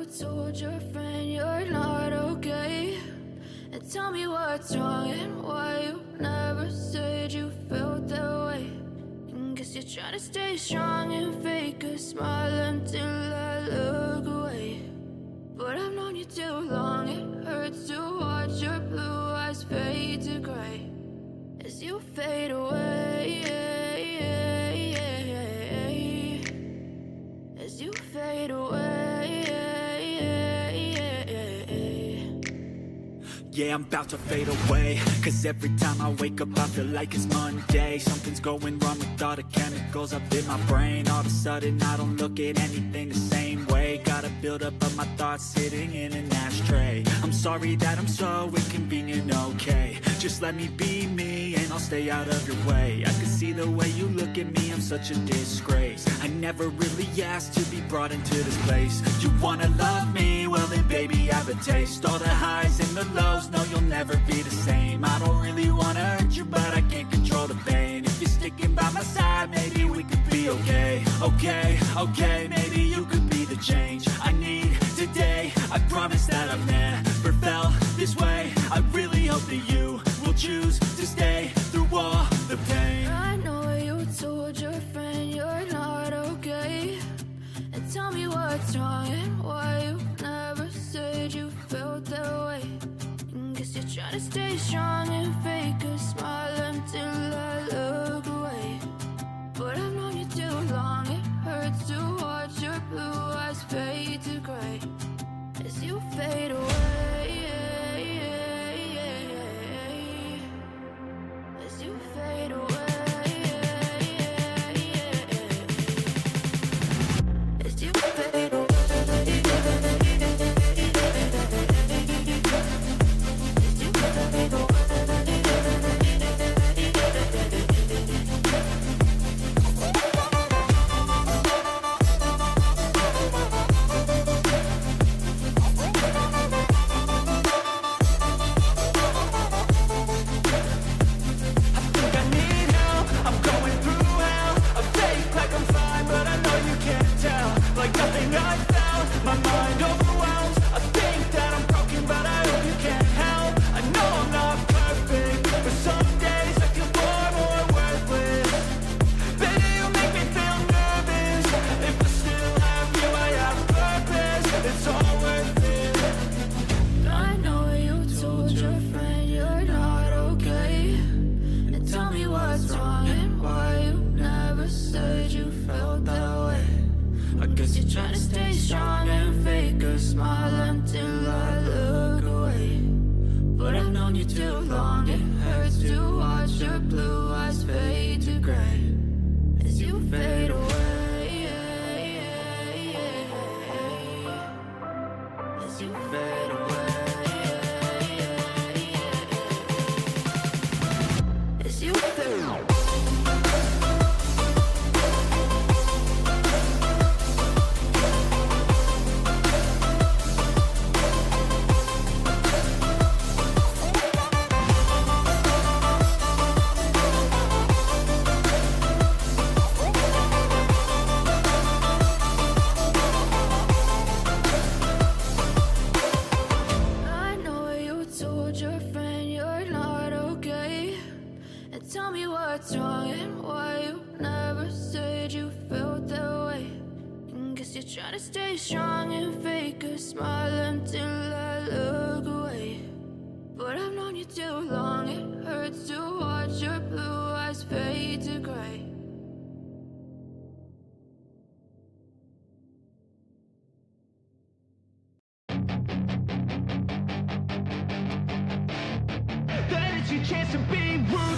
told your friend you're not okay? And tell me what's wrong and why you never said you felt that way. And guess you're trying to stay strong and fake a smile until I look away. But I've known you too long, it hurts to watch your blue eyes fade to gray as you fade away, as you fade away. Yeah, I'm about to fade away, cause every time I wake up I feel like it's Monday. Something's going wrong with all the chemicals up in my brain. All of a sudden I don't look at anything the same way. Gotta build up of my thoughts sitting in an ashtray. I'm sorry that I'm so inconvenient, okay? Just let me be me and I'll stay out of your way. I can see the way you look at me, I'm such a disgrace. I never really asked to be brought into this place. You wanna love me? Well then baby, have a taste. All the highs and the lows, no, you'll never be the same. I don't really wanna hurt you, but I can't control the pain. If you're sticking by my side, maybe we could be okay. Okay, maybe you could be the change I need today. I promise that I've never felt this way. I really hope that you will choose to stay through all the pain. I know you told your friend you're not okay. And tell me what's wrong and why you never said you felt that way. And guess you're trying to stay strong and fake a smile until I look away. But I've known you too long, it hurts to watch your blue eyes fade to gray as you fade away, as you fade away.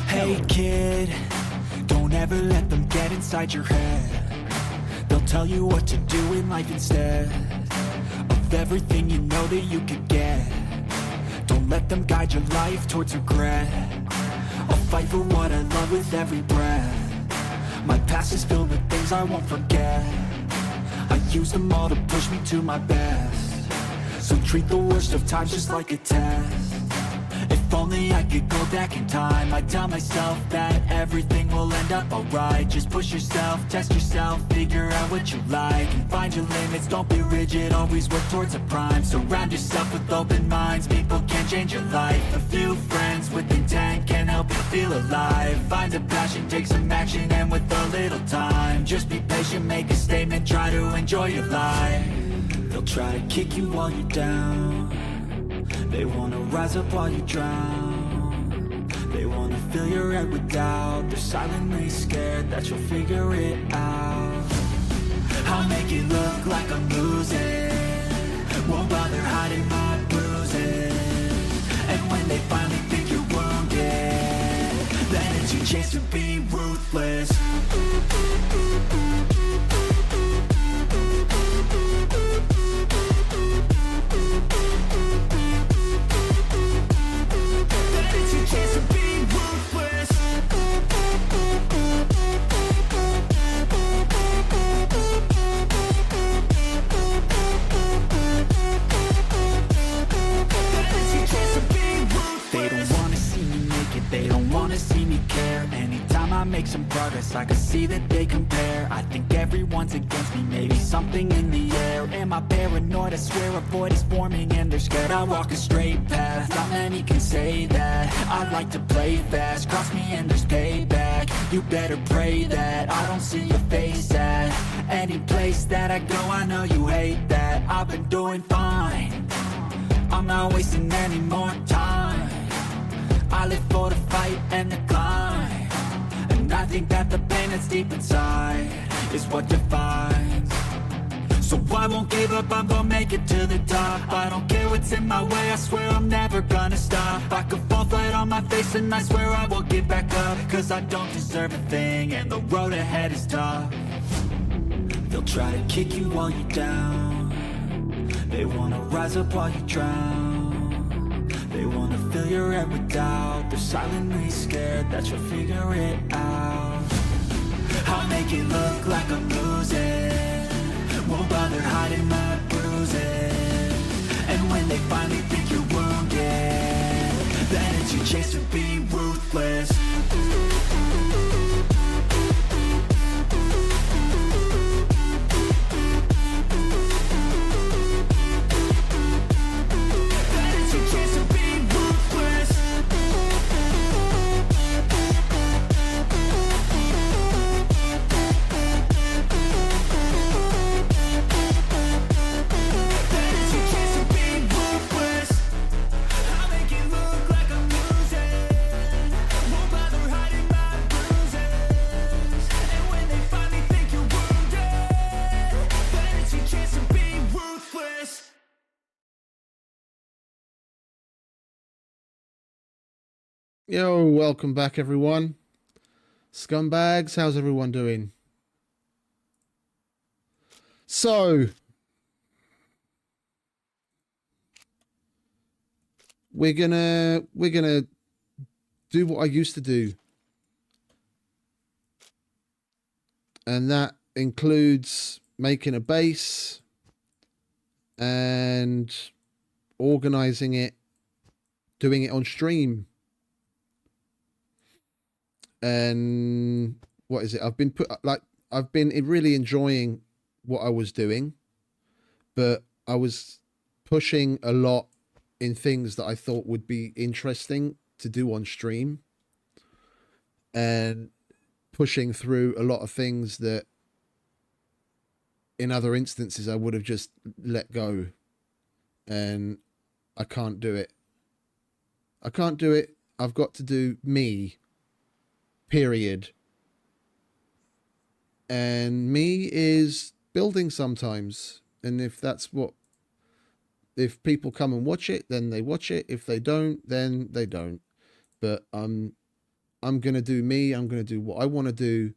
Hey kid, don't ever let them get inside your head. They'll tell you what to do in life instead of everything you know that you could get. Don't let them guide your life towards regret. I'll fight for what I love with every breath. My past is filled with things I won't forget. I use them all to push me to my best. So treat the worst of times just like a test. If only only I could go back in time, I'd tell myself that everything will end up alright. Just push yourself, test yourself, figure out what you like, and find your limits, don't be rigid, always work towards a prime. Surround yourself with open minds, people can change your life. A few friends with intent can help you feel alive. Find a passion, take some action, and with a little time, just be patient, make a statement, try to enjoy your life. They'll try to kick you while you're down, they wanna rise up while you drown. They wanna fill your head with doubt, they're silently scared that you'll figure it out. I'll make it look like I'm losing, won't bother hiding my bruises. And when they finally think you're wounded, then it's your chance to be ruthless. They don't wanna see me care. Anytime I make some progress, I can see that they compare. I think everyone's against me, maybe something in the air. Am I paranoid? I swear a void is forming and they're scared. I walk a straight path, not many can say that. I like to play fast, cross me and there's payback. You better pray that I don't see your face at any place that I go. I know you hate that. I've been doing fine, I'm not wasting any more time. I live for the fight and the climb, and I think that the pain that's deep inside is what defines. So I won't give up, I'm gonna make it to the top. I don't care what's in my way, I swear I'm never gonna stop. I could fall flat on my face and I swear I won't get back up, cause I don't deserve a thing and the road ahead is tough. They'll try to kick you while you're down, they wanna rise up while you drown. They wanna fill your head with doubt, they're silently scared that you'll figure it out. I'll make it look like I'm losing, won't bother hiding my bruises. And when they finally think you're wounded, then it's your chance to be ruthless. Yo, welcome back everyone. Scumbags, how's everyone doing? So, we're gonna do what I used to do. And that includes making a base and organizing it, doing it on stream. And what is it? I've been really enjoying what I was doing, but I was pushing a lot in things that I thought would be interesting to do on stream, and pushing through a lot of things that in other instances I would have just let go, and I can't do it. I can't do it. I've got to do me. Period. And me is building sometimes, and if people come and watch it, then they watch it. If they don't, then they don't. But I'm gonna do me. I'm gonna do what I want to do,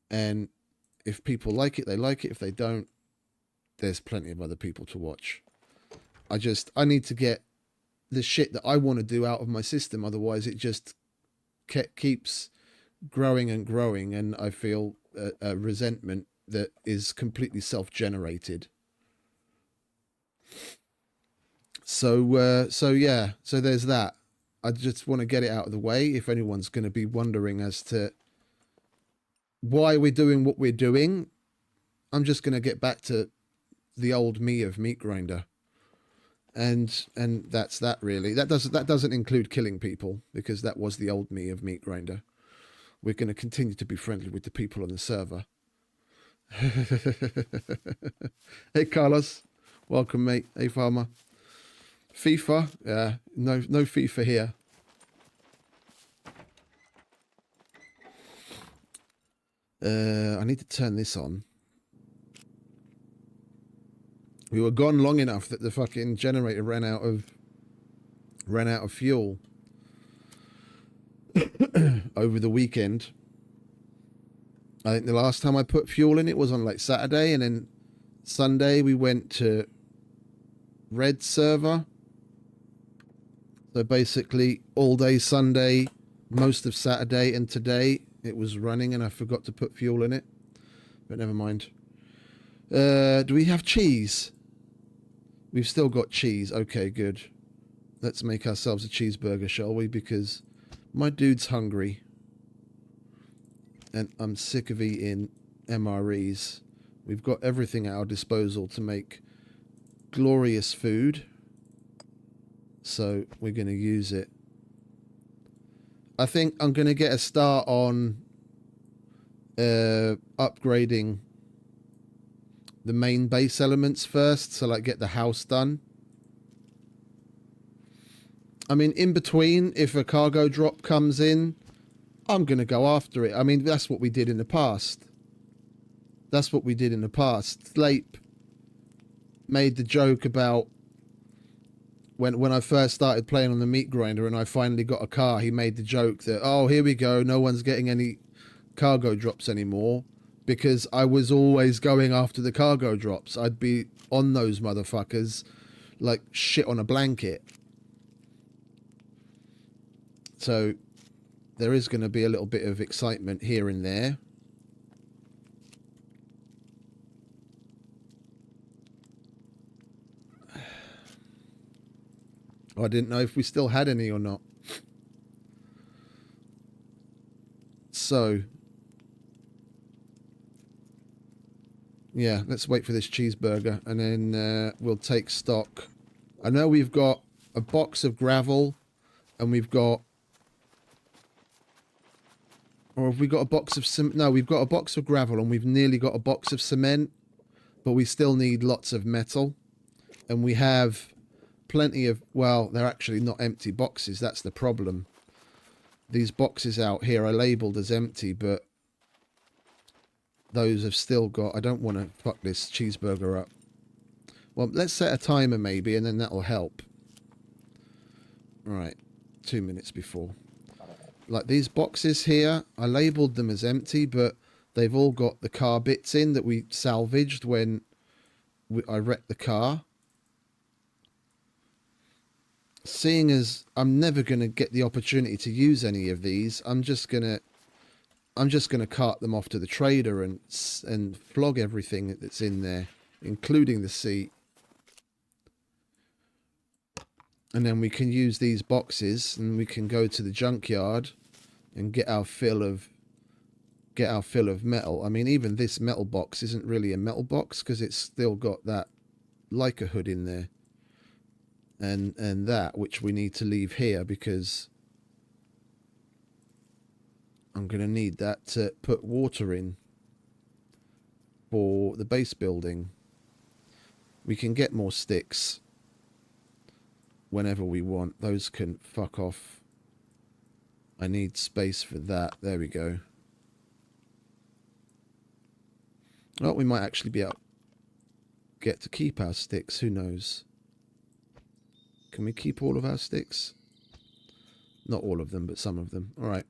and if people like it, they like it. If they don't, there's plenty of other people to watch. I need to get the shit that I want to do out of my system, otherwise it just keeps growing and growing, and I feel a resentment that is completely self-generated. So yeah, so there's that. I just want to get it out of the way. If anyone's going to be wondering as to why we're doing what we're doing, I'm just going to get back to the old me of meat grinder. And that's that really. That doesn't include killing people, because that was the old me of meat grinder. We're going to continue to be friendly with the people on the server. Hey Carlos, welcome mate. Hey farmer. FIFA, yeah, no FIFA here. I need to turn this on. We were gone long enough that the fucking generator ran out of fuel over the weekend. I think the last time I put fuel in it was on like Saturday, and then Sunday we went to Red server. So basically all day Sunday, most of Saturday, and today it was running, and I forgot to put fuel in it. But never mind. Do we have cheese? We've still got cheese. Okay, good. Let's make ourselves a cheeseburger, shall we? Because my dude's hungry. And I'm sick of eating MREs. We've got everything at our disposal to make glorious food. So we're going to use it. I think I'm going to get a start on upgrading the main base elements first. So like get the house done. I mean, in between, if a cargo drop comes in, I'm going to go after it. I mean, that's what we did in the past. That's what we did in the past. Slape made the joke about when I first started playing on the meat grinder and I finally got a car, he made the joke that, oh, here we go, no one's getting any cargo drops anymore, because I was always going after the cargo drops. I'd be on those motherfuckers like shit on a blanket. So there is going to be a little bit of excitement here and there. I didn't know if we still had any or not. So, yeah, let's wait for this cheeseburger, and then we'll take stock. I know we've got a box of gravel, and we've got... Or have we got a box of cement? No, we've got a box of gravel, and we've nearly got a box of cement, but we still need lots of metal. And we have plenty of... Well, they're actually not empty boxes. That's the problem. These boxes out here are labelled as empty, but those have still got... I don't want to fuck this cheeseburger up. Well, let's set a timer maybe, and then that'll help. Right, 2 minutes before. Like these boxes here, I labelled them as empty, but they've all got the car bits in that we salvaged when I wrecked the car. Seeing as I'm never going to get the opportunity to use any of these, I'm just gonna cart them off to the trader and flog everything that's in there, including the seat. And then we can use these boxes, and we can go to the junkyard and get our fill of metal. I mean, even this metal box isn't really a metal box because it's still got that Leica hood in there. And that, which we need to leave here because I'm going to need that to put water in for the base building. We can get more sticks whenever we want. Those can fuck off. I need space for that. There we go. Well, we might actually be able to get to keep our sticks. Who knows? Can we keep all of our sticks? Not all of them, but some of them. All right.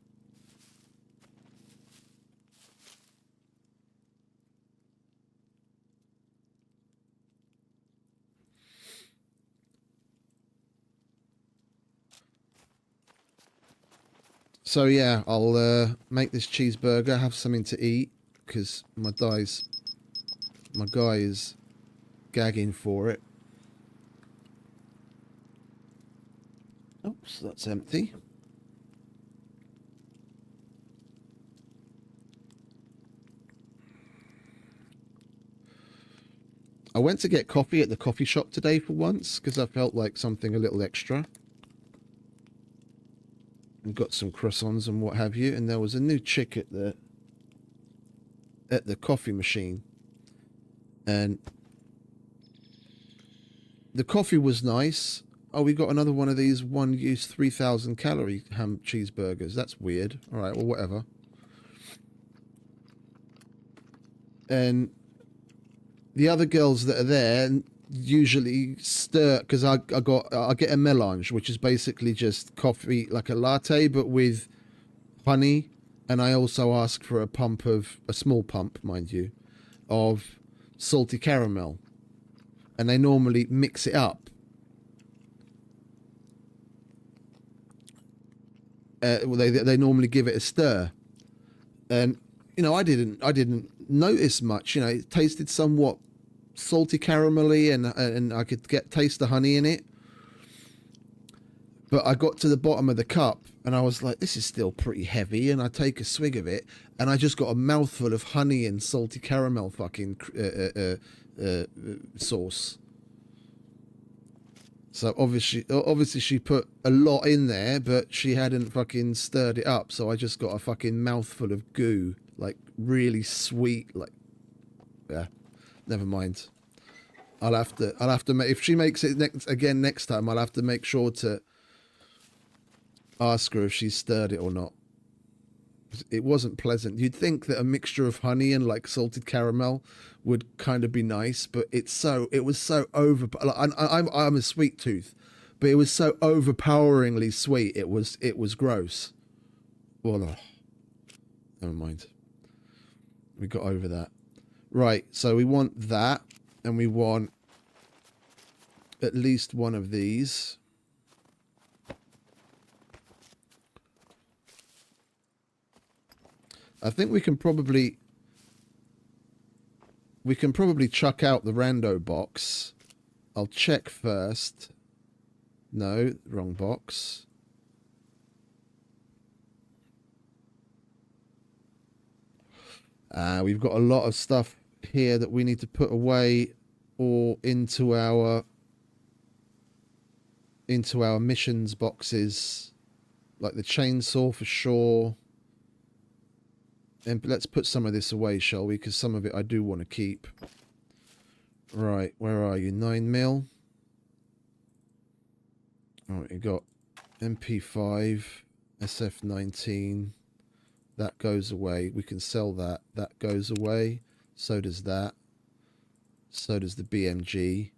So yeah, I'll make this cheeseburger, have something to eat, because my guy is gagging for it. Oops, that's empty. I went to get coffee at the coffee shop today for once because I felt like something a little extra. And got some croissants and what have you, and there was a new chick at the coffee machine, and the coffee was nice. Oh, we got another one of these one-use 3,000 calorie ham cheeseburgers. That's weird. All right, well, whatever. And the other girls that are there usually stir, because I get a melange, which is basically just coffee, like a latte, but with honey. And I also ask for a small pump, mind you, of salty caramel. And they normally mix it up. They normally give it a stir, and you know I didn't notice much. You know, it tasted somewhat salty caramelly, and I could taste the honey in it. But I got to the bottom of the cup, and I was like, this is still pretty heavy. And I take a swig of it, and I just got a mouthful of honey and salty caramel fucking sauce. So obviously she put a lot in there, but she hadn't fucking stirred it up. So I just got a fucking mouthful of goo, like really sweet. Like, yeah, never mind. I'll have to make, if she makes it next time, I'll have to make sure to ask her if she's stirred it or not. It wasn't pleasant. You'd think that a mixture of honey and like salted caramel would kind of be nice, but it was so over. Like, I'm a sweet tooth, but it was so overpoweringly sweet. It was gross. Well, oh, never mind. We got over that. Right. So we want that, and we want at least one of these. I think we can probably chuck out the rando box. I'll check first. No, wrong box. We've got a lot of stuff here that we need to put away or into our missions boxes, like the chainsaw for sure. And let's put some of this away, shall we? Because some of it I do want to keep. Right, where are you? 9mm. Alright, you got MP5, SF19. That goes away. We can sell that. That goes away. So does that. So does the BMG.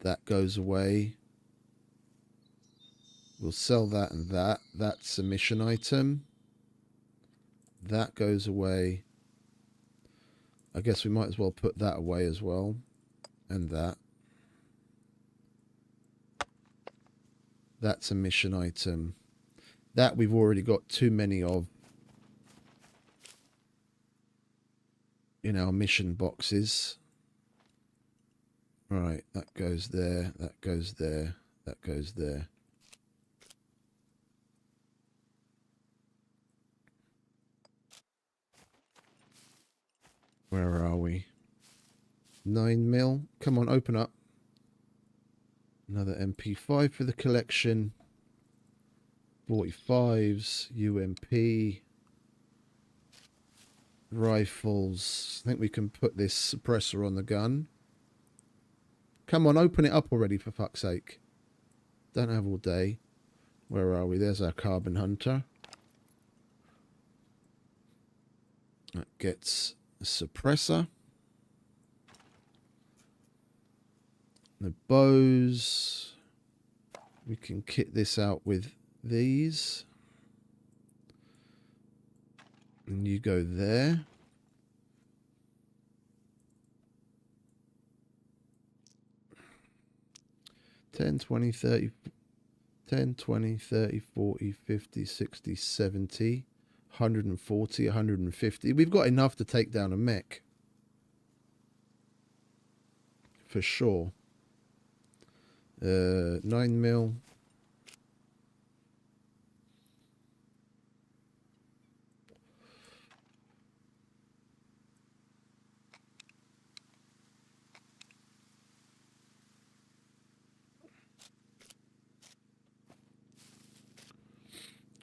That goes away. We'll sell that and that. That's a mission item. That goes away. I guess we might as well put that away as well. And that. That's a mission item. That we've already got too many of in our mission boxes. Right, that goes there, that goes there, that goes there. Where are we? 9mm. Come on, open up. Another MP5 for the collection. 45s, UMP. Rifles. I think we can put this suppressor on the gun. Come on, open it up already, for fuck's sake. Don't have all day. Where are we? There's our Carbon Hunter. That gets a suppressor. The bows. We can kit this out with these. And you go there. $10, $20, $30, $10, $20, $30, $40, $50, $60, $70, $140, $150. We've got enough to take down a mech. For sure. 9 mil.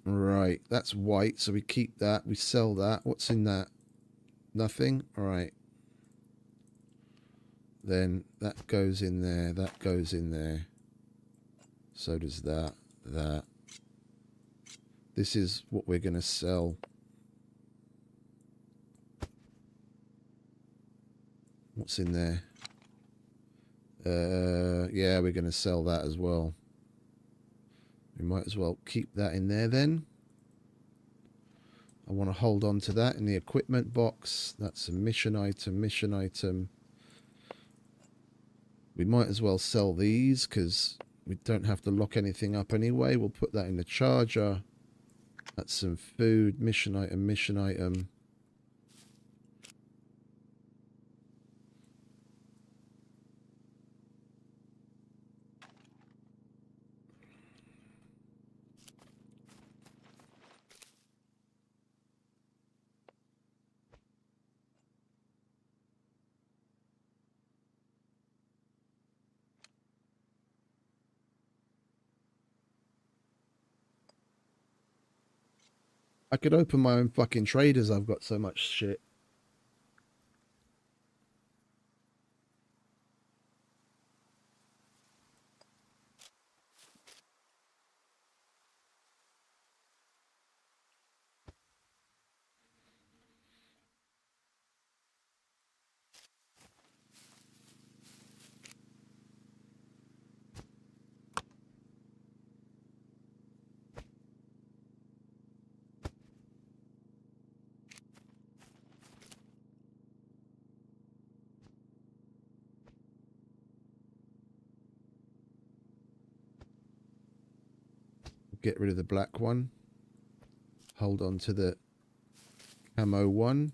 Right, that's white, so we keep that. We sell that. What's in that? Nothing? All right. Then that goes in there. That goes in there. So does that. That. This is what we're going to sell. What's in there? Yeah, we're going to sell that as well. We might as well keep that in there then. I want to hold on to that in the equipment box. That's a mission item, mission item. We might as well sell these because we don't have to lock anything up anyway. We'll put that in the charger. That's some food, mission item, mission item. I could open my own fucking traders. I've got so much shit. Get rid of the black one. Hold on to the camo one.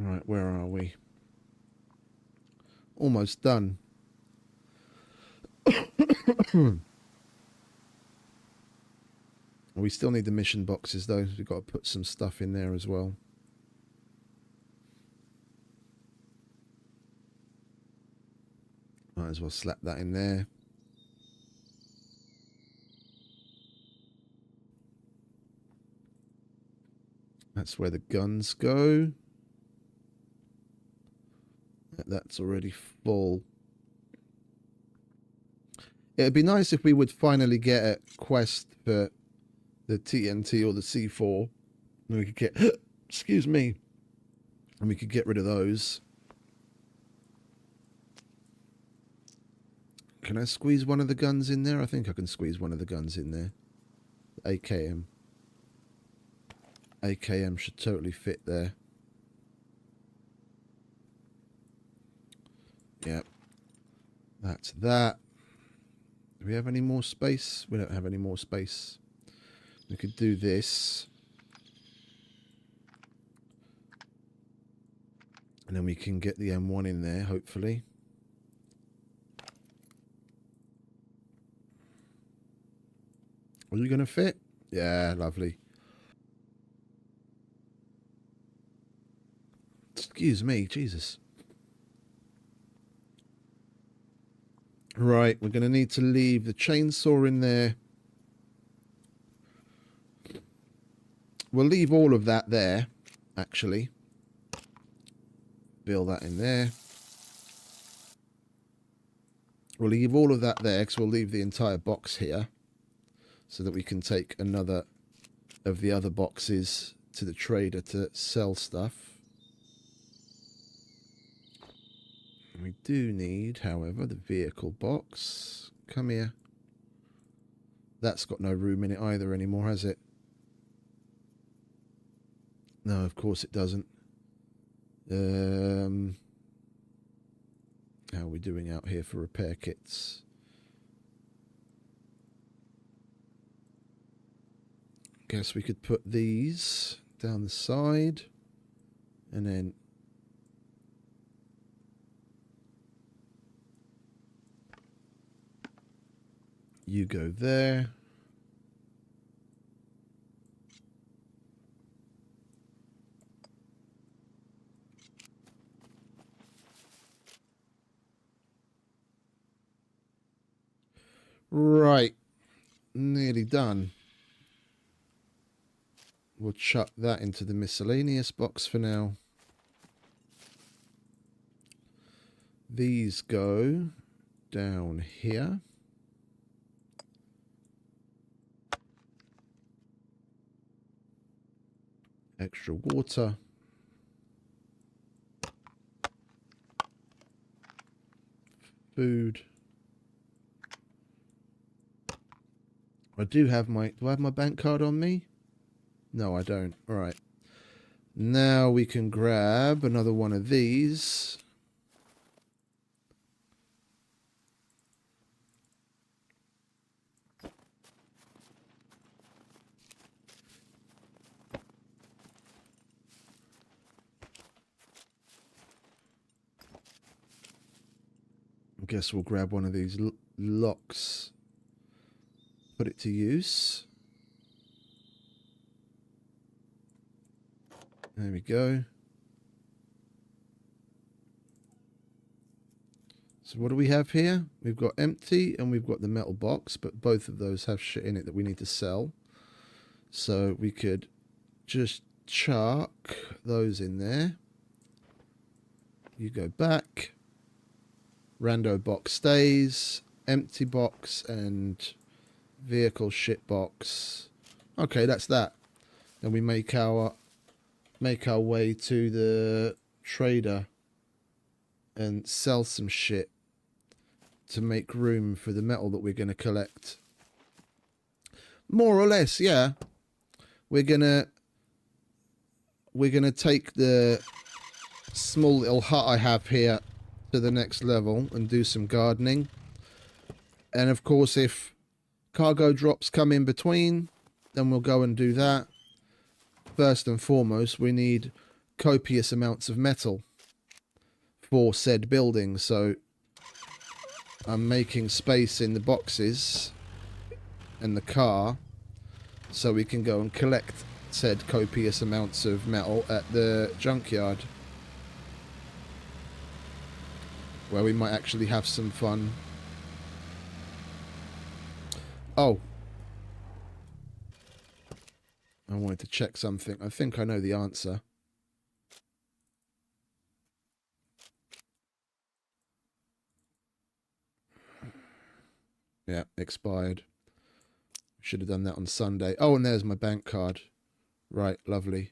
Right, where are we? Almost done. We still need the mission boxes though. We've got to put some stuff in there as well. Might as well slap that in there. That's where the guns go. That's already full. It'd be nice if we would finally get a quest for the TNT or the C4. And we could get, excuse me, and we could get rid of those. Can I squeeze one of the guns in there? I think I can squeeze one of the guns in there. AKM. AKM should totally fit there. Yep. That's that. Do we have any more space? We don't have any more space. We could do this. And then we can get the M1 in there, hopefully. Are you going to fit? Yeah, lovely. Excuse me, Jesus. Right, we're going to need to leave the chainsaw in there. We'll leave all of that there, actually. bill that in there. We'll leave all of that there because we'll leave the entire box here so that we can take another of the other boxes to the trader to sell stuff. We do need, however, the vehicle box. Come here. That's got no room in it either anymore, has it? No, of course it doesn't. How are we doing out here for repair kits? Guess we could put these down the side and then you go there. Right, nearly done. We'll chuck that into the miscellaneous box for now. These go down here. Extra water. Food. Do I have my bank card on me? No, I don't. All right. Now we can grab another one of these. I guess we'll grab one of these locks. Put it to use. There we go. So what do we have here? We've got empty and we've got the metal box, but both of those have shit in it that we need to sell. So we could just chuck those in there. You go back. Rando box stays. Empty box and vehicle shit box. Okay, that's that. And we make our way to the trader and sell some shit to make room for the metal that we're going to collect. More or less, yeah. We're gonna take the small little hut I have here to the next level and do some gardening. And of course, if cargo drops come in between, then we'll go and do that. First and foremost, we need copious amounts of metal for said building. So I'm making space in the boxes and the car so we can go and collect said copious amounts of metal at the junkyard, where we might actually have some fun. Oh, I wanted to check something. I think I know the answer. Yeah, expired. Should have done that on Sunday. Oh, and there's my bank card. Right, lovely.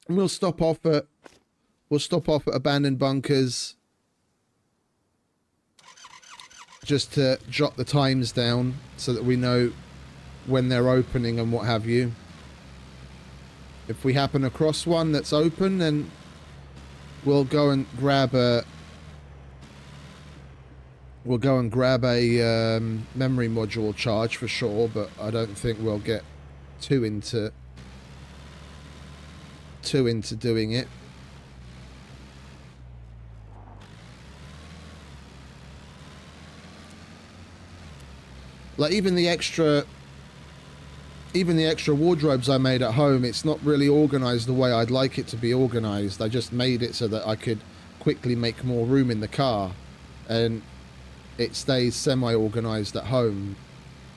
And we'll stop off at abandoned bunkers just to jot the times down so that we know when they're opening and what have you. If we happen across one that's open, then we'll go and grab a memory module charge for sure, but I don't think we'll get too into doing it. Like even the extra wardrobes I made at home, it's not really organized the way I'd like it to be organized. I just made it so that I could quickly make more room in the car, and it stays semi-organized at home.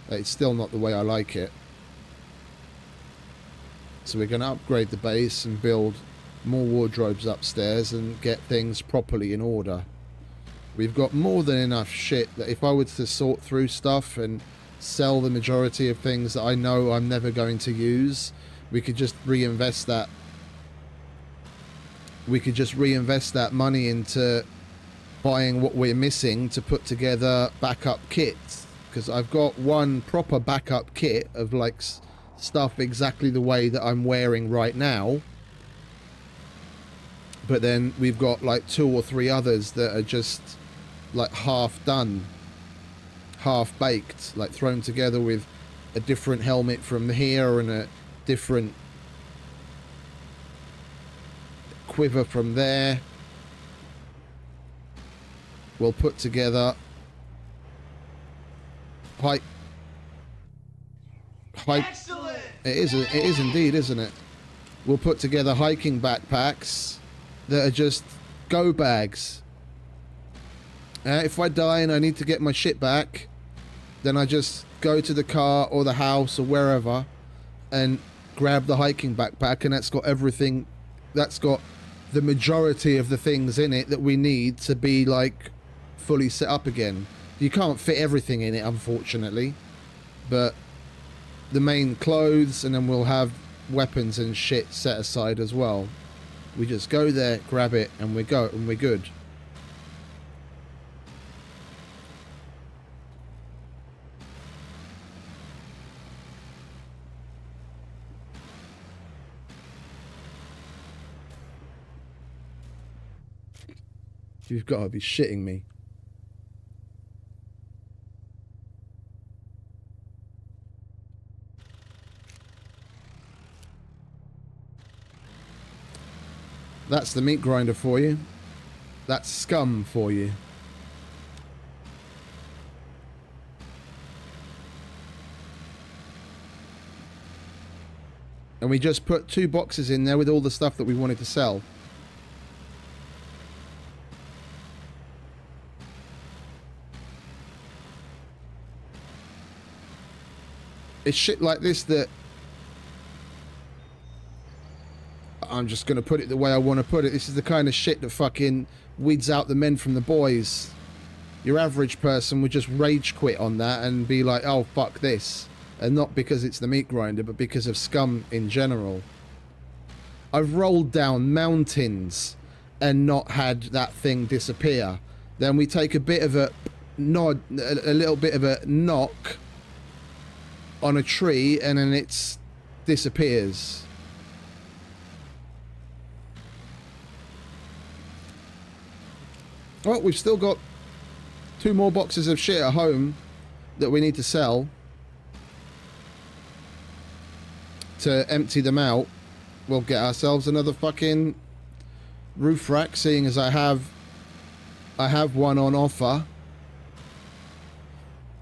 It's still not the way I like it. So we're going to upgrade the base and build more wardrobes upstairs and get things properly in order. We've got more than enough shit that if I were to sort through stuff and sell the majority of things that I know I'm never going to use, we could just reinvest that. We could just reinvest that money into buying what we're missing to put together backup kits. Because I've got one proper backup kit of like stuff exactly the way that I'm wearing right now. But then we've got like 2 or 3 others that are just like half done, half baked, like thrown together with a different helmet from here and a different quiver from there. We'll put together Excellent. It is indeed, isn't it? We'll put together hiking backpacks that are just go bags. If I die and I need to get my shit back, then I just go to the car or the house or wherever and grab the hiking backpack, and that's got everything. That's got the majority of the things in it that we need to be like fully set up again. You can't fit everything in it, unfortunately, but the main clothes, and then we'll have weapons and shit set aside as well. We just go there, grab it, and we're good. You've got to be shitting me. That's the meat grinder for you. That's SCUM for you. And we just put 2 boxes in there with all the stuff that we wanted to sell. It's shit like this that I'm just going to put it the way I want to put it. This is the kind of shit that fucking weeds out the men from the boys. Your average person would just rage quit on that and be like, oh, fuck this. And not because it's the meat grinder, but because of SCUM in general. I've rolled down mountains and not had that thing disappear. Then we take a bit of a nod, a little bit of a knock on a tree, and then it disappears. Well, we've still got 2 more boxes of shit at home that we need to sell to empty them out. We'll get ourselves another fucking roof rack, seeing as I have one on offer.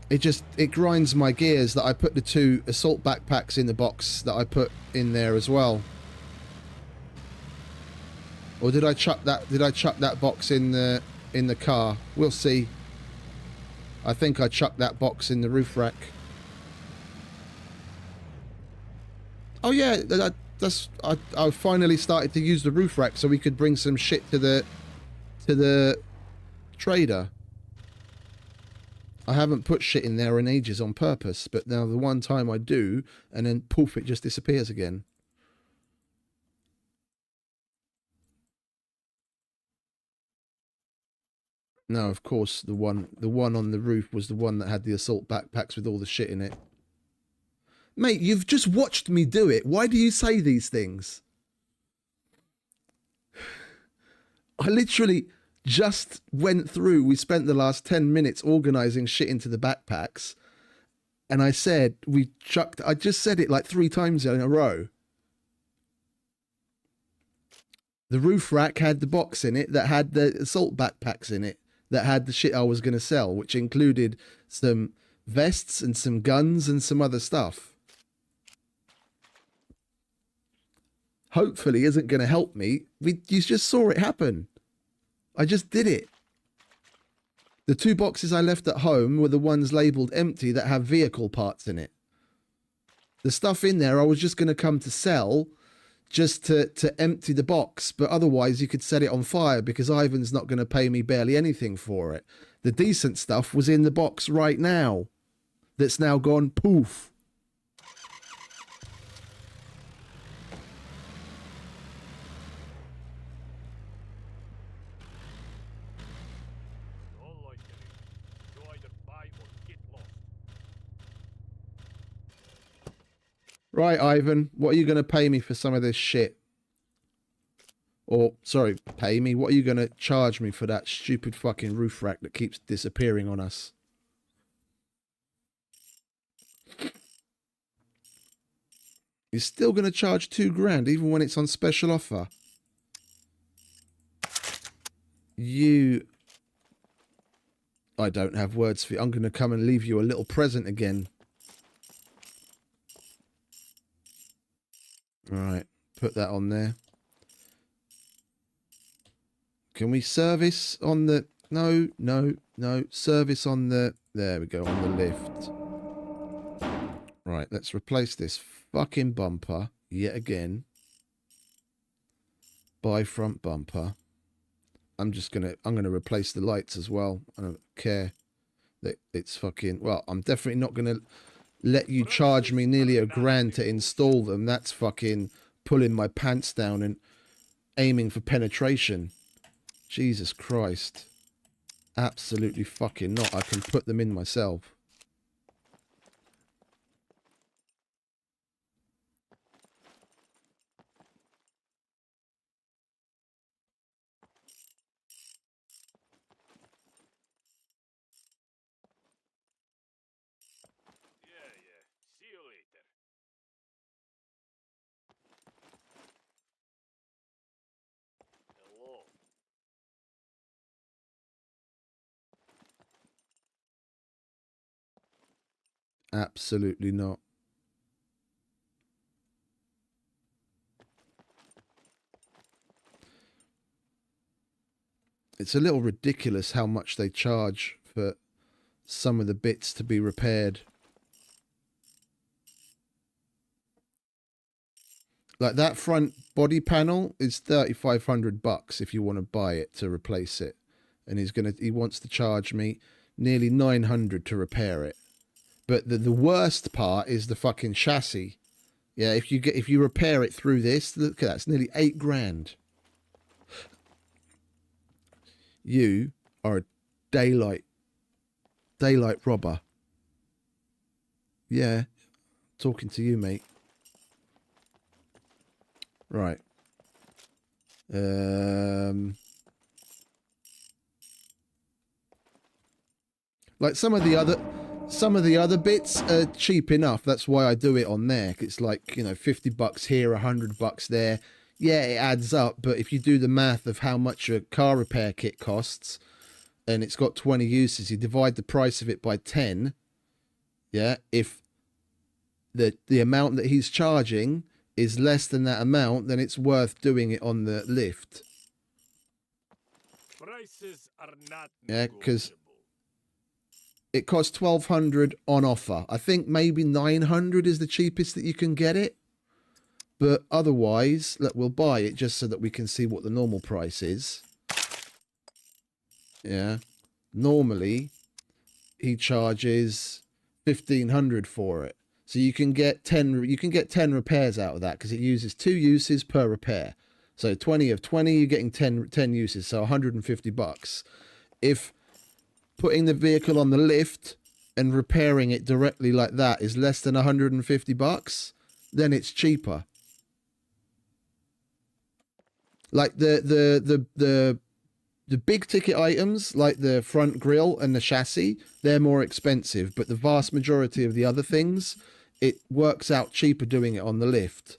It grinds my gears that I put the 2 assault backpacks in the box that I put in there as well. Or did I chuck that box in the car? We'll see. I think I chucked that box in the roof rack. Oh yeah, I finally started to use the roof rack so we could bring some shit to the trader. I haven't put shit in there in ages on purpose, but now the one time I do, and then poof, it just disappears again. No, of course, the one on the roof was the one that had the assault backpacks with all the shit in it. Mate, you've just watched me do it. Why do you say these things? I literally just went through, we spent the last 10 minutes organizing shit into the backpacks, and I said I just said it like 3 times in a row. The roof rack had the box in it that had the assault backpacks in it that had the shit I was going to sell, which included some vests and some guns and some other stuff. Hopefully isn't going to help me. You just saw it happen. I just did it. The 2 boxes I left at home were the ones labelled empty that have vehicle parts in it. The stuff in there I was just going to come to sell, just to empty the box, but otherwise you could set it on fire because Ivan's not going to pay me barely anything for it. The decent stuff was in the box right now that's now gone poof. Right, Ivan, what are you going to pay me for some of this shit? Or, sorry, pay me? What are you going to charge me for that stupid fucking roof rack that keeps disappearing on us? You're still going to charge $2,000 even when it's on special offer? You... I don't have words for you. I'm going to come and leave you a little present again. Alright, put that on there. Can we service on the... No. Service on the... There we go, on the lift. Right, let's replace this fucking bumper yet again. Buy front bumper. I'm gonna replace the lights as well. I don't care that it's fucking... Well, I'm definitely not gonna let you charge me nearly $1,000 to install them. That's fucking pulling my pants down and aiming for penetration. Jesus Christ. Absolutely fucking not. I can put them in myself. See you later. Hello. Absolutely not. It's a little ridiculous how much they charge for some of the bits to be repaired. Like that front body panel is $3,500 if you want to buy it to replace it. And he wants to charge me nearly $900 to repair it. But the worst part is the fucking chassis. Yeah, if you repair it through this, look at that, it's nearly $8,000. You are a daylight robber. Yeah, talking to you, mate. Right. Like some of the other bits are cheap enough. That's why I do it on there. It's like, you know, $50 here, $100 there. Yeah, it adds up. But if you do the math of how much a car repair kit costs, and it's got 20 uses, you divide the price of it by 10. Yeah, if the amount that he's charging is less than that amount, then it's worth doing it on the lift. Prices are not Yeah, because it costs $1,200 on offer. I think maybe $900 is the cheapest that you can get it. But otherwise, look, we'll buy it just so that we can see what the normal price is. Yeah. Normally, he charges $1,500 for it. So you can get 10 repairs out of that because it uses 2 uses per repair. So 20 of 20, you're getting 10 uses, so $150. If putting the vehicle on the lift and repairing it directly like that is less than $150, then it's cheaper. Like the big ticket items, like the front grille and the chassis, they're more expensive, but the vast majority of the other things, it works out cheaper doing it on the lift.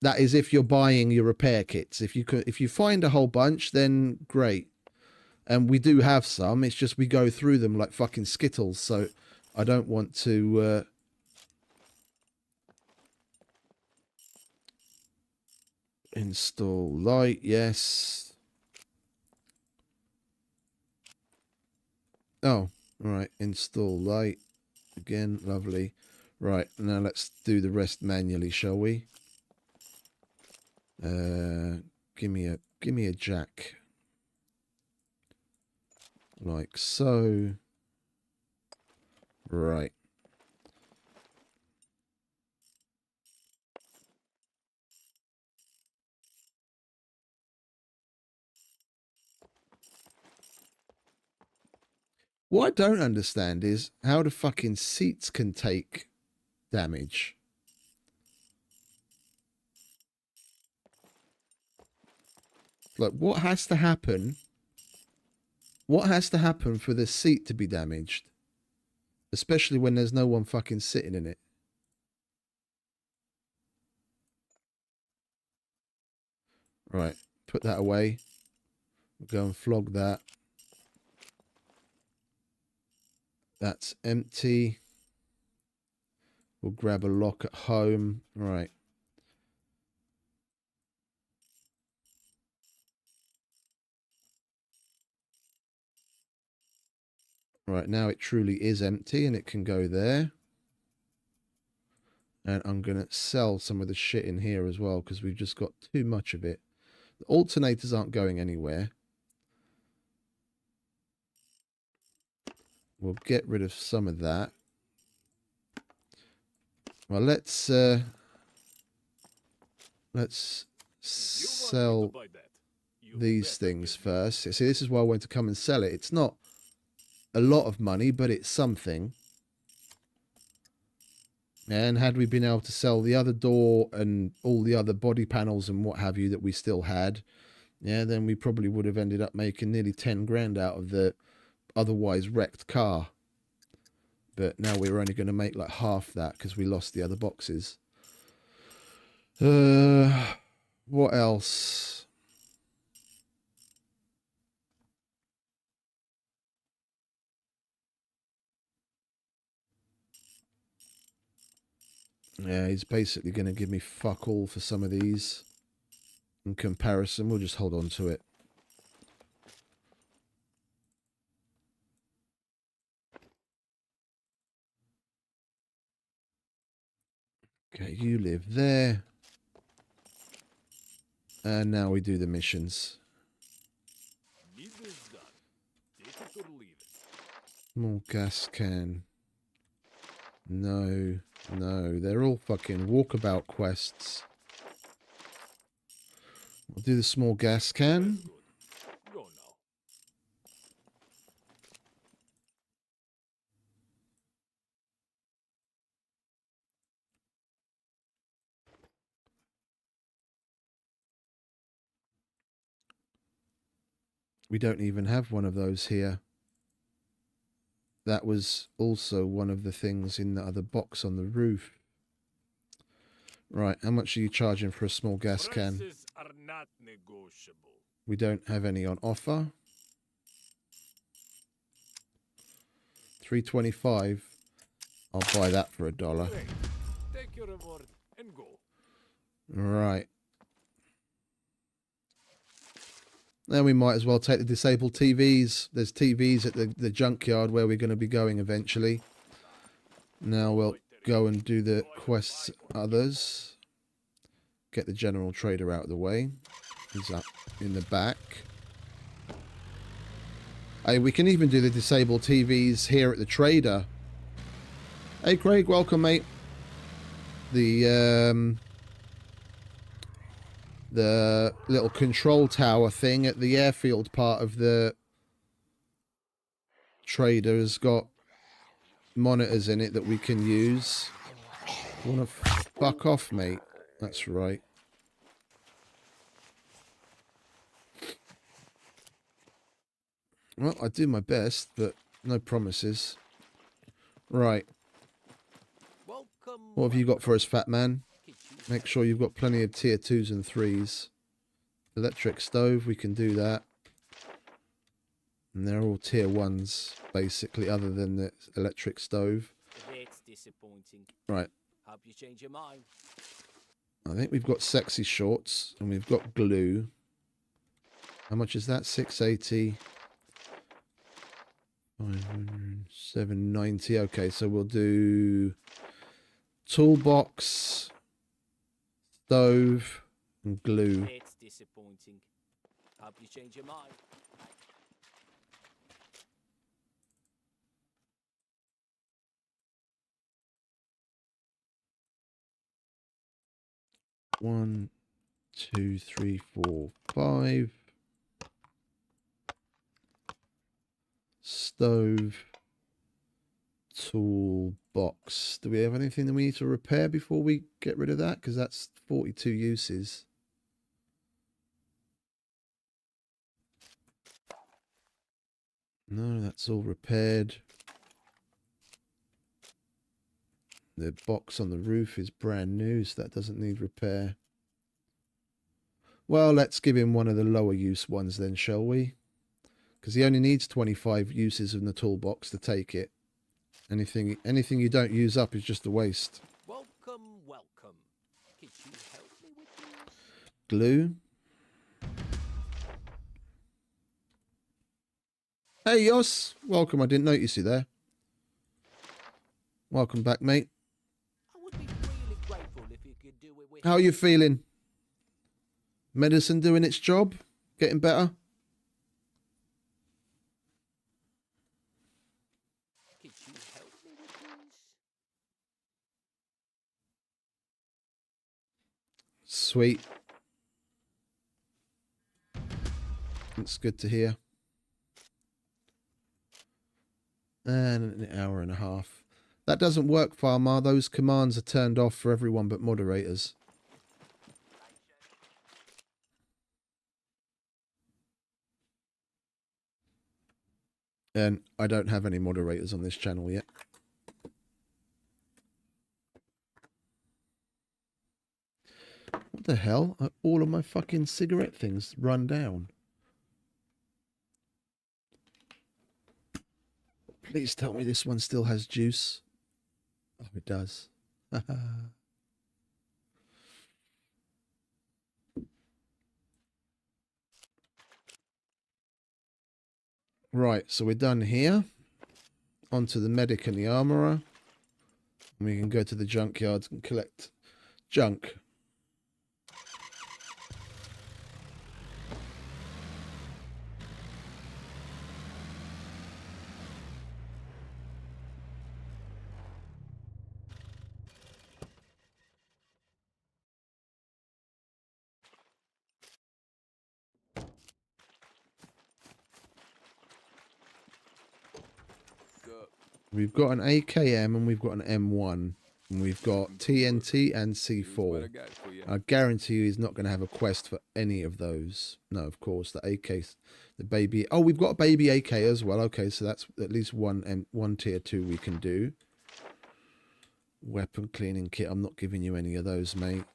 That is if you're buying your repair kits. If you find a whole bunch, then great. And we do have some. It's just we go through them like fucking Skittles. So I don't want to... Install light, yes. Oh, right. Install light. Again, lovely. Right, now let's do the rest manually, shall we? Give me a jack. Like so. Right. What I don't understand is how the fucking seats can take damage. Like, what has to happen? What has to happen for the seat to be damaged? Especially when there's no one fucking sitting in it. Right, put that away. We'll go and flog that. That's empty. We'll grab a lock at home. Right. Right, now it truly is empty and it can go there. And I'm going to sell some of the shit in here as well because we've just got too much of it. The alternators aren't going anywhere. We'll get rid of some of that. Well, let's sell these things first. See, this is why I want to come and sell it. It's not a lot of money, but it's something. And had we been able to sell the other door and all the other body panels and what have you that we still had, yeah, then we probably would have ended up making nearly 10 grand out of the otherwise wrecked car. But now we're only going to make like half that because we lost the other boxes. What else? Yeah, he's basically going to give me fuck all for some of these. In comparison, we'll just hold on to it. Okay, you live there. And now we do the missions. More gas can. No, no, they're all fucking walkabout quests. We'll do the small gas can. We don't even have one of those here. That was also one of the things in the other box on the roof. Right, how much are you charging for a small gas can? Prices are not negotiable. We don't have any on offer. $3.25. I'll buy that for $1. Take your reward and go. Right. Then we might as well take the disabled TVs. There's TVs at the junkyard where we're going to be going eventually. Now we'll go and do the quests others. Get the general trader out of the way. He's up in the back. Hey, we can even do the disabled TVs here at the trader. Hey, Craig, welcome, mate. The little control tower thing at the airfield part of the trader has got monitors in it that we can use. Wanna fuck off, mate? That's right. Well, I do my best, but no promises. Right. What have you got for us, fat man? Make sure you've got plenty of tier 2s and 3s. Electric stove, we can do that. And they're all tier 1s, basically, other than the electric stove. It's disappointing. Right. Hope you change your mind. I think we've got sexy shorts, and we've got glue. How much is that? 680. 500, 790. Okay, so we'll do toolbox, stove, and glue. It's disappointing. Hope you change your mind. One, two, three, four, five. Stove. Toolbox. Do we have anything that we need to repair before we get rid of that? Because that's 42 uses. No, that's all repaired. The box on the roof is brand new, so that doesn't need repair. Well, let's give him one of the lower use ones then, shall we? Because he only needs 25 uses in the toolbox to take it. Anything you don't use up is just a waste. Welcome, welcome. Could you help me with this? Glue. Hey, Yos. Welcome. I didn't notice you there. Welcome back, mate. I would be really grateful if you could do it with... How are you feeling? Medicine doing its job? Getting better? Could you help me with this? Sweet. That's good to hear. And an hour and a half. That doesn't work, Farmar. Those commands are turned off for everyone but moderators. And I don't have any moderators on this channel yet. What the hell? Are all of my fucking cigarette things run down? Please tell me this one still has juice. Oh, it does. Right, so we're done here. Onto the medic and the armorer. And we can go to the junkyards and collect junk. We've got an AKM and we've got an M1. And we've got TNT and C4. I guarantee you he's not going to have a quest for any of those. No, of course, the AK, the baby. Oh, we've got a baby AK as well. Okay, so that's at least one tier 2 we can do. Weapon cleaning kit. I'm not giving you any of those, mate.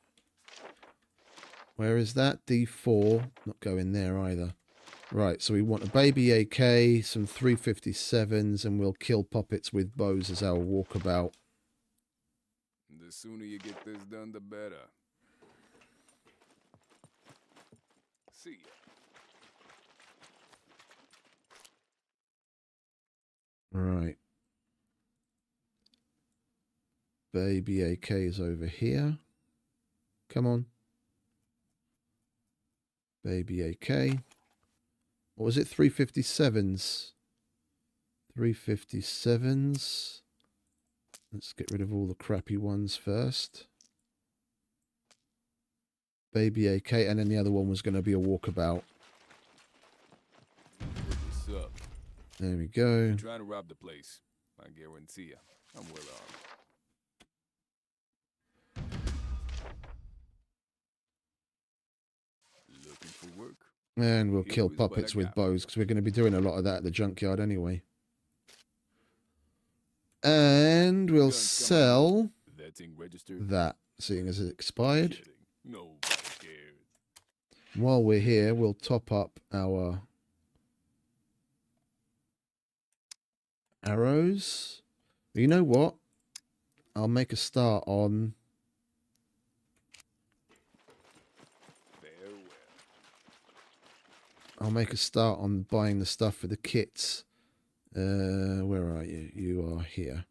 Where is that? D4. Not going there either. Right, so we want a baby AK, some 357s, and we'll kill puppets with bows as our walkabout. The sooner you get this done, the better. See ya. Right. Baby AK is over here. Come on. Baby AK. What was it? 357s. 357s. Let's get rid of all the crappy ones first. Baby AK, and then the other one was going to be a walkabout. What's up? There we go. Trying to rob the place. I guarantee ya. I'm well armed. Looking for work? And we'll kill puppets with bows, because we're going to be doing a lot of that at the junkyard anyway. And we'll sell that, seeing as it expired. No cares. While we're here, we'll top up our arrows. You know what? I'll make a start on... I'll make a start on buying the stuff for the kits Where are you? You are here.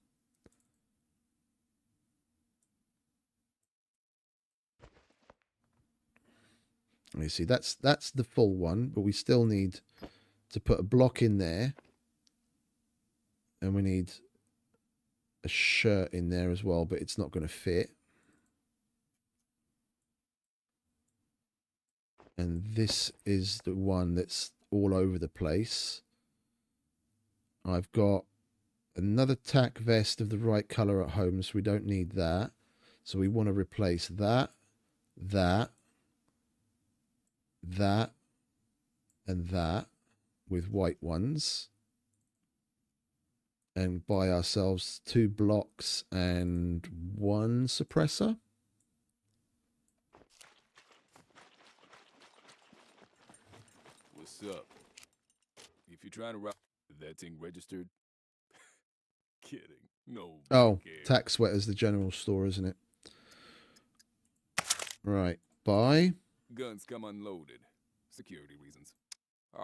You see, that's the full one, but we still need to put a block in there, and we need a shirt in there as well, but it's not going to fit. And this is the one that's all over the place. I've got another tack vest of the right color at home, so we don't need that. So we want to replace that, that, and that with white ones. And buy ourselves 2 blocks and 1 suppressor. What's up? If you're trying to rob that thing registered, kidding. No. Oh, tack sweater's the general store, isn't it? Right. Buy. Guns come unloaded. Security reasons.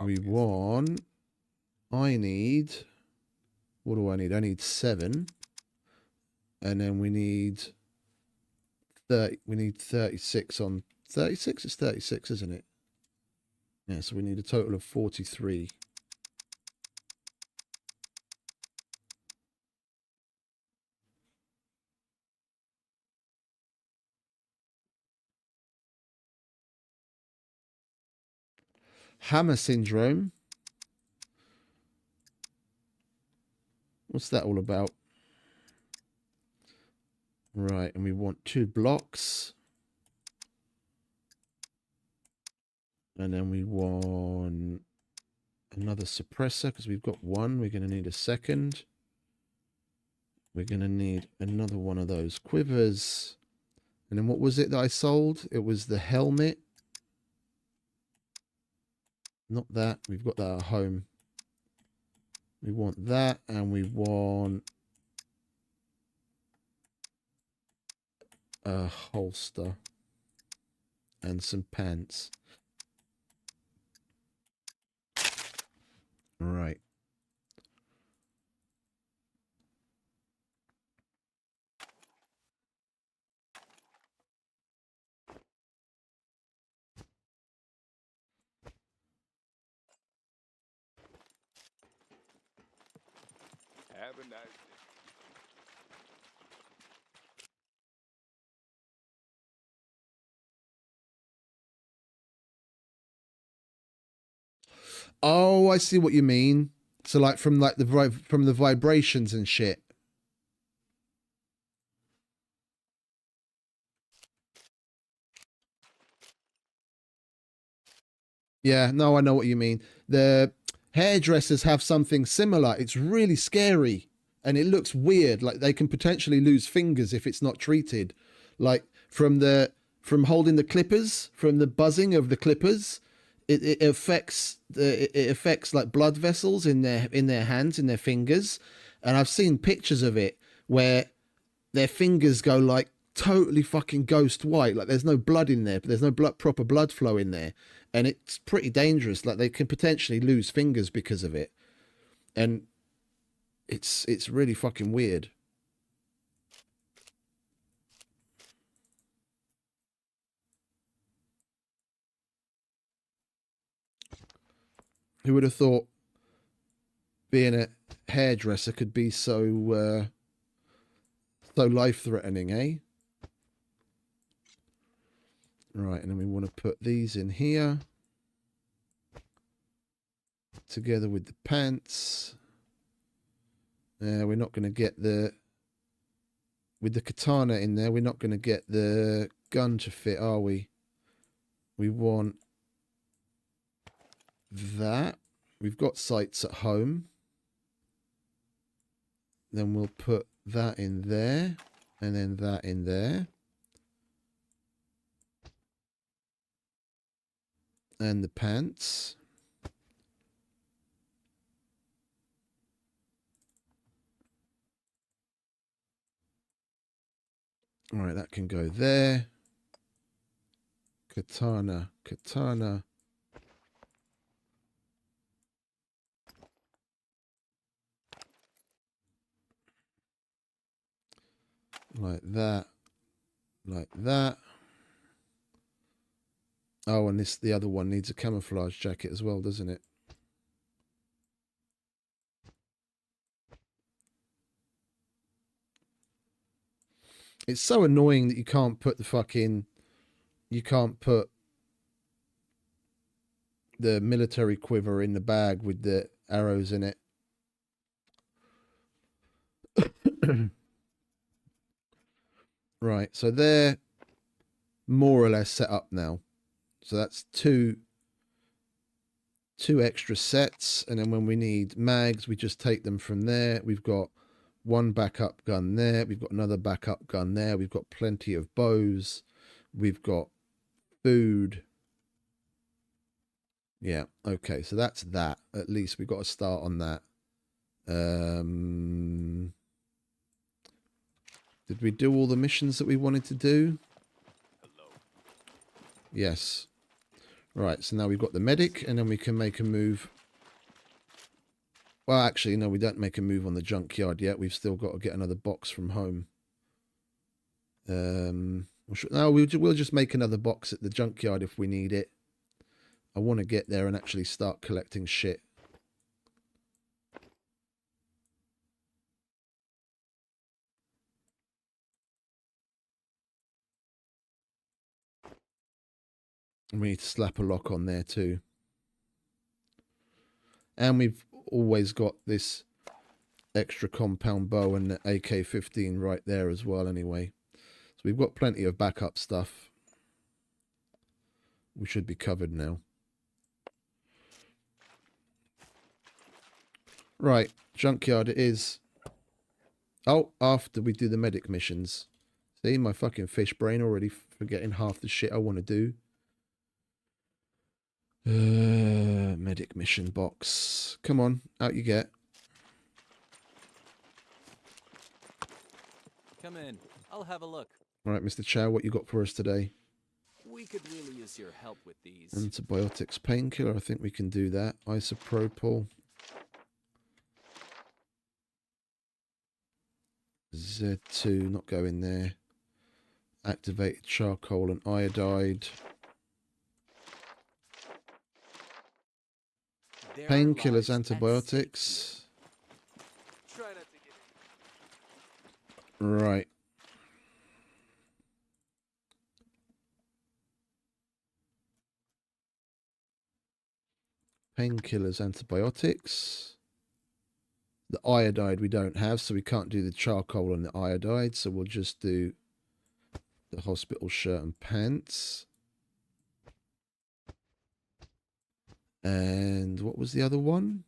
We want. I need. What do I need? I need 7. And then we need 30. We need 36 on 36. It's 36, isn't it? Yeah, so we need a total of 43. Hammer syndrome. What's that all about? Right, and we want 2 blocks. And then we want another suppressor because we've got 1. We're going to need a second. We're going to need another one of those quivers. And then what was it that I sold? It was the helmet. Not that. We've got that at home. We want that, and we want a holster and some pants. Right. Have a nice day. Oh, I see what you mean. So like from the vibrations and shit. Yeah, no, I know what you mean. The hairdressers have something similar. It's really scary and it looks weird. Like they can potentially lose fingers if it's not treated. Like from holding the clippers, from the buzzing of the clippers, it affects like blood vessels in their hands, in their fingers. And I've seen pictures of it where their fingers go like totally fucking ghost white, like there's no blood in there, there's no proper blood flow in there, and it's pretty dangerous. Like they can potentially lose fingers because of it, and it's really fucking weird. Who would have thought being a hairdresser could be so life-threatening, eh? Right, and then we want to put these in here together with the pants. We're not going to get with the katana in there, we're not going to get the gun to fit, are we? We want that. We've got sights at home. Then we'll put that in there, and then that in there. And the pants. All right, that can go there. Katana, katana. Like that. Like that. Oh, and the other one needs a camouflage jacket as well, doesn't it? It's so annoying that you can't put the military quiver in the bag with the arrows in it. Right, so they're more or less set up now. So that's two extra sets, and then when we need mags, we just take them from there. We've got one backup gun there. We've got another backup gun there. We've got plenty of bows. We've got food. Yeah, okay, so that's that. At least we've got to start on that. Did we do all the missions that we wanted to do? Hello. Yes. Right, so now we've got the medic, and then we can make a move. Well, actually, no, we don't make a move on the junkyard yet. We've still got to get another box from home. No, we'll just make another box at the junkyard if we need it. I want to get there and actually start collecting shit. And we need to slap a lock on there too. And we've always got this extra compound bow and the AK-15 right there as well anyway. So we've got plenty of backup stuff. We should be covered now. Right, junkyard it is. Oh, after we do the medic missions. See, my fucking fish brain already forgetting half the shit I want to do. Medic mission box. Come on, out you get. Come in. I'll have a look. All right, Mr. Chow, what you got for us today? We could really use your help with these. Antibiotics, painkiller. I think we can do that. Isopropyl. Z2, not going there. Activated charcoal and iodide. Painkillers, antibiotics. Try not to get Right. Painkillers, antibiotics. The iodide we don't have, so we can't do the charcoal and the iodide, so we'll just do the hospital shirt and pants. And what was the other one?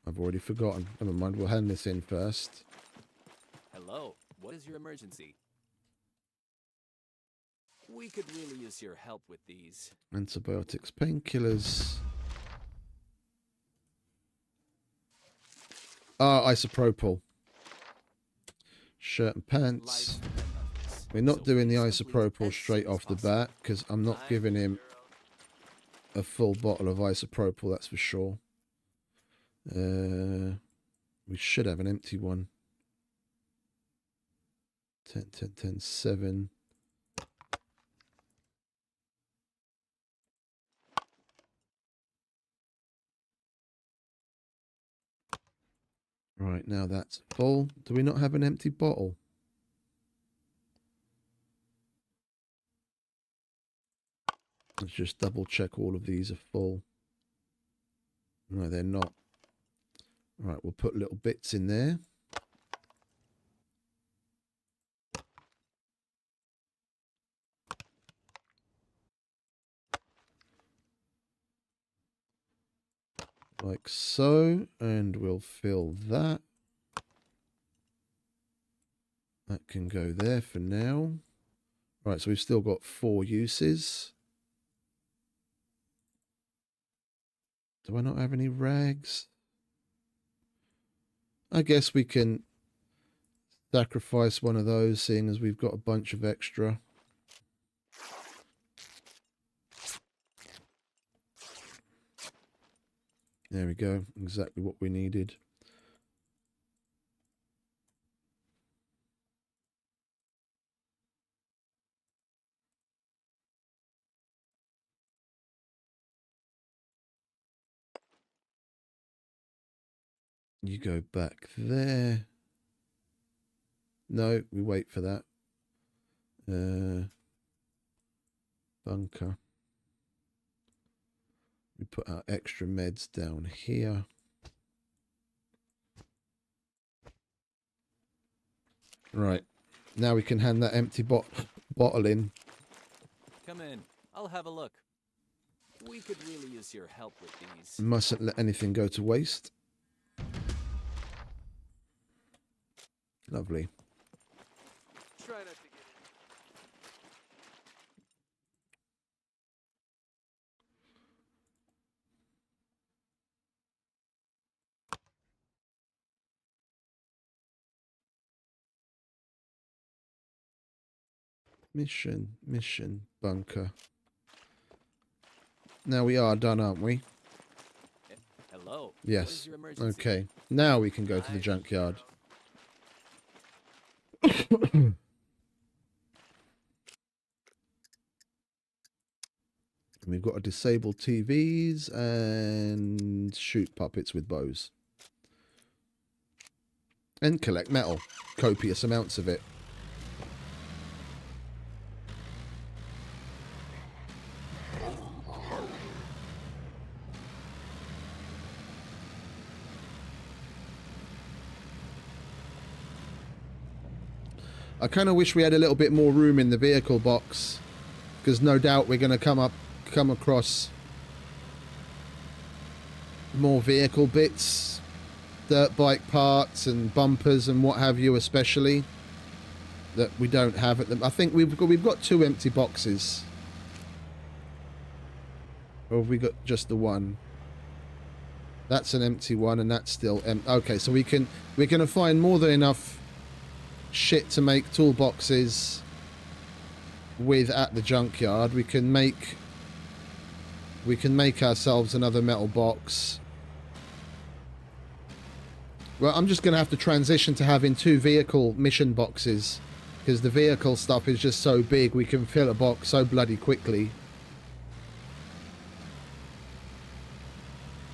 I've already forgotten. Never mind, we'll hand this in first. Hello. What is your emergency? We could really use your help with these. Antibiotics, painkillers. Isopropyl. Shirt and pants. We're not doing the isopropyl straight off the bat because I'm not giving him a full bottle of isopropyl, that's for sure. We should have an empty one. 10, 10, 10, 7. Right, now that's full. Do we not have an empty bottle? Let's just double check all of these are full. No, they're not. Right, we'll put little bits in there. Like so, and we'll fill that. That can go there for now. Right, so we've still got 4 uses. Do I not have any rags? I guess we can sacrifice one of those, seeing as we've got a bunch of extra. There we go, exactly what we needed. You go back there. No, we wait for that. Bunker. We put our extra meds down here. Right. Now we can hand that empty bottle in. Come in. I'll have a look. We could really use your help with these. Mustn't let anything go to waste. Lovely. Try not to get Mission, bunker. Now we are done, aren't we? Hello. Yes. What is your emergency? Okay. Now we can go to the junkyard. We've got to disable TVs and shoot puppets with bows. And collect metal. Copious amounts of it. I kind of wish we had a little bit more room in the vehicle box, because no doubt we're going to come across more vehicle bits, dirt bike parts and bumpers and what have you, especially that we don't have at them. I think we've got 2 empty boxes, or have we got just the one? That's an empty one, and that's still empty. Okay, so we're going to find more than enough shit to make toolboxes with at the junkyard. We can make ourselves another metal box. Well, I'm just going to have to transition to having 2 vehicle mission boxes, because the vehicle stuff is just so big. We can fill a box so bloody quickly.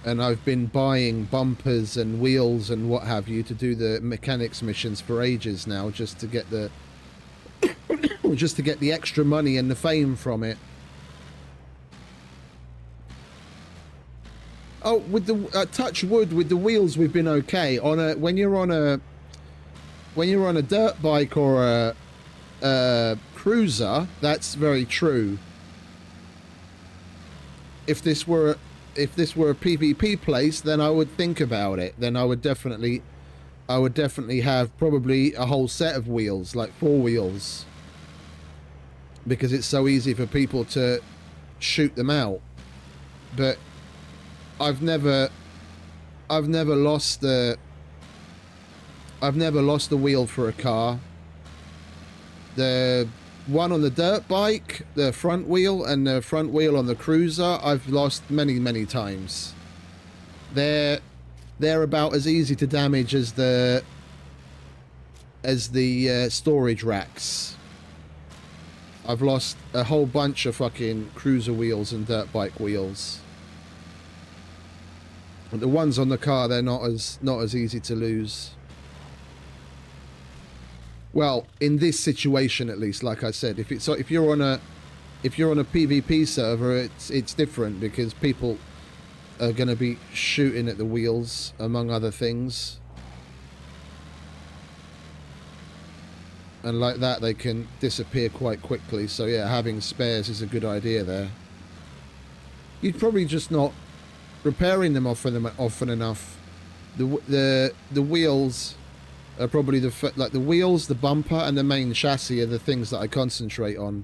And I've been buying bumpers and wheels and what have you to do the mechanics missions for ages now, just to get the extra money and the fame from it. Oh, with the touch wood, with the wheels we've been okay. When you're on a dirt bike or a cruiser, that's very true. If this were a PvP place, then I would think about it. Then I would definitely have probably a whole set of wheels, like 4 wheels, because it's so easy for people to shoot them out. But I've never lost the wheel for a car. The one on the dirt bike, the front wheel, and the front wheel on the cruiser, I've lost many times. They're about as easy to damage as the storage racks. I've lost a whole bunch of fucking cruiser wheels and dirt bike wheels. But the ones on the car, they're not as easy to lose. Well, in this situation at least, like I said, if you're on a PvP server, it's different, because people are going to be shooting at the wheels, among other things. And like that, they can disappear quite quickly. So yeah, having spares is a good idea there. You'd probably just not repairing them often enough. The wheels are probably the wheels, the bumper, and the main chassis are the things that I concentrate on.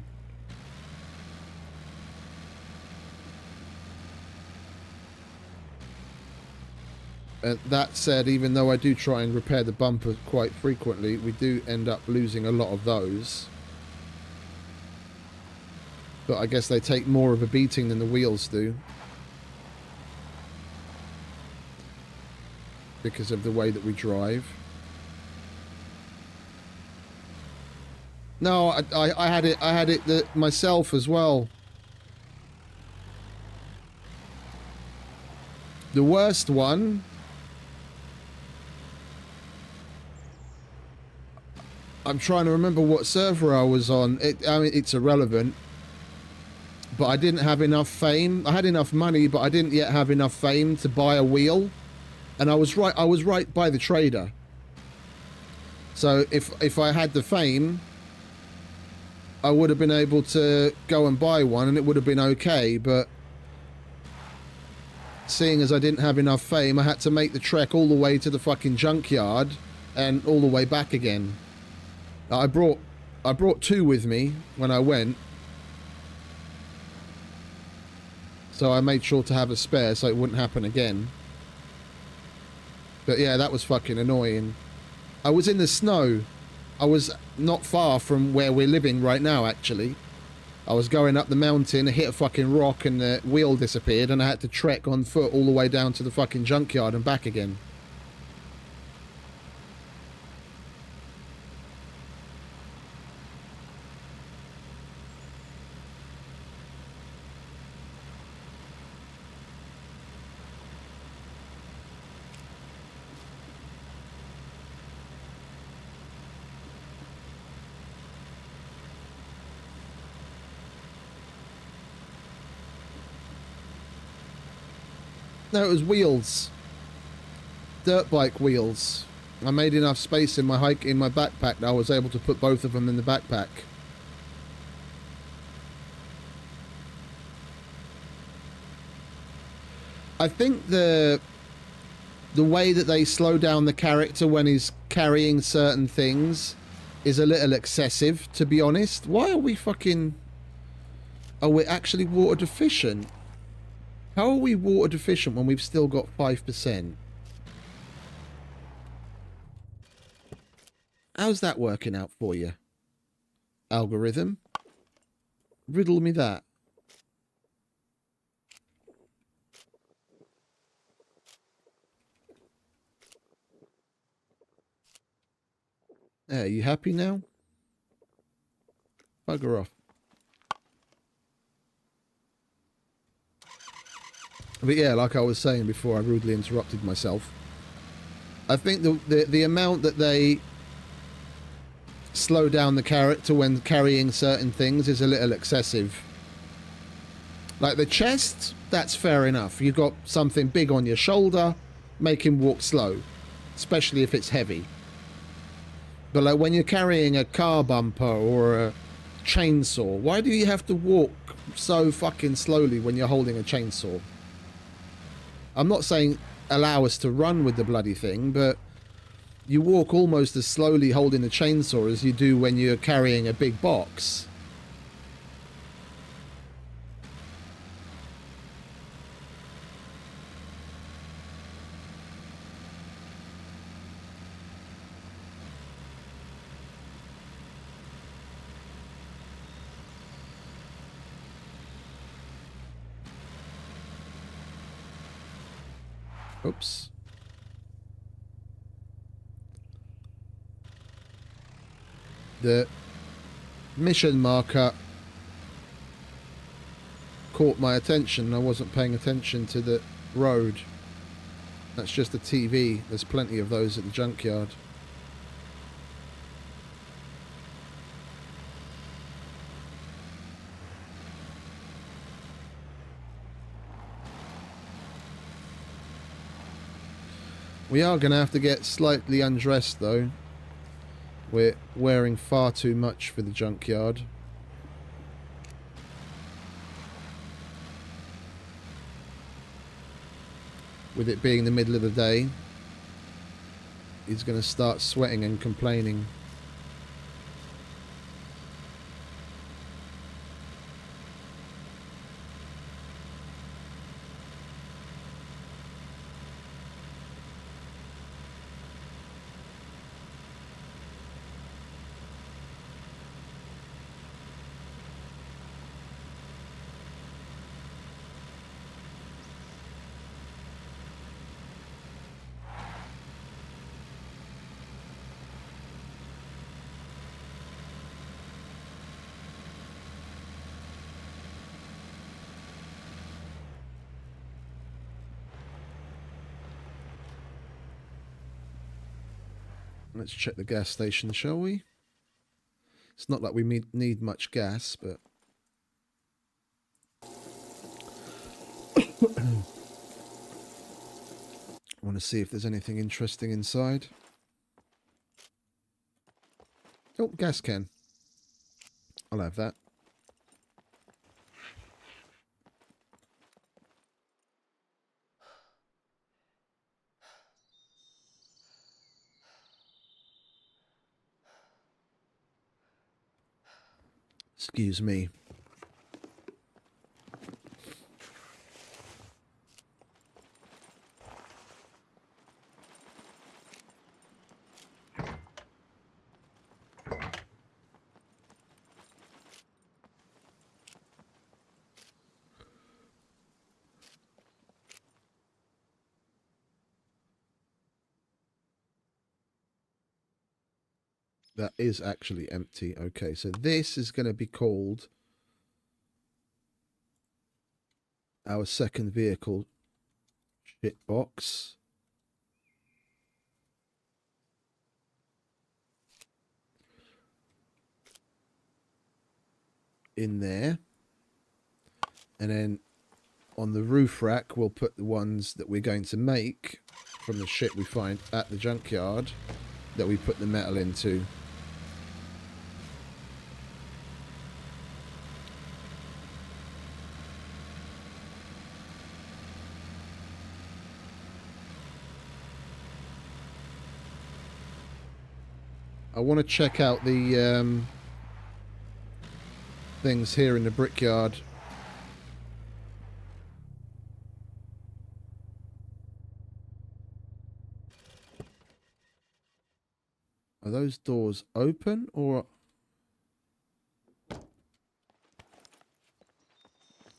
That said, even though I do try and repair the bumper quite frequently, we do end up losing a lot of those. But I guess they take more of a beating than the wheels do, because of the way that we drive. No, I had it myself as well. The worst one I'm trying to remember what server I was on. I mean, it's irrelevant. But I didn't have enough fame. I had enough money, but I didn't yet have enough fame to buy a wheel. And I was right by the trader. So if I had the fame, I would have been able to go and buy one and it would have been okay. But seeing as I didn't have enough fame, I had to make the trek all the way to the fucking junkyard and all the way back again. I brought 2 with me when I went. So I made sure to have a spare so it wouldn't happen again. But yeah, that was fucking annoying. I was in the snow. I was not far from where we're living right now, actually. I was going up the mountain, I hit a fucking rock and the wheel disappeared and I had to trek on foot all the way down to the fucking junkyard and back again. No, it was wheels. Dirt bike wheels. I made enough space in my backpack that I was able to put both of them in the backpack. I think the way that they slow down the character when he's carrying certain things is a little excessive, to be honest. Why are we fucking... Oh, we're actually water deficient. How are we water deficient when we've still got 5%? How's that working out for you? Algorithm? Riddle me that. There, you happy now? Bugger off. But yeah, like I was saying before I rudely interrupted myself, I think the amount that they slow down the character when carrying certain things is a little excessive. Like the chest, that's fair enough. You've got something big on your shoulder, make him walk slow, especially if it's heavy. But like when you're carrying a car bumper or a chainsaw, why do you have to walk so fucking slowly when you're holding a chainsaw? I'm not saying allow us to run with the bloody thing, but you walk almost as slowly holding a chainsaw as you do when you're carrying a big box. Oops. The mission marker caught my attention. I wasn't paying attention to the road. That's just a TV. There's plenty of those at the junkyard. We are going to have to get slightly undressed though. We're wearing far too much for the junkyard. With it being the middle of the day, he's going to start sweating and complaining. Let's check the gas station, shall we? It's not like we need much gas, but I want to see if there's anything interesting inside. Oh, gas can. I'll have that. Excuse me. That is actually empty. Okay, so this is going to be called our second vehicle shit box. In there. And then on the roof rack, we'll put the ones that we're going to make from the shit we find at the junkyard that we put the metal into. I want to check out the things here in the brickyard. Are those doors open or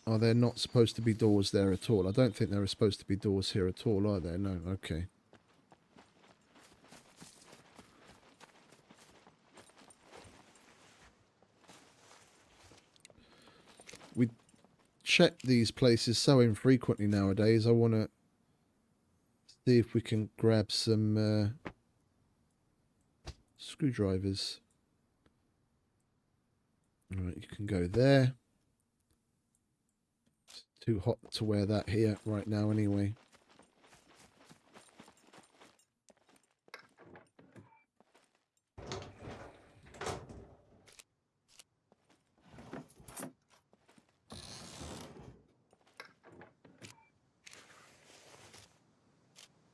are there not supposed to be doors there at all? I don't think there are supposed to be doors here at all, are there? No, okay. We check these places so infrequently nowadays. I want to see if we can grab some screwdrivers. All right, you can go there. It's too hot to wear that here right now anyway.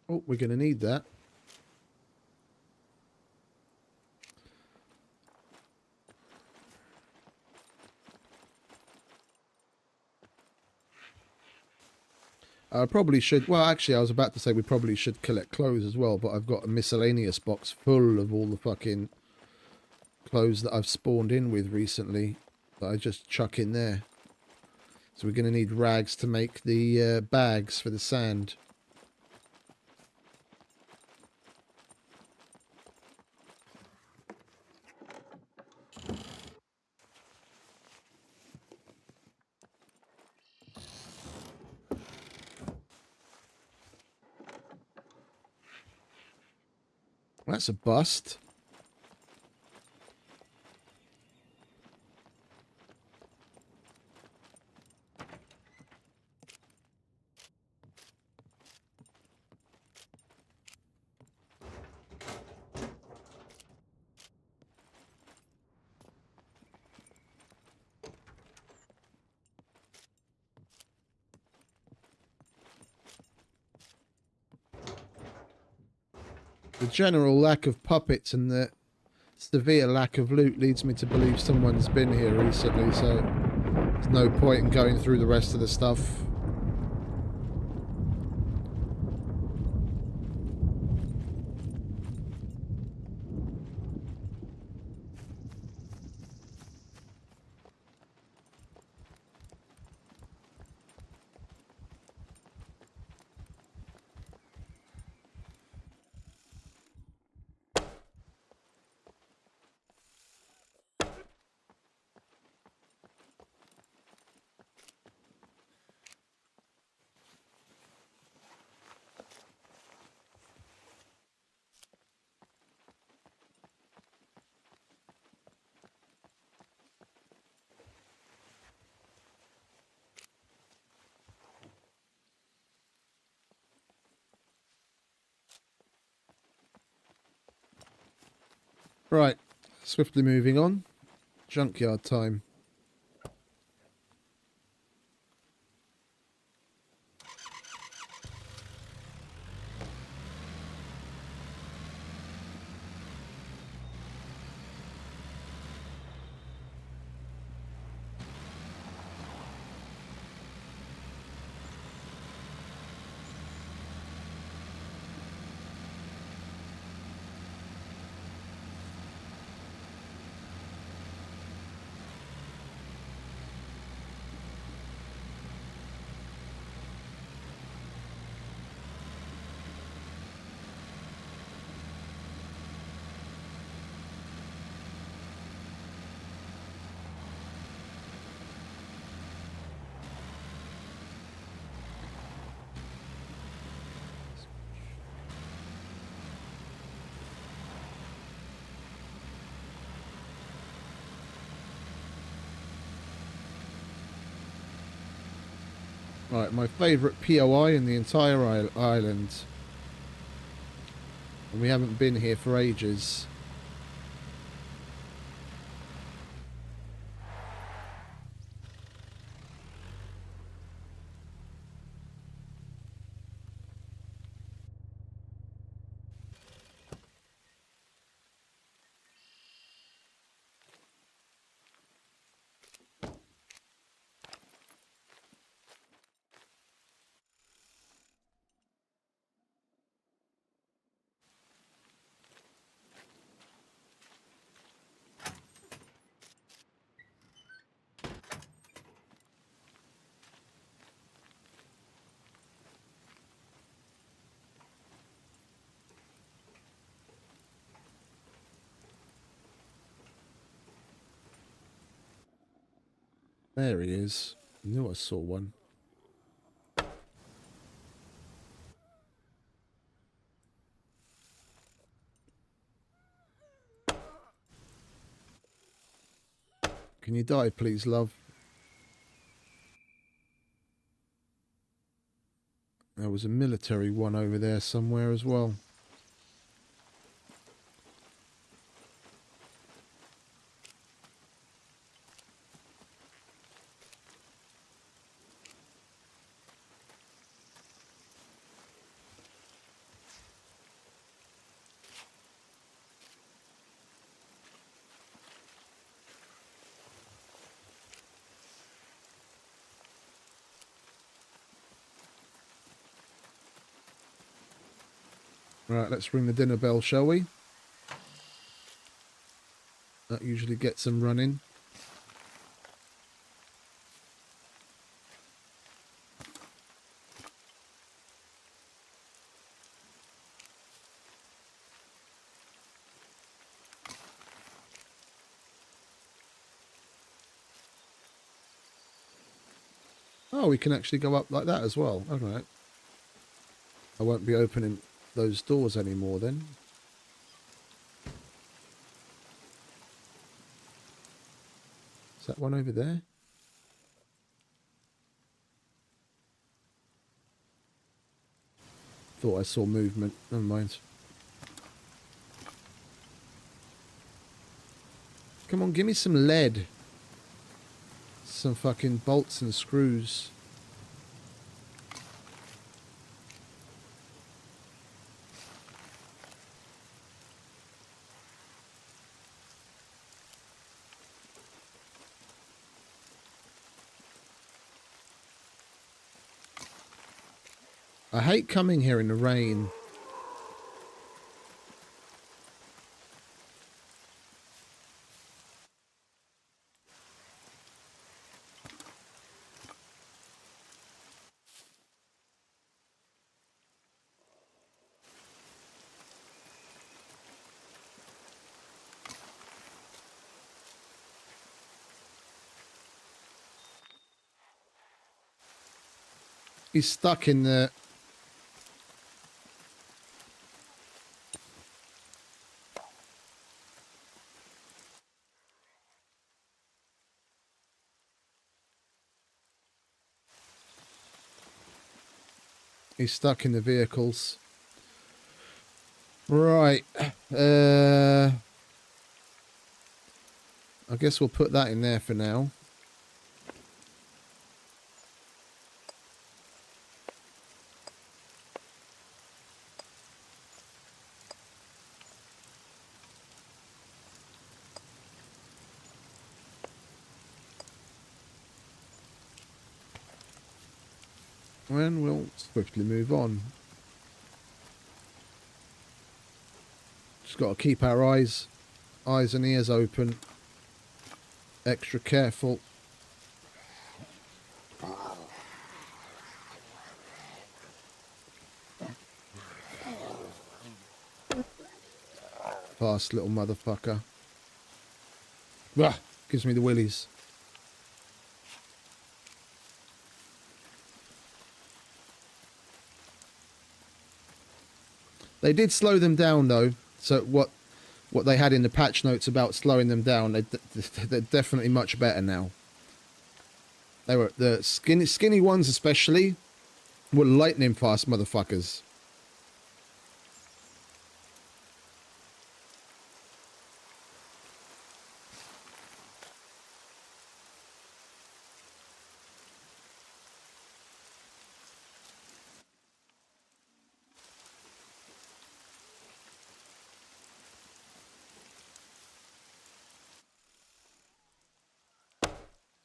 Oh, we're going to need that. I probably should, well actually I was about to say we probably should collect clothes as well, but I've got a miscellaneous box full of all the fucking clothes that I've spawned in with recently that I just chuck in there. So we're going to need rags to make the bags for the sand. That's a bust. The general lack of puppets and the severe lack of loot leads me to believe someone's been here recently, so there's no point in going through the rest of the stuff. Right, swiftly moving on. Junkyard time. Right, my favourite POI in the entire island. And we haven't been here for ages. There he is. I knew I saw one. Can you die, please, love? There was a military one over there somewhere as well. Right, let's ring the dinner bell, shall we? That usually gets them running. Oh, we can actually go up like that as well. All right. I won't be opening those doors anymore then. Is that one over there? Thought I saw movement. Never mind. Come on, give me some lead. Some fucking bolts and screws. I hate coming here in the rain. He's stuck in the... He's stuck in the vehicles. Right. I guess we'll put that in there for now. And we'll swiftly move on. Just got to keep our eyes and ears open. Extra careful. Fast little motherfucker. Bah, gives me the willies. They did slow them down though. So what they had in the patch notes about slowing them down, they're definitely much better now. They were the skinny ones especially were lightning fast motherfuckers.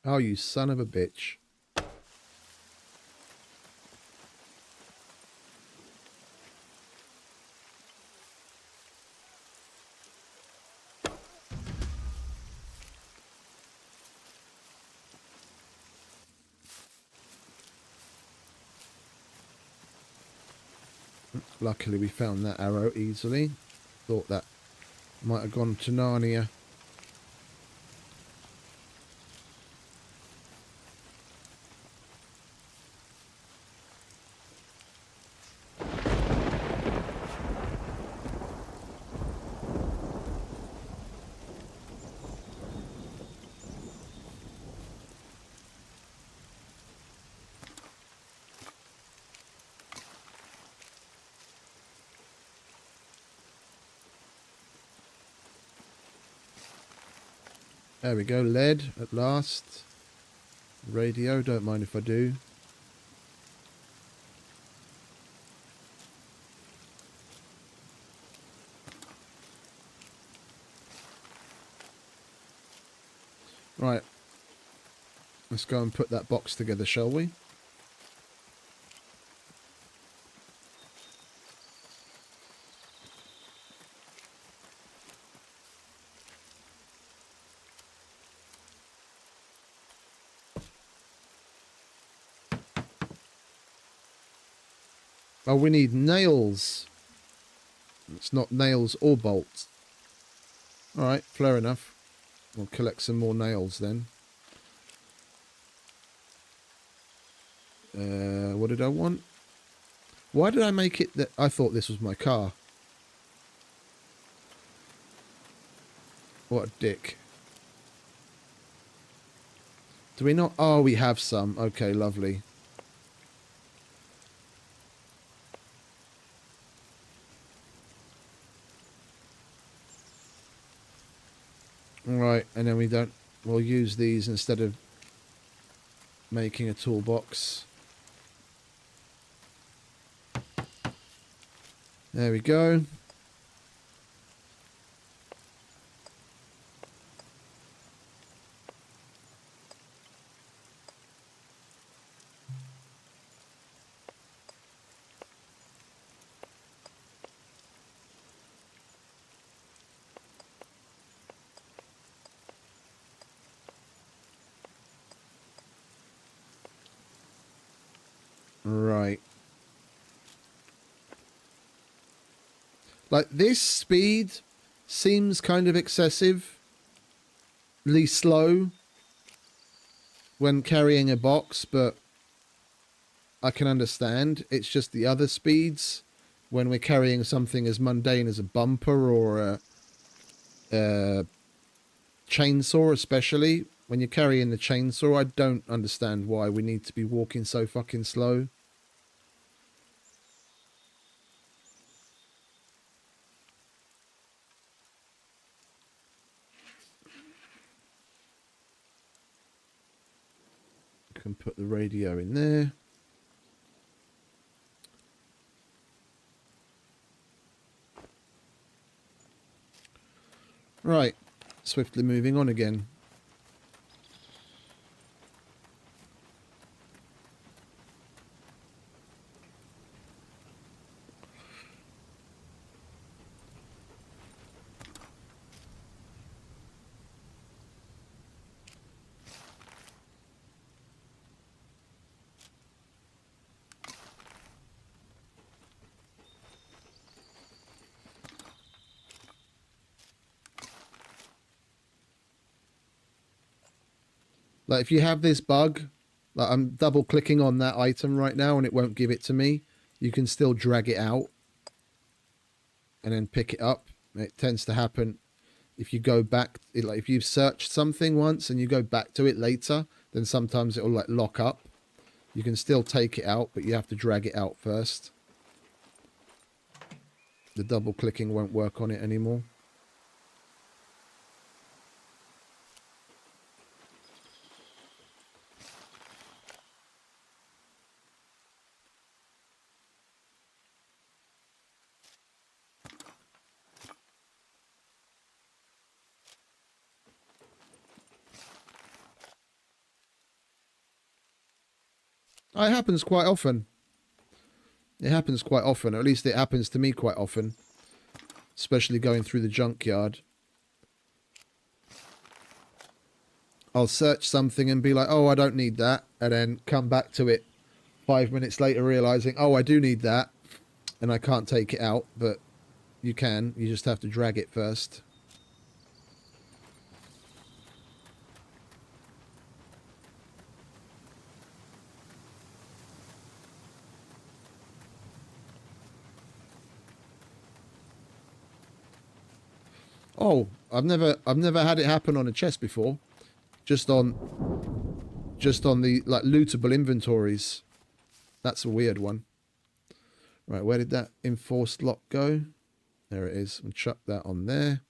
Oh, you son of a bitch. Luckily we found that arrow easily. Thought that might have gone to Narnia. There we go, lead at last. Radio, don't mind if I do. Right. Let's go and put that box together, shall we? Oh, we need nails. It's not nails or bolts. Alright, fair enough. We'll collect some more nails then. What did I want? Why did I make it that I thought this was my car? What a dick. Do we not? Oh, we have some. Okay, lovely. Right, and then we'll use these instead of making a toolbox. There we go. Right. Like, this speed seems kind of excessively slow when carrying a box, but I can understand. It's just the other speeds when we're carrying something as mundane as a bumper or a chainsaw, especially. When you're carrying the chainsaw, I don't understand why we need to be walking so fucking slow. can put the radio in there. Right, swiftly moving on again. Like if you have this bug, like I'm double clicking on that item right now and it won't give it to me, you can still drag it out and then pick it up. It tends to happen if you go back, like if you've searched something once and you go back to it later, then sometimes it will like lock up. You can still take it out, but you have to drag it out first. The double clicking won't work on it anymore. It happens quite often. It happens quite often, or at least it happens to me quite often. Especially going through the junkyard. I'll search something and be like, oh, I don't need that. And then come back to it 5 minutes later realizing, oh, I do need that. And I can't take it out, but you can. You just have to drag it first. Oh, I've never had it happen on a chest before. Just on the like lootable inventories. That's a weird one. Right, where did that enforced lock go? There it is. We'll chuck that on there.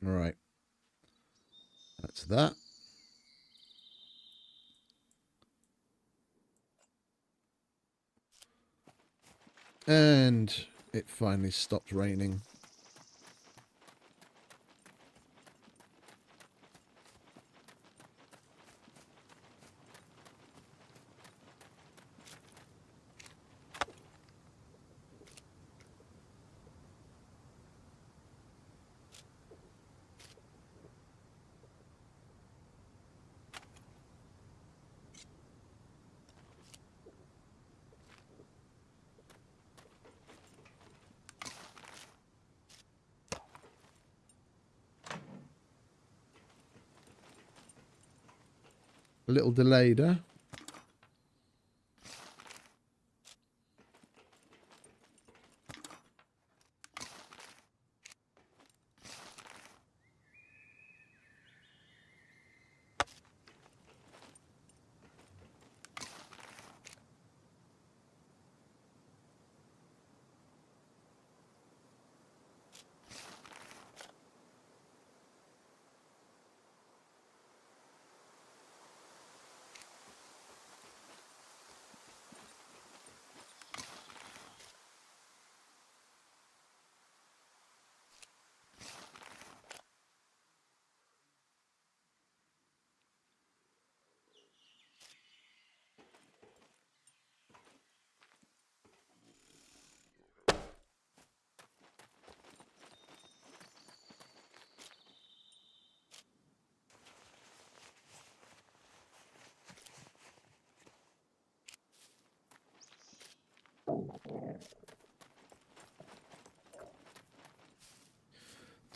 All right. That's that. And it finally stopped raining. A little delayed, huh?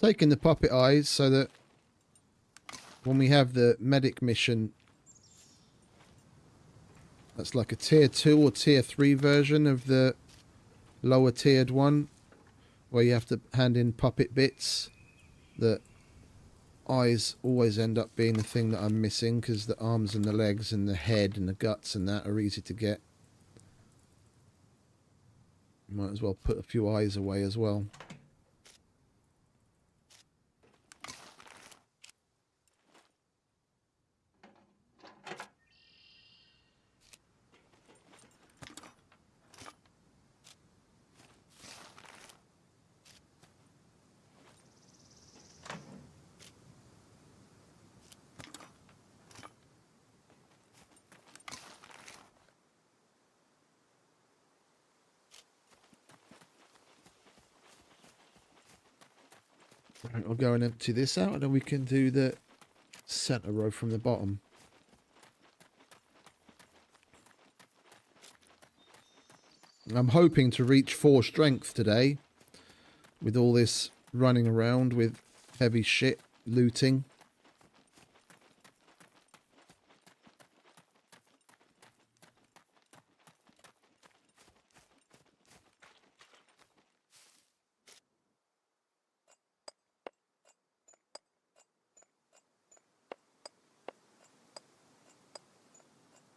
Taking the puppet eyes so that when we have the medic mission, that's like a tier 2 or tier 3 version of the lower tiered one, where you have to hand in puppet bits. The eyes always end up being the thing that I'm missing, because the arms and the legs and the head and the guts and that are easy to get. Might as well put a few eyes away as well. Right, I'll go and empty this out, and then we can do the center row from the bottom. I'm hoping to reach 4 strength today with all this running around with heavy shit looting.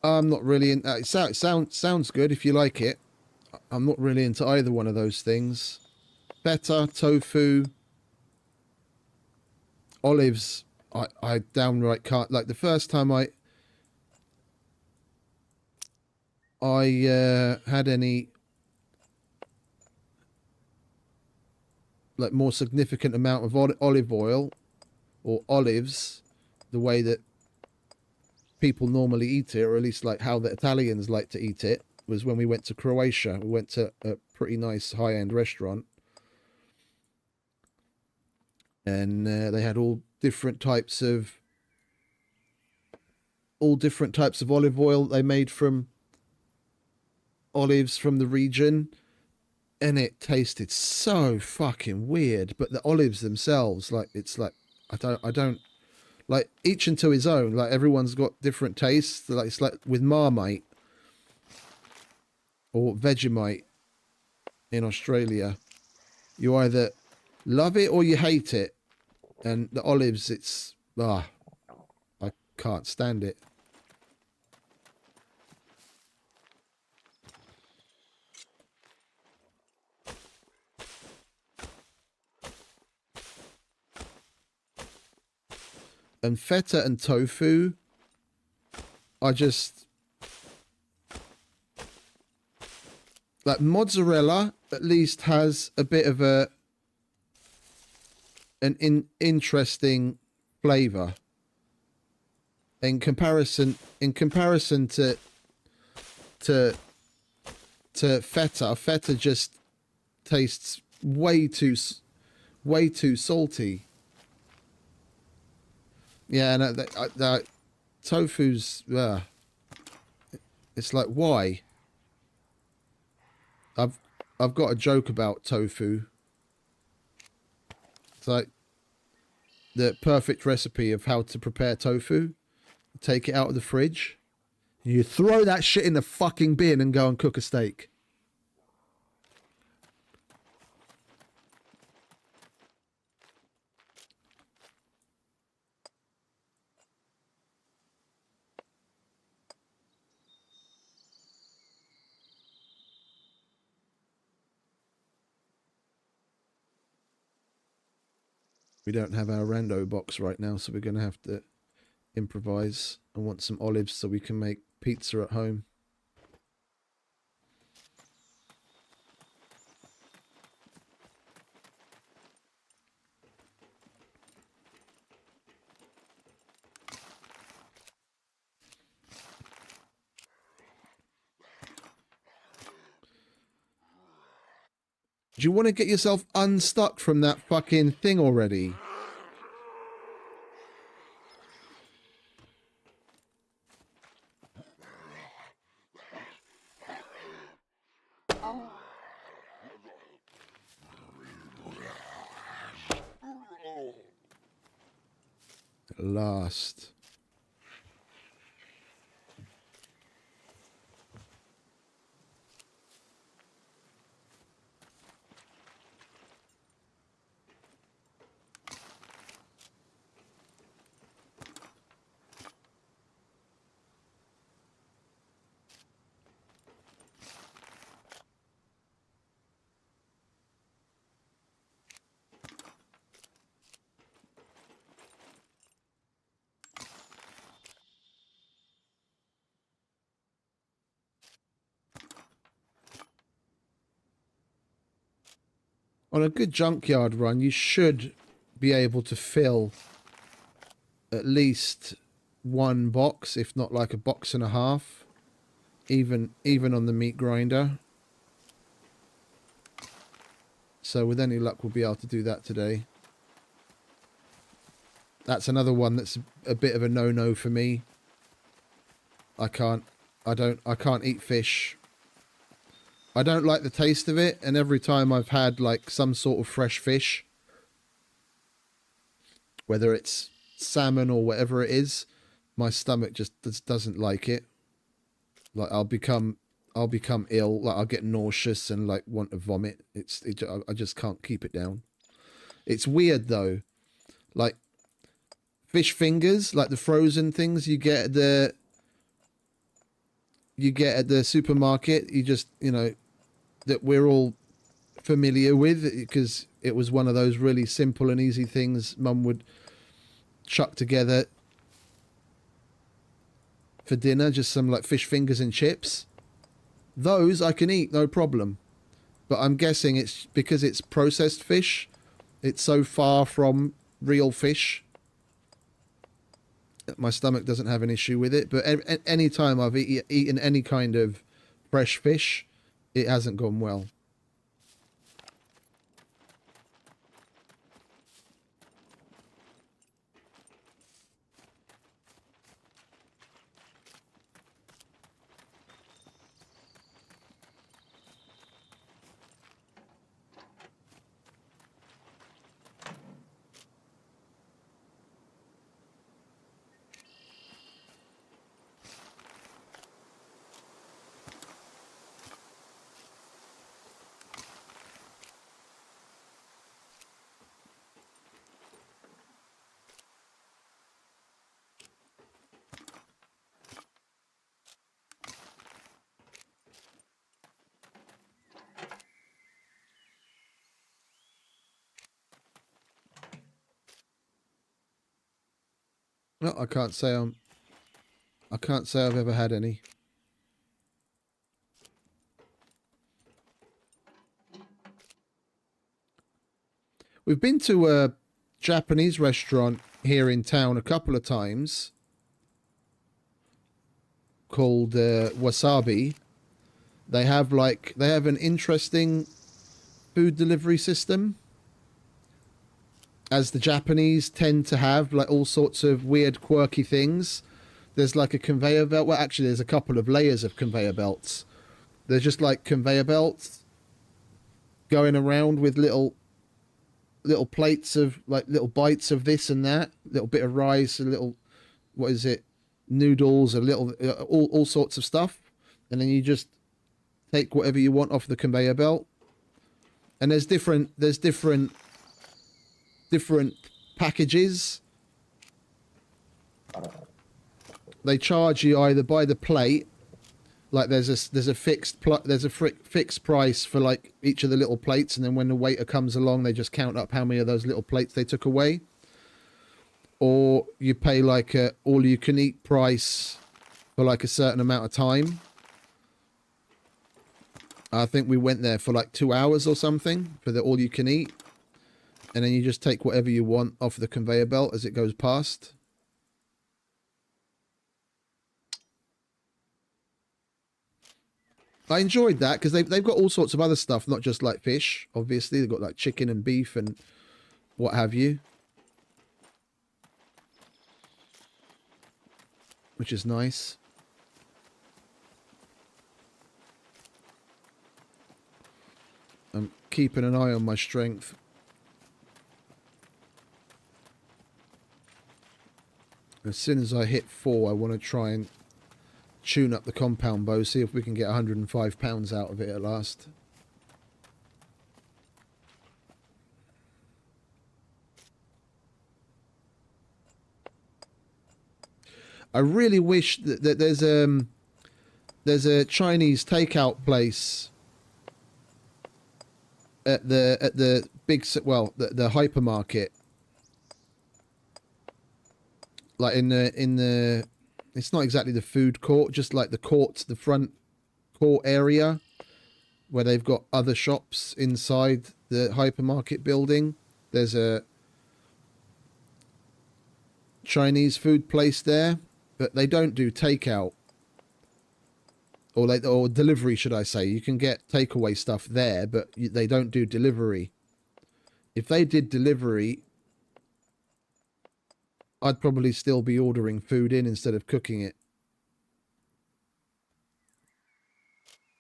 I'm not really in. It sounds good if you like it. I'm not really into either one of those things. Feta, tofu, olives. I downright can't. Like the first time I had any like more significant amount of olive oil or olives, the way that people normally eat it, or at least like how the Italians like to eat it, was when we went to Croatia. We went to a pretty nice high-end restaurant, and they had all different types of olive oil they made from olives from the region, and it tasted so fucking weird. But the olives themselves, like, it's like I don't like, each unto his own. Like, everyone's got different tastes. Like, it's like with Marmite or Vegemite in Australia, you either love it or you hate it. And the olives, it's I can't stand it. And feta and tofu, I just like mozzarella. At least has a bit of an interesting flavor in comparison to feta. Feta just tastes way too salty. Yeah, and that tofu's it's like, why? I've got a joke about tofu. It's like the perfect recipe of how to prepare tofu. Take it out of the fridge. You throw that shit in the fucking bin and go and cook a steak. We don't have our rando box right now, so we're going to have to improvise. I want some olives so we can make pizza at home. Do you want to get yourself unstuck from that fucking thing already? last. On a good junkyard run, you should be able to fill at least one box, if not like a box and a half, even on the meat grinder. So with any luck, we'll be able to do that today. That's another one that's a bit of a no-no for me. I can't eat fish. I don't like the taste of it, and every time I've had like some sort of fresh fish, whether it's salmon or whatever it is, my stomach just doesn't like it. Like I'll become ill, like I'll get nauseous and like want to vomit. I just can't keep it down. It's weird though. Like fish fingers, like the frozen things you get at the supermarket, that we're all familiar with, because it was one of those really simple and easy things Mum would chuck together for dinner, just some like fish fingers and chips. Those I can eat, no problem. But I'm guessing it's because it's processed fish, it's so far from real fish that my stomach doesn't have an issue with it. But any time I've eaten any kind of fresh fish, it hasn't gone well. No, I can't say I've ever had any. We've been to a Japanese restaurant here in town a couple of times called Wasabi. They have an interesting food delivery system, as the Japanese tend to have, like all sorts of weird, quirky things. There's like a conveyor belt. Well, actually, there's a couple of layers of conveyor belts. There's just like conveyor belts going around with little plates of like little bites of this and that, little bit of rice, a little, what is it, noodles, a little, all sorts of stuff, and then you just take whatever you want off the conveyor belt. And there's different packages. They charge you either by the plate, like there's a fixed price for like each of the little plates, and then when the waiter comes along, they just count up how many of those little plates they took away. Or you pay like a all you can eat price for like a certain amount of time. I think we went there for like 2 hours or something for the all you can eat. And then you just take whatever you want off the conveyor belt as it goes past. I enjoyed that because they've got all sorts of other stuff, not just like fish. Obviously, they've got like chicken and beef and what have you, which is nice. I'm keeping an eye on my strength. As soon as I hit 4, I want to try and tune up the compound bow, see if we can get 105 pounds out of it at last. I really wish that there's a Chinese takeout place at the big, well, the hypermarket, like in the it's not exactly the food court, just like the court, the front court area where they've got other shops inside the hypermarket building. There's a Chinese food place there, but they don't do takeout, or delivery, should I say. You can get takeaway stuff there, but they don't do delivery. If they did delivery, I'd probably still be ordering food in instead of cooking it.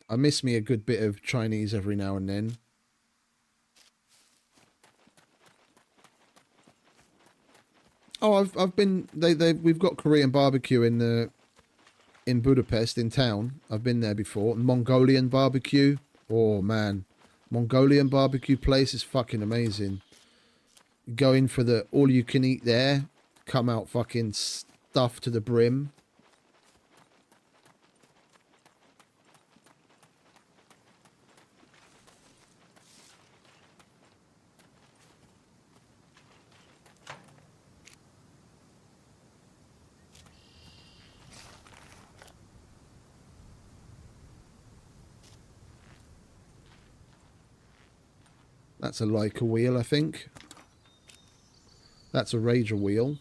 I miss me a good bit of Chinese every now and then. Oh, I've been we've got Korean barbecue in Budapest in town. I've been there before. Mongolian barbecue. Oh man, Mongolian barbecue place is fucking amazing. Go in for the all you can eat there. Come out fucking stuffed to the brim. That's a Leica wheel, I think. That's a Rager wheel.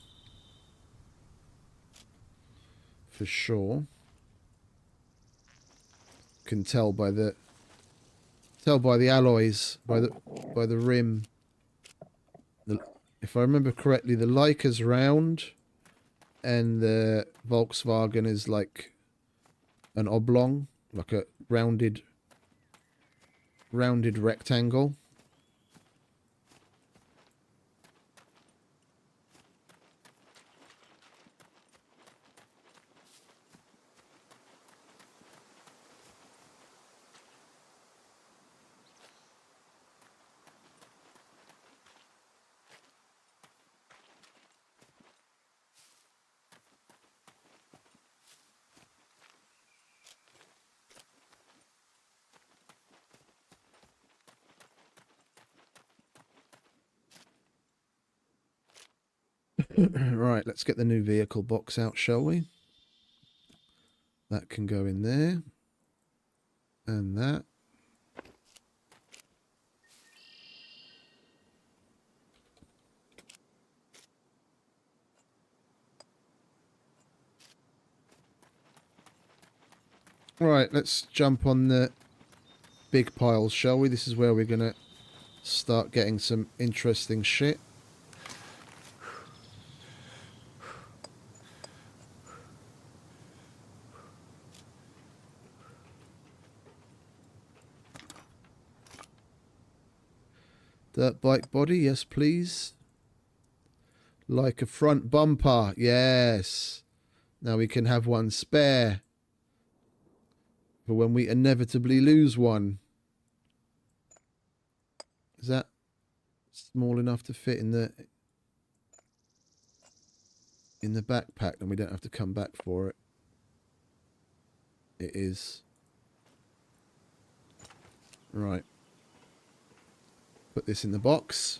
For sure. Can tell by the alloys, by the rim. If I remember correctly, the Leica's round and the Volkswagen is like an oblong, like a rounded rectangle. Right, let's get the new vehicle box out, shall we? That can go in there. And that. Right, let's jump on the big piles, shall we? This is where we're going to start getting some interesting shit. Dirt bike body, yes please. Like a front bumper, yes. Now we can have one spare for when we inevitably lose one. Is that small enough to fit in the backpack and we don't have to come back for it? It is. Right. Put this in the box.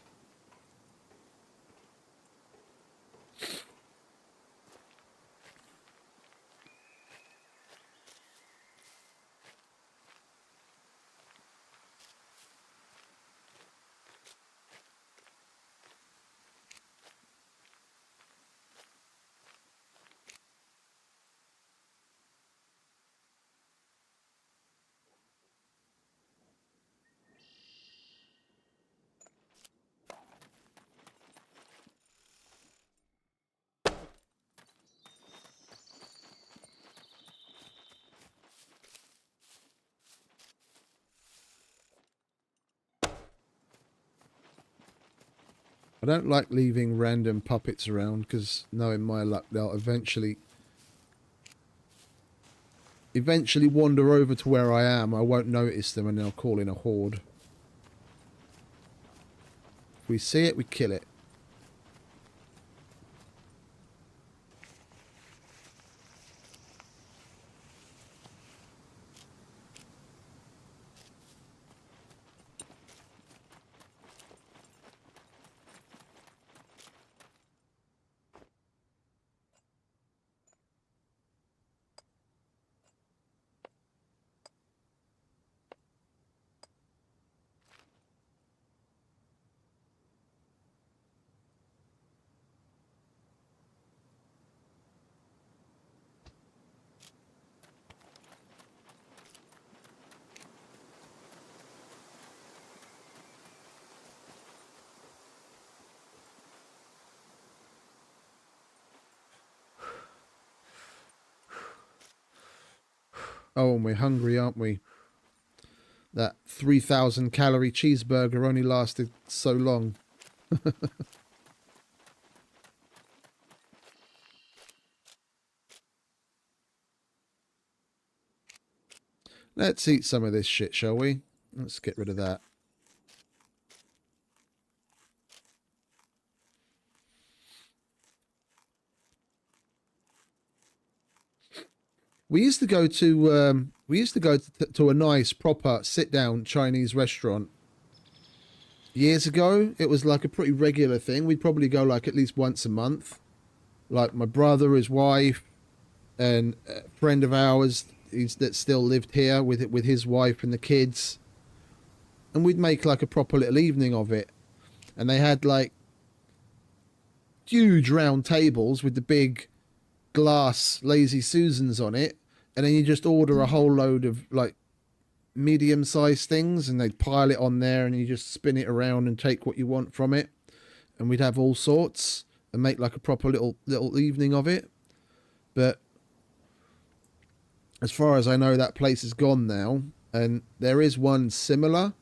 I don't like leaving random puppets around because knowing my luck, they'll eventually wander over to where I am. I won't notice them and they'll call in a horde. If we see it, we kill it. Oh, and we're hungry, aren't we? That 3,000 calorie cheeseburger only lasted so long. Let's eat some of this shit, shall we? Let's get rid of that. We used to go to a nice proper sit down Chinese restaurant years ago. It was like a pretty regular thing. We'd probably go like at least once a month. Like my brother, his wife, and a friend of ours that still lived here with his wife and the kids. And we'd make like a proper little evening of it. And they had like huge round tables with the big glass Lazy Susans on it, and then you just order a whole load of like medium-sized things and they'd pile it on there and you just spin it around and take what you want from it, and we'd have all sorts and make like a proper little evening of it. But as far as I know, that place is gone now, and there is one similar,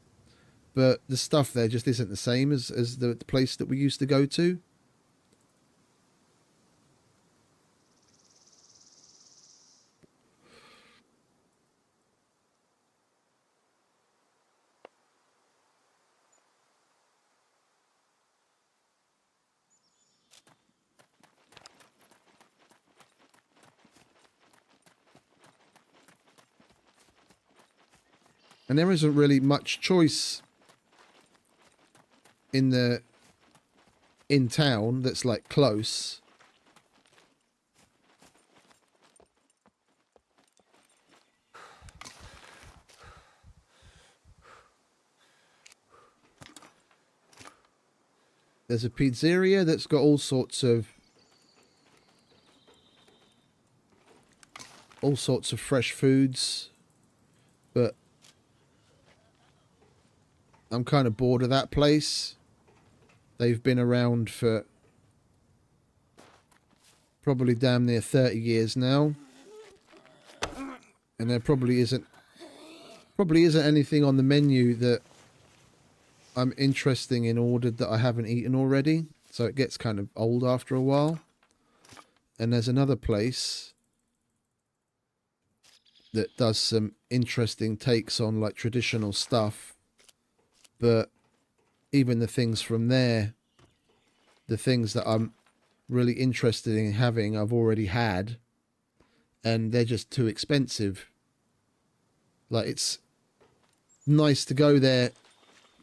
but the stuff there just isn't the same as the place that we used to go to. And there isn't really much choice in town that's like close. There's a pizzeria that's got all sorts of fresh foods, but I'm kind of bored of that place. They've been around for probably damn near 30 years now, and there probably isn't anything on the menu that I'm interested in ordered that I haven't eaten already, so it gets kind of old after a while. And there's another place that does some interesting takes on like traditional stuff, but even the things from there, the things that I'm really interested in having, I've already had, and they're just too expensive. Like, it's nice to go there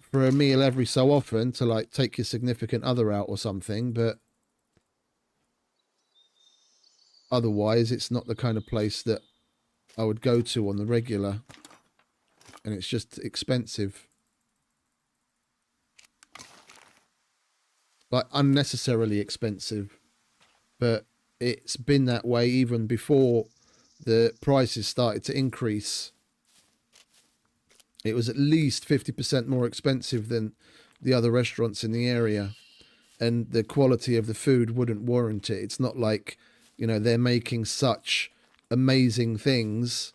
for a meal every so often to like take your significant other out or something, but otherwise it's not the kind of place that I would go to on the regular, and it's just expensive. Like, unnecessarily expensive. But it's been that way even before the prices started to increase. It was at least 50% more expensive than the other restaurants in the area, and the quality of the food wouldn't warrant it. It's not like, you know, they're making such amazing things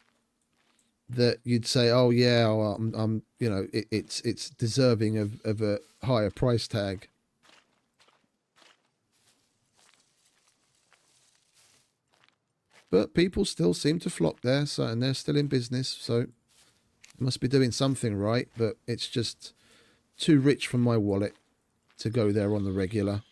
that you'd say, oh yeah, I'm you know, it's deserving of a higher price tag. But people still seem to flock there, so, and they're still in business, so must be doing something right, but it's just too rich for my wallet to go there on the regular.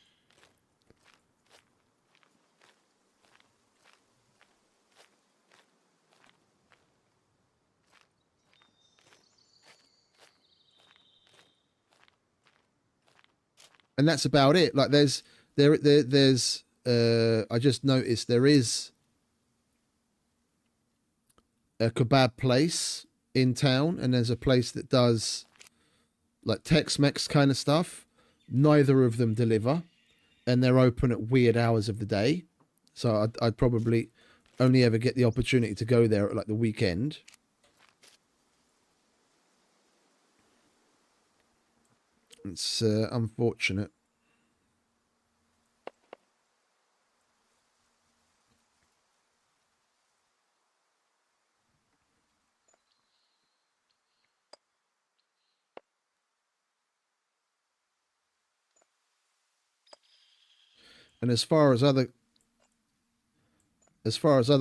And that's about it. Like there's I just noticed there is a kebab place in town, and there's a place that does like Tex-Mex kind of stuff. Neither of them deliver, and they're open at weird hours of the day. So I'd probably only ever get the opportunity to go there at like the weekend. It's unfortunate. And as far as other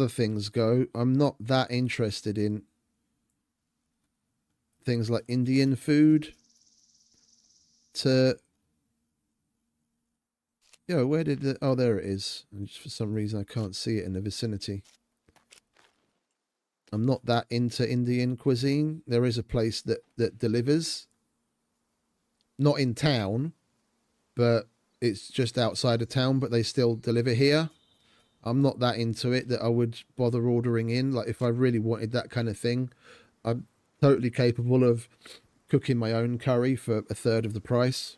things go, I'm not that interested in things like Indian food. To where did the, oh, there it is. And just for some reason I can't see it in the vicinity. I'm not that into Indian cuisine. There is a place that delivers, not in town, but it's just outside of town, but they still deliver here. I'm not that into it that I would bother ordering in. Like if I really wanted that kind of thing, I'm totally capable of cooking my own curry for a third of the price.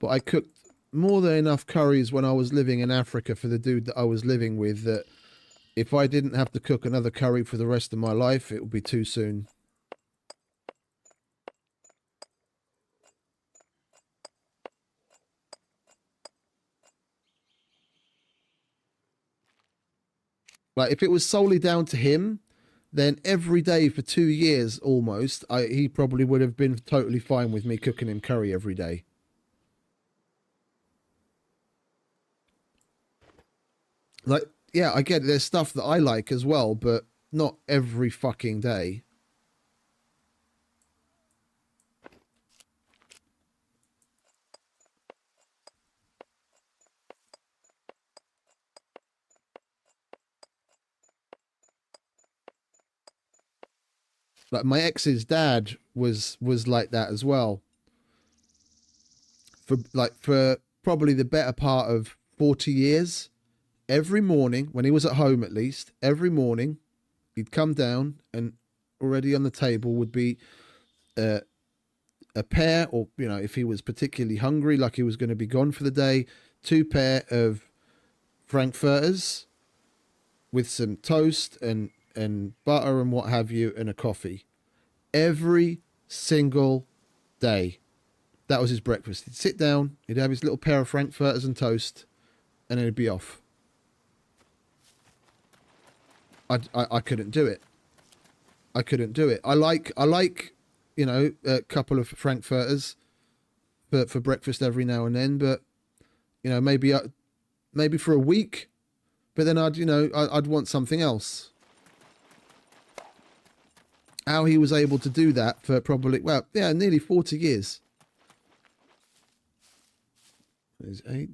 But I cooked more than enough curries when I was living in Africa for the dude that I was living with, that if I didn't have to cook another curry for the rest of my life, it would be too soon. Like if it was solely down to him, then every day for 2 years almost, he probably would have been totally fine with me cooking him curry every day. Like, yeah, I get it. There's stuff that I like as well, but not every fucking day. Like my ex's dad was like that as well. For probably the better part of 40 years, every morning when he was at home, at least every morning, he'd come down and already on the table would be a pair, or if he was particularly hungry, like he was going to be gone for the day, 2 pair of frankfurters with some toast and butter and what have you, and a coffee every single day. That was his breakfast. He'd sit down, he'd have his little pair of frankfurters and toast, and then he'd be off. I couldn't do it. I couldn't do it. I like a couple of frankfurters for breakfast every now and then, but maybe for a week, but then I'd want something else. How he was able to do that for probably, nearly 40 years. There's 8,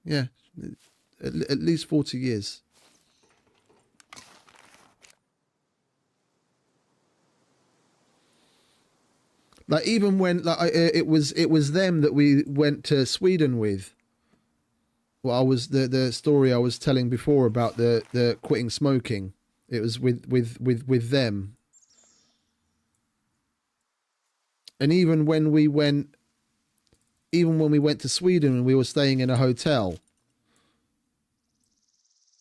yeah, at least 40 years. Like even when it was them that we went to Sweden with. Well, I was the story I was telling before about the quitting smoking. It was with them. And even when we went to Sweden and we were staying in a hotel,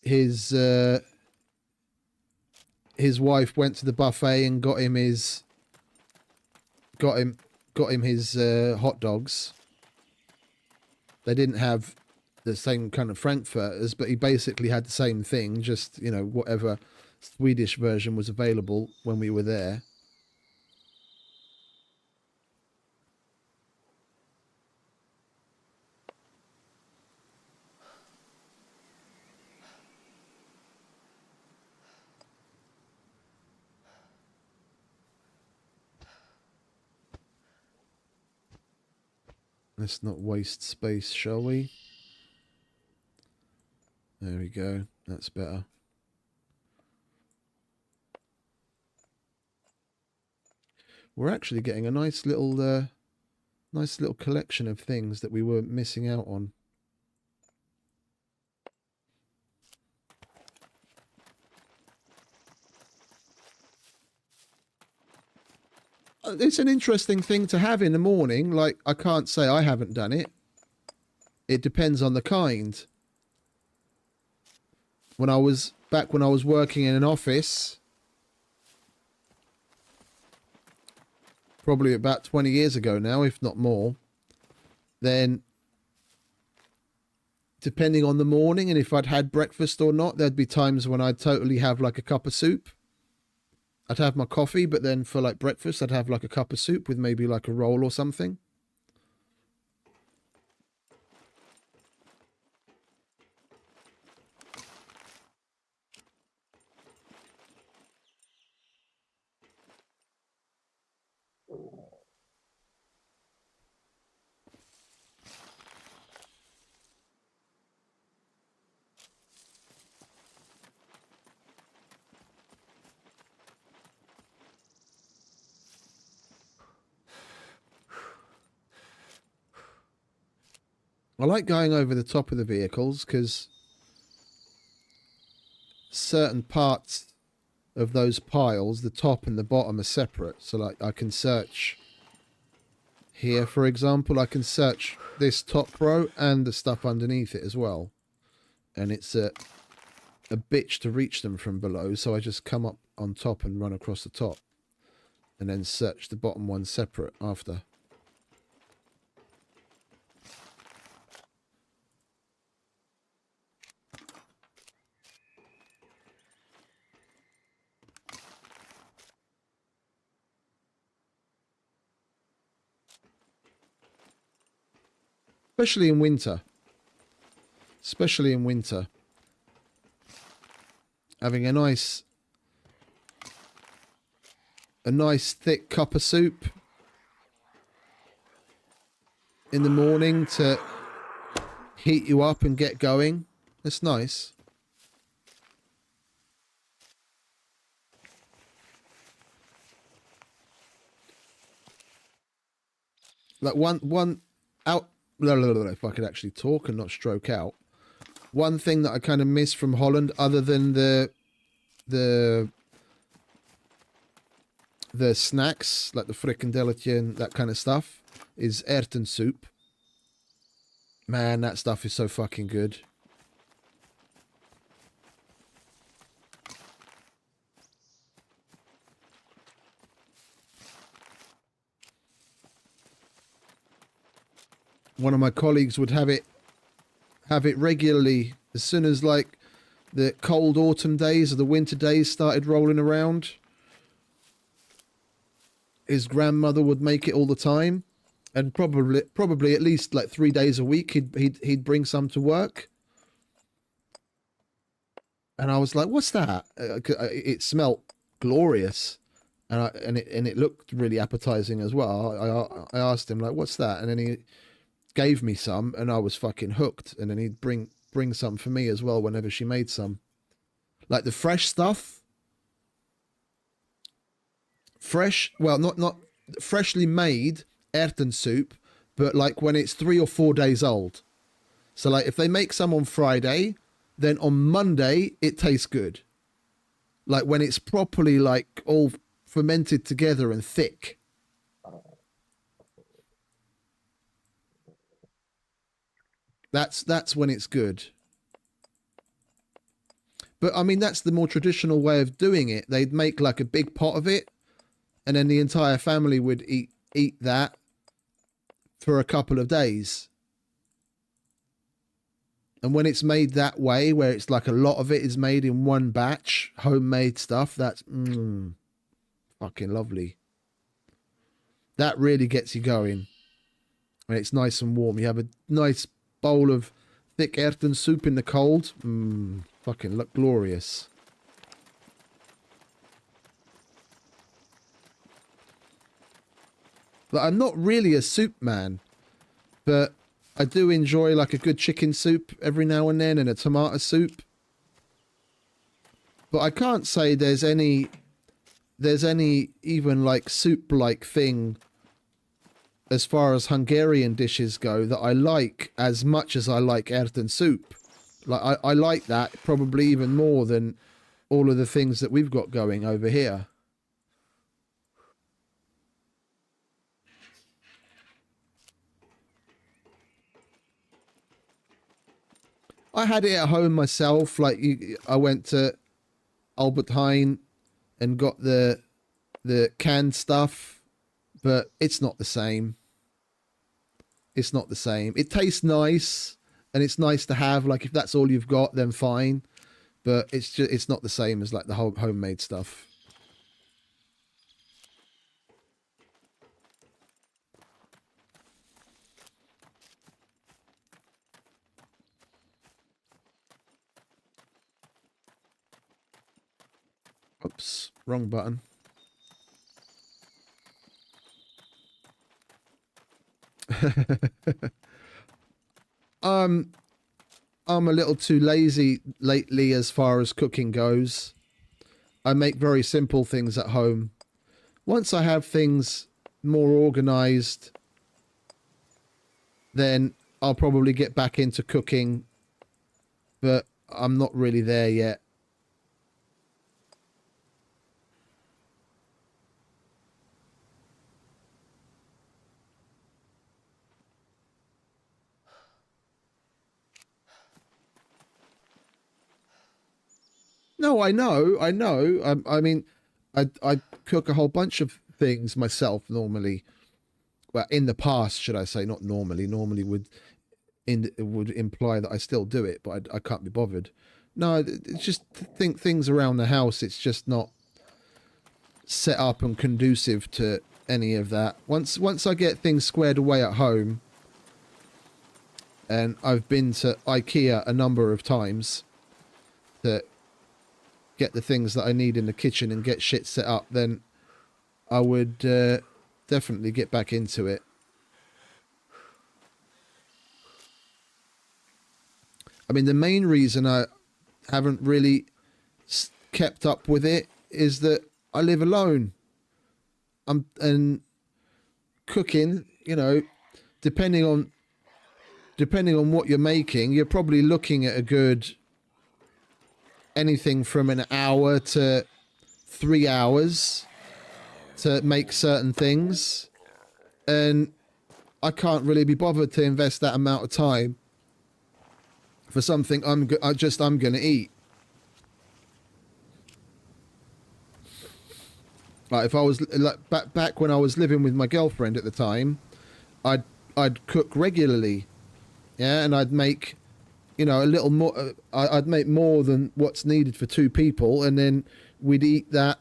his wife went to the buffet and got him his hot dogs. They didn't have the same kind of frankfurters, but he basically had the same thing, just whatever Swedish version was available when we were there. Let's not waste space, shall we? There we go. That's better. We're actually getting a nice little collection of things that we were missing out on. It's an interesting thing to have in the morning. Like, I can't say I haven't done it. It depends on the kind. When I was working in an office, probably about 20 years ago now, if not more, then depending on the morning and if I'd had breakfast or not, there'd be times when I'd totally have like a cup of soup. I'd have my coffee, but then for like breakfast, I'd have like a cup of soup with maybe like a roll or something. I like going over the top of the vehicles because certain parts of those piles, the top and the bottom, are separate. So like I can search here, for example, I can search this top row and the stuff underneath it as well. And it's a bitch to reach them from below. So I just come up on top and run across the top and then search the bottom one separate after. Especially in winter. Especially in winter. Having a nice thick cup of soup in the morning to heat you up and get going. It's nice. Like one out. If I could actually talk and not stroke out. One thing that I kind of miss from Holland, other than the snacks, like the frikandelletje and that kind of stuff, is erwten soup. Man, that stuff is so fucking good. One of my colleagues would have it regularly as soon as like the cold autumn days or the winter days started rolling around. His grandmother would make it all the time, and probably at least like 3 days a week he'd bring some to work. And I was like, "What's that?" It smelt glorious, and it looked really appetizing as well. I asked him like, "What's that?" And then he gave me some, and I was fucking hooked. And then he'd bring some for me as well whenever she made some, like the fresh stuff. Fresh, well, not freshly made erwten soup, but like when it's 3 or 4 days old. So like if they make some on Friday, then on Monday it tastes good. Like when it's properly like all fermented together and thick. That's when it's good. But I mean, that's the more traditional way of doing it. They'd make like a big pot of it, and then the entire family would eat that for a couple of days. And when it's made that way, where it's like a lot of it is made in one batch, homemade stuff, that's fucking lovely. That really gets you going. And it's nice and warm. You have a nice bowl of thick erwten soup in the cold. Fucking look glorious. But I'm not really a soup man. but I do enjoy like a good chicken soup every now and then and a tomato soup. But I can't say there's any even like soup like thing as far as Hungarian dishes go that I like as much as I like Erden soup. Like I like that probably even more than all of the things that we've got going over here. I had it at home myself. Like I went to Albert Heijn and got the canned stuff, but it's not the same. It's not the same. It tastes nice and it's nice to have. Like if that's all you've got, then fine. But it's not the same as like the whole homemade stuff. Oops, wrong button. I'm a little too lazy lately as far as cooking goes. I make very simple things at home. Once I have things more organized, then I'll probably get back into cooking, but I'm not really there yet. No, I know. I mean, I cook a whole bunch of things myself normally. Well, in the past, should I say, not normally. Normally would imply that I still do it, but I can't be bothered. No, it's just things around the house. It's just not set up and conducive to any of that. Once I get things squared away at home, and I've been to IKEA a number of times to get the things that I need in the kitchen and get shit set up, then I would definitely get back into it. I mean, the main reason I haven't really kept up with it is that I live alone. And cooking, you know, depending on what you're making, you're probably looking at a good anything from an hour to 3 hours to make certain things, and I can't really be bothered to invest that amount of time for something I'm gonna eat. Like if I was like back when I was living with my girlfriend at the time, I'd cook regularly, yeah, and I'd make, you know, a little more. I'd make more than what's needed for 2 people, and then we'd eat that.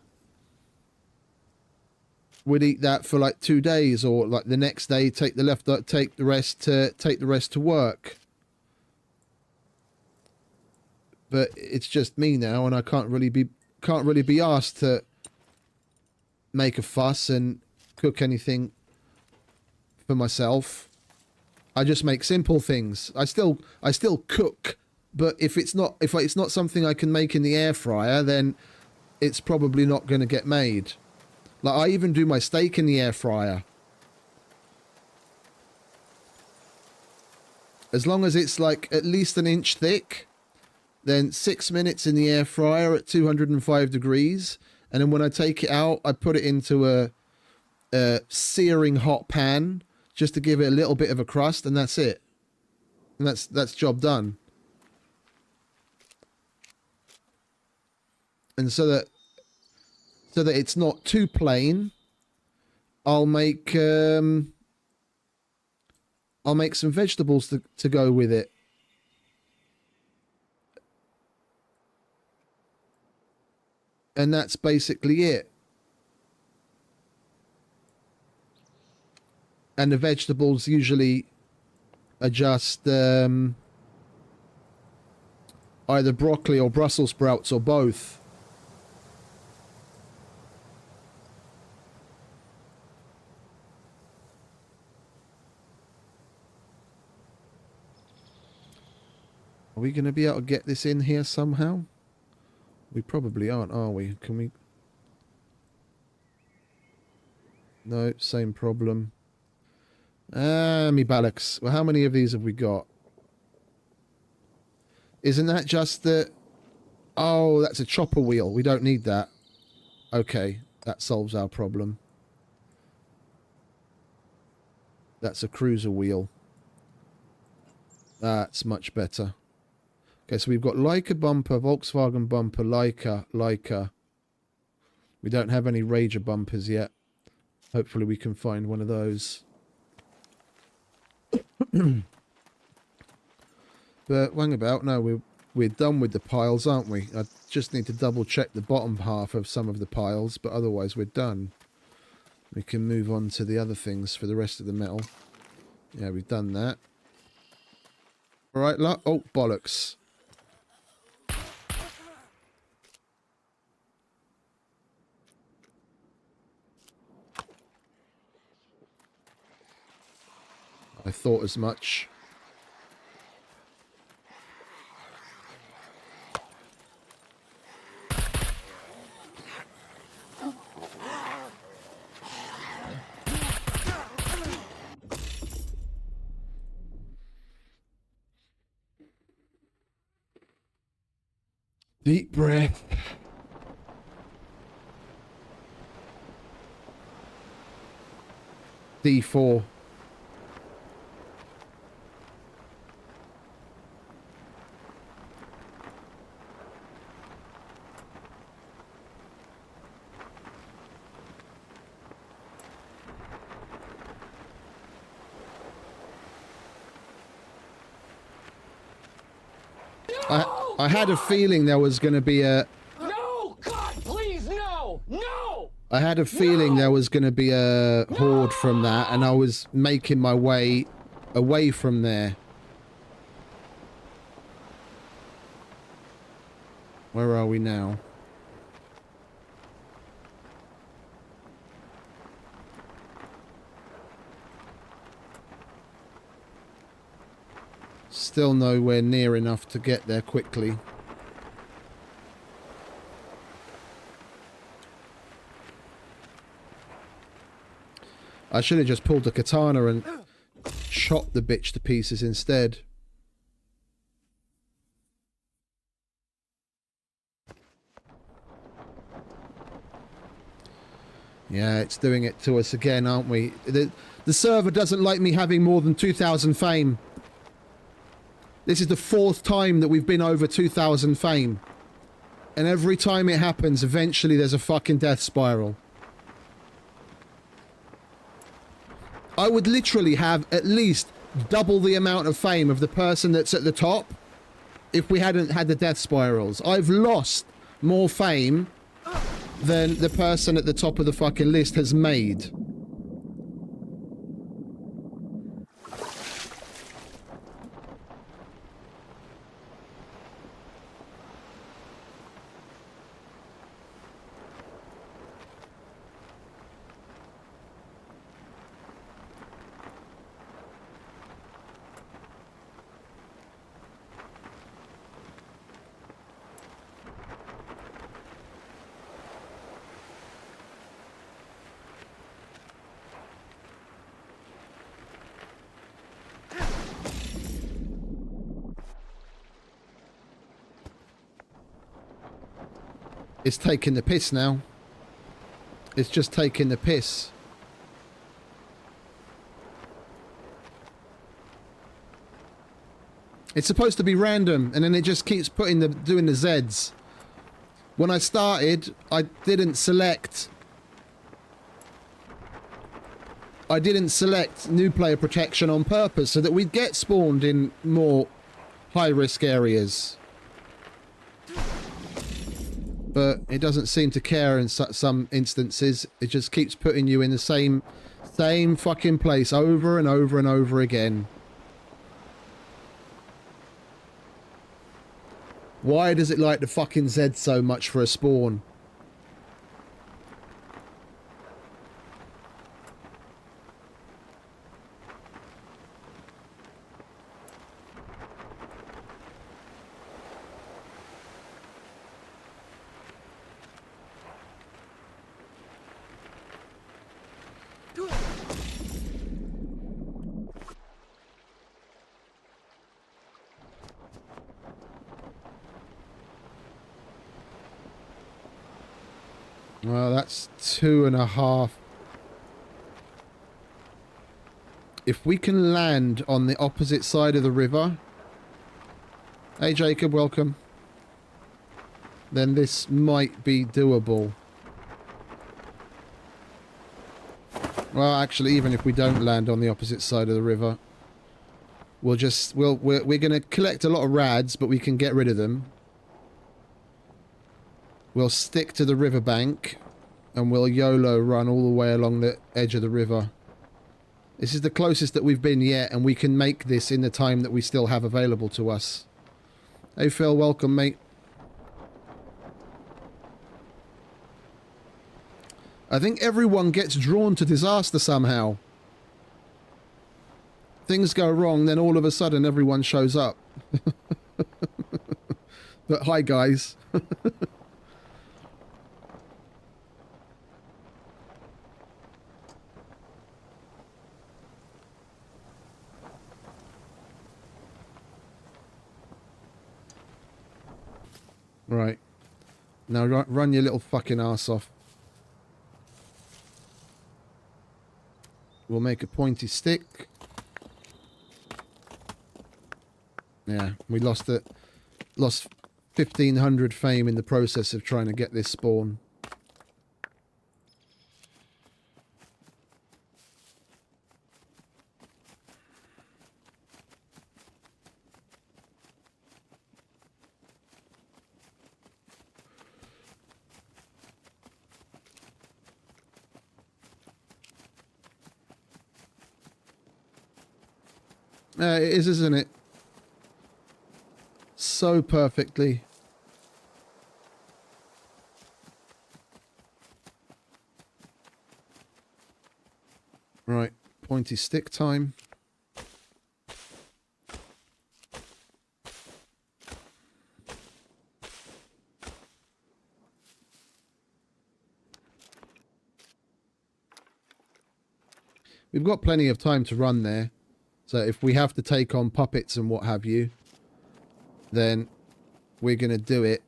We'd eat that for like 2 days, or like the next day, take the rest to work. But it's just me now, and I can't really be asked to make a fuss and cook anything for myself. I just make simple things. I still cook, but if it's not something I can make in the air fryer, then it's probably not going to get made. Like I even do my steak in the air fryer. As long as it's like at least an inch thick, then 6 minutes in the air fryer at 205 degrees, and then when I take it out, I put it into a searing hot pan just to give it a little bit of a crust, and that's it. And that's job done. And so that it's not too plain, I'll make some vegetables to go with it. And that's basically it. And the vegetables usually are just either broccoli or Brussels sprouts or both. Are we going to be able to get this in here somehow? We probably aren't, are we? Can we? No, same problem. Me bollocks. Well, how many of these have we got? Isn't that just the... Oh, that's a chopper wheel. We don't need that. Okay, that solves our problem. That's a cruiser wheel. That's much better. Okay, so we've got Leica bumper, Volkswagen bumper, Leica. We don't have any Rager bumpers yet. Hopefully we can find one of those. But wang about, no, we're done with the piles, aren't we? I just need to double check the bottom half of some of the piles, but otherwise we're done. We can move on to the other things for the rest of the metal. Yeah, we've done that. Alright, oh, bollocks. I thought as much. Deep breath. D4. I had a feeling there was going to be a... No! God, please, no! No! I had a feeling there was going to be a horde from that, and I was making my way away from there. Where are we now? Still nowhere near enough to get there quickly. I should have just pulled the katana and chopped the bitch to pieces instead. Yeah, it's doing it to us again, aren't we? The server doesn't like me having more than 2,000 fame. This is the 4th time that we've been over 2,000 fame. And every time it happens, eventually there's a fucking death spiral. I would literally have at least double the amount of fame of the person that's at the top if we hadn't had the death spirals. I've lost more fame than the person at the top of the fucking list has made. It's taking the piss now. It's just taking the piss. It's supposed to be random, and then it just keeps doing the Zs. When I started, I didn't select new player protection on purpose so that we'd get spawned in more high-risk areas. But it doesn't seem to care in some instances. It just keeps putting you in the same fucking place over and over and over again. Why does it like the fucking Z so much for a spawn? Well, that's 2.5. If we can land on the opposite side of the river... Hey, Jacob, welcome. Then this might be doable. Well, actually, even if we don't land on the opposite side of the river, we're going to collect a lot of rads, but we can get rid of them. We'll stick to the riverbank, and we'll YOLO run all the way along the edge of the river. This is the closest that we've been yet, and we can make this in the time that we still have available to us. Hey, Phil, welcome, mate. I think everyone gets drawn to disaster somehow. Things go wrong, then all of a sudden everyone shows up. But hi, guys. Right. Now run your little fucking ass off. We'll make a pointy stick. Yeah, we lost 1,500 fame in the process of trying to get this spawn. It is, isn't it? So perfectly. Right, pointy stick time. We've got plenty of time to run there. So if we have to take on puppets and what have you, then we're going to do it.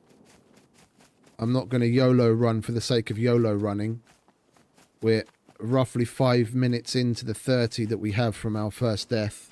I'm not going to YOLO run for the sake of YOLO running. We're roughly 5 minutes into the 30 that we have from our first death.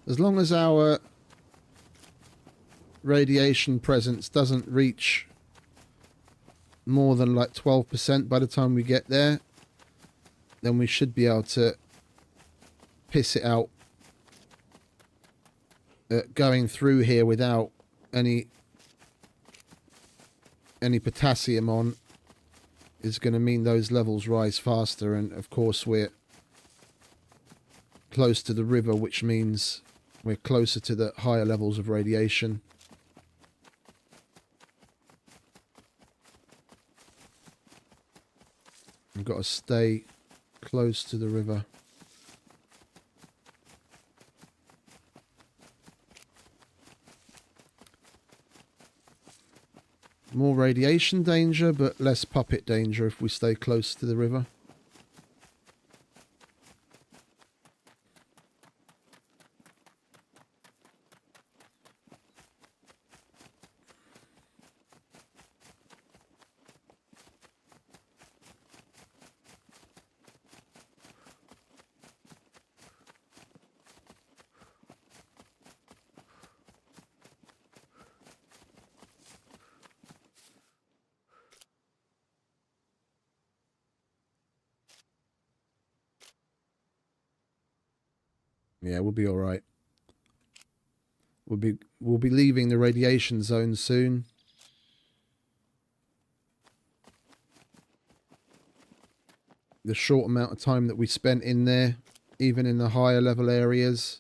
As long as our radiation presence doesn't reach more than like 12% by the time we get there, then we should be able to piss it out going through here without any potassium on is going to mean those levels rise faster, and of course we're close to the river, which means we're closer to the higher levels of radiation. We've got to stay close to the river. More radiation danger, but less puppet danger if we stay close to the river. Yeah, we'll be all right. We'll be leaving the radiation zone soon. The short amount of time that we spent in there, even in the higher level areas,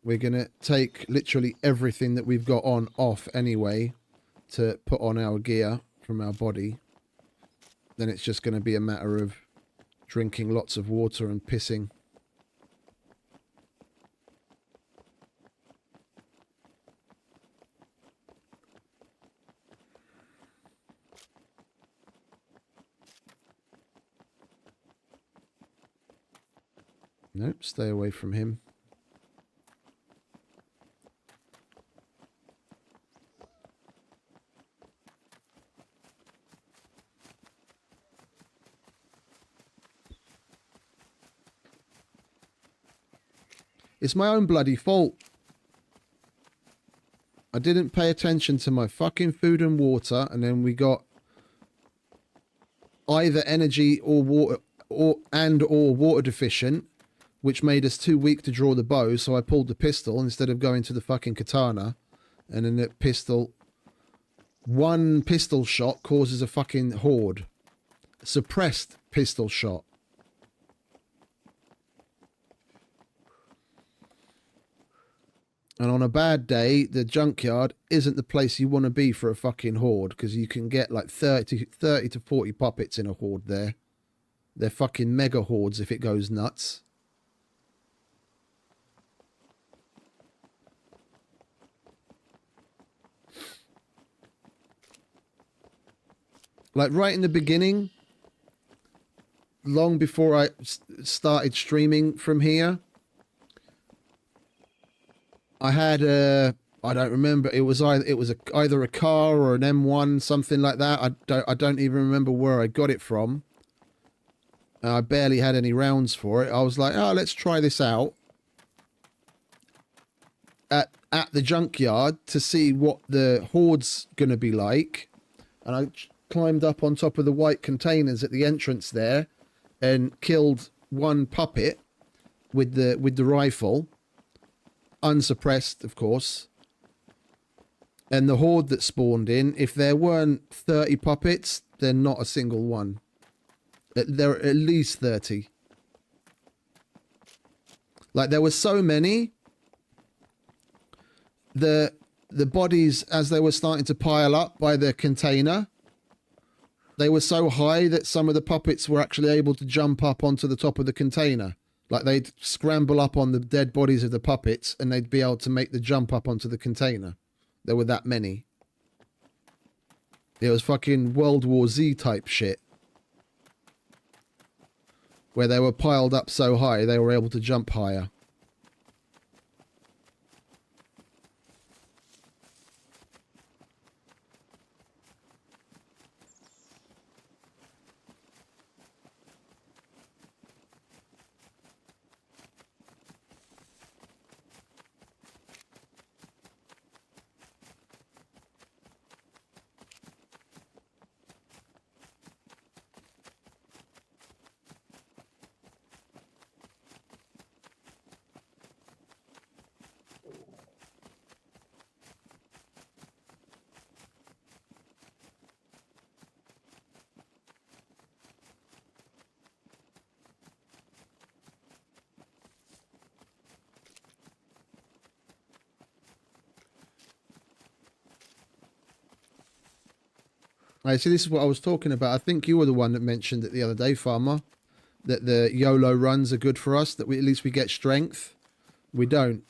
we're going to take literally everything that we've got on off anyway to put on our gear from our body. Then it's just going to be a matter of drinking lots of water and pissing. Nope, stay away from him. It's my own bloody fault. I didn't pay attention to my fucking food and water, and then we got either energy or water or water deficient, which made us too weak to draw the bow, so I pulled the pistol instead of going to the fucking katana. And then the pistol, one pistol shot causes a fucking horde. Suppressed pistol shot. And on a bad day, the junkyard isn't the place you want to be for a fucking horde, because you can get like 30 to 40 puppets in a horde there. They're fucking mega hordes if it goes nuts. Like right in the beginning, long before I started streaming from here, I had I don't remember, it was either a car or an M1, something like that. I don't even remember where I got it from. I barely had any rounds for it. I was like, oh, let's try this out at the junkyard to see what the horde's gonna be like. And I climbed up on top of the white containers at the entrance there and killed one puppet with the rifle, unsuppressed, of course. And the horde that spawned in, if there weren't 30 puppets, they're not a single one. There are at least 30. Like, there were so many. The bodies, as they were starting to pile up by the container, they were so high that some of the puppets were actually able to jump up onto the top of the container. Like, they'd scramble up on the dead bodies of the puppets and they'd be able to make the jump up onto the container. There were that many. It was fucking World War Z type shit. Where they were piled up so high, they were able to jump higher. I see, this is what I was talking about. I think you were the one that mentioned it the other day, Farmer, that the YOLO runs are good for us, that at least we get strength. We don't.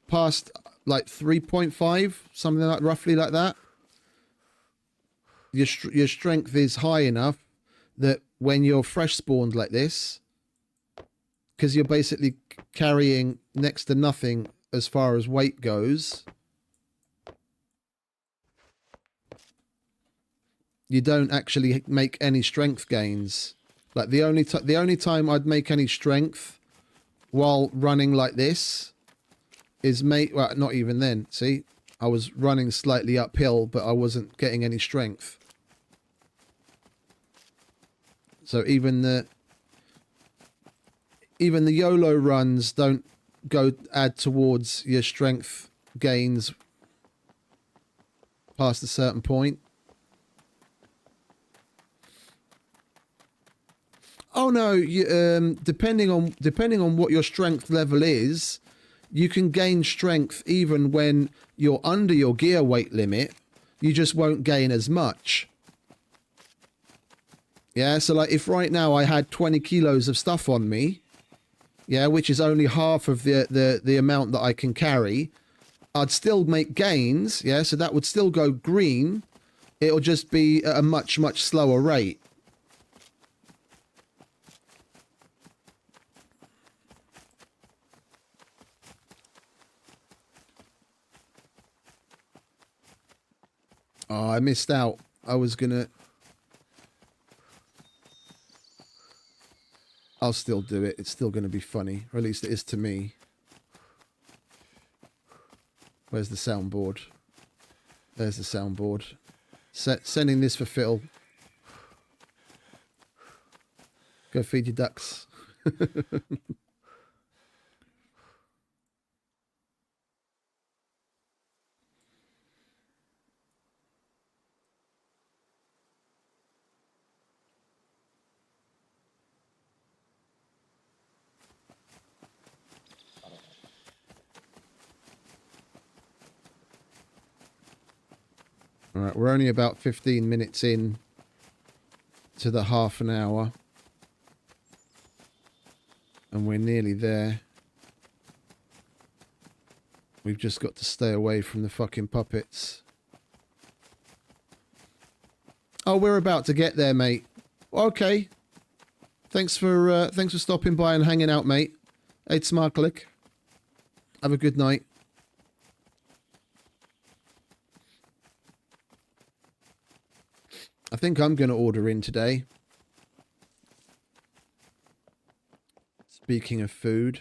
Past like 3.5, something like roughly like that. Your strength is high enough that when you're fresh spawned like this, because you're basically carrying next to nothing as far as weight goes, you don't actually make any strength gains. Like the only time I'd make any strength while running like this is well, not even then. See, I was running slightly uphill, but I wasn't getting any strength. So even the YOLO runs don't add towards your strength gains past a certain point. Oh no, depending on what your strength level is, you can gain strength even when you're under your gear weight limit. You just won't gain as much. Yeah, so like if right now I had 20 kilos of stuff on me, yeah, which is only half of the amount that I can carry, I'd still make gains, yeah, so that would still go green. It'll just be at a much, much slower rate. Oh, I missed out. I was gonna... I'll still do it. It's still gonna be funny. Or at least it is to me. Where's the soundboard? There's the soundboard. Sending this for Phil. Go feed your ducks. All right, we're only about 15 minutes in to the half an hour. And we're nearly there. We've just got to stay away from the fucking puppets. Oh, we're about to get there, mate. Okay. Thanks for stopping by and hanging out, mate. Hey, Smarklick. Have a good night. I think I'm going to order in today. Speaking of food.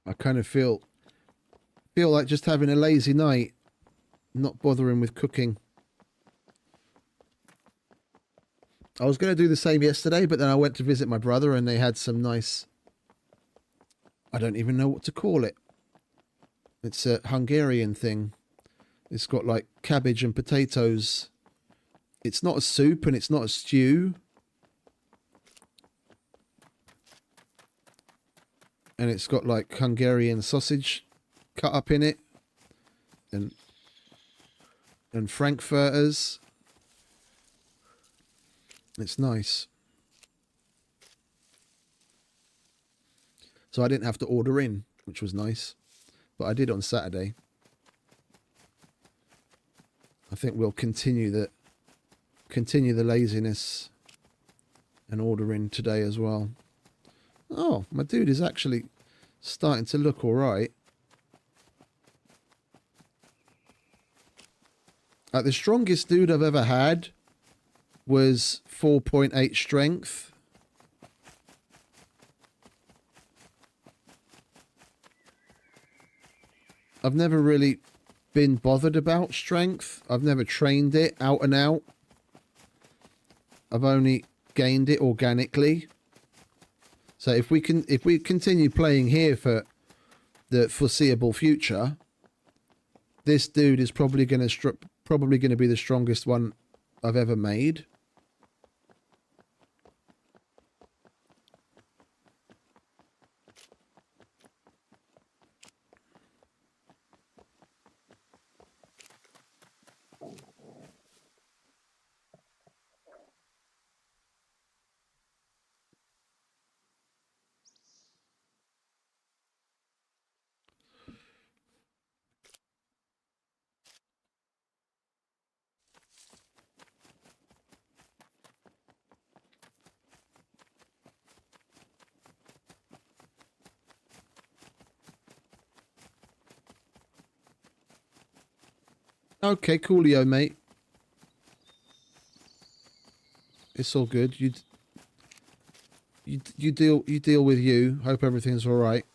I kind of feel like just having a lazy night, not bothering with cooking. I was going to do the same yesterday, but then I went to visit my brother and they had some nice... I don't even know what to call it. It's a Hungarian thing. It's got like cabbage and potatoes. It's not a soup and it's not a stew. And it's got like Hungarian sausage cut up in it. And frankfurters. It's nice. So I didn't have to order in, which was nice. But I did on Saturday. I think we'll continue the laziness and order in today as well. Oh, my dude is actually starting to look all right. The strongest dude I've ever had was 4.8 strength. I've never really been bothered about strength. I've never trained it out and out. I've only gained it organically. So if we continue playing here for the foreseeable future, this dude is probably going to be the strongest one I've ever made. Okay, coolio, mate. It's all good. You deal with you. Hope everything's all right.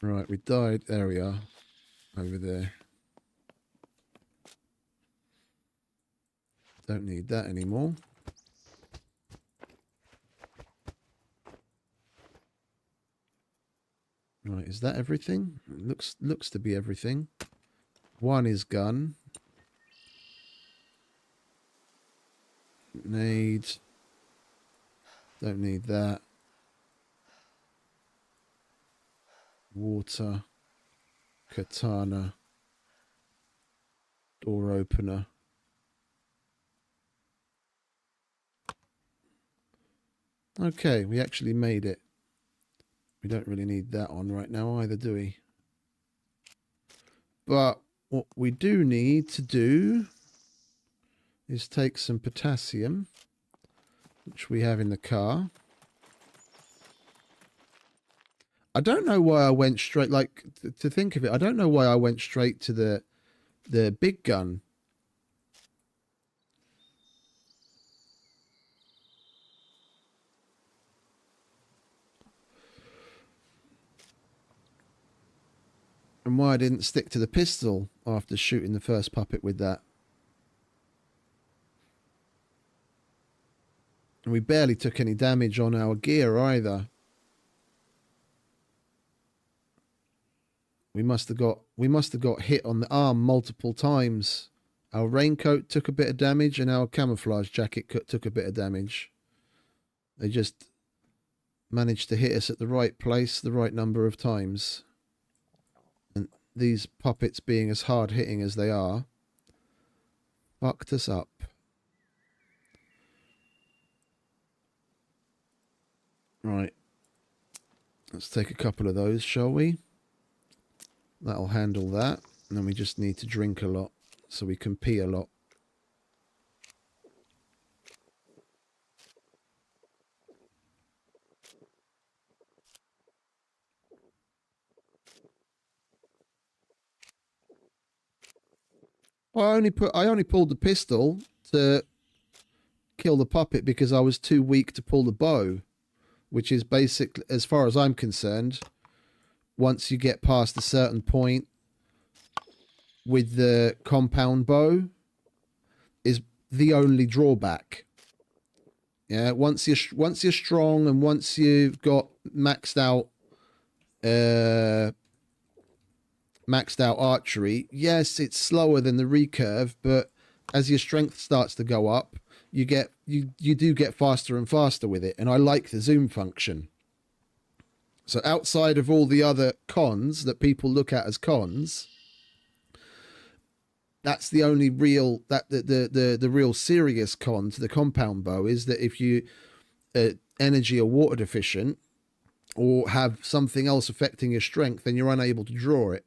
Right, we died. There we are. Over there. Don't need that anymore. Right, is that everything? Looks to be everything. One is gun. Don't need that. Water. Katana. Door opener. Okay, we actually made it. We don't really need that on right now either, do we? But what we do need to do is take some potassium, which we have in the car. I don't know why I went straight, like, to think of it, I don't know why I went straight to the big gun. And why I didn't stick to the pistol after shooting the first puppet with that. And we barely took any damage on our gear either. We must have got hit on the arm multiple times. Our raincoat took a bit of damage and our camouflage jacket took a bit of damage. They just managed to hit us at the right place the right number of times. And these puppets, being as hard hitting as they are, fucked us up. Right. Let's take a couple of those, shall we? That'll handle that. And then we just need to drink a lot so we can pee a lot. I only pulled the pistol to kill the puppet because I was too weak to pull the bow, which is basically, as far as I'm concerned, once you get past a certain point with the compound bow, is the only drawback. Yeah, once you're strong and once you've got maxed out archery, yes, it's slower than the recurve, but as your strength starts to go up, you do get faster and faster with it, and I like the zoom function. So outside of all the other cons that people look at as cons, that's the only real the real serious con to the compound bow is that if you energy or water deficient or have something else affecting your strength, then you're unable to draw it.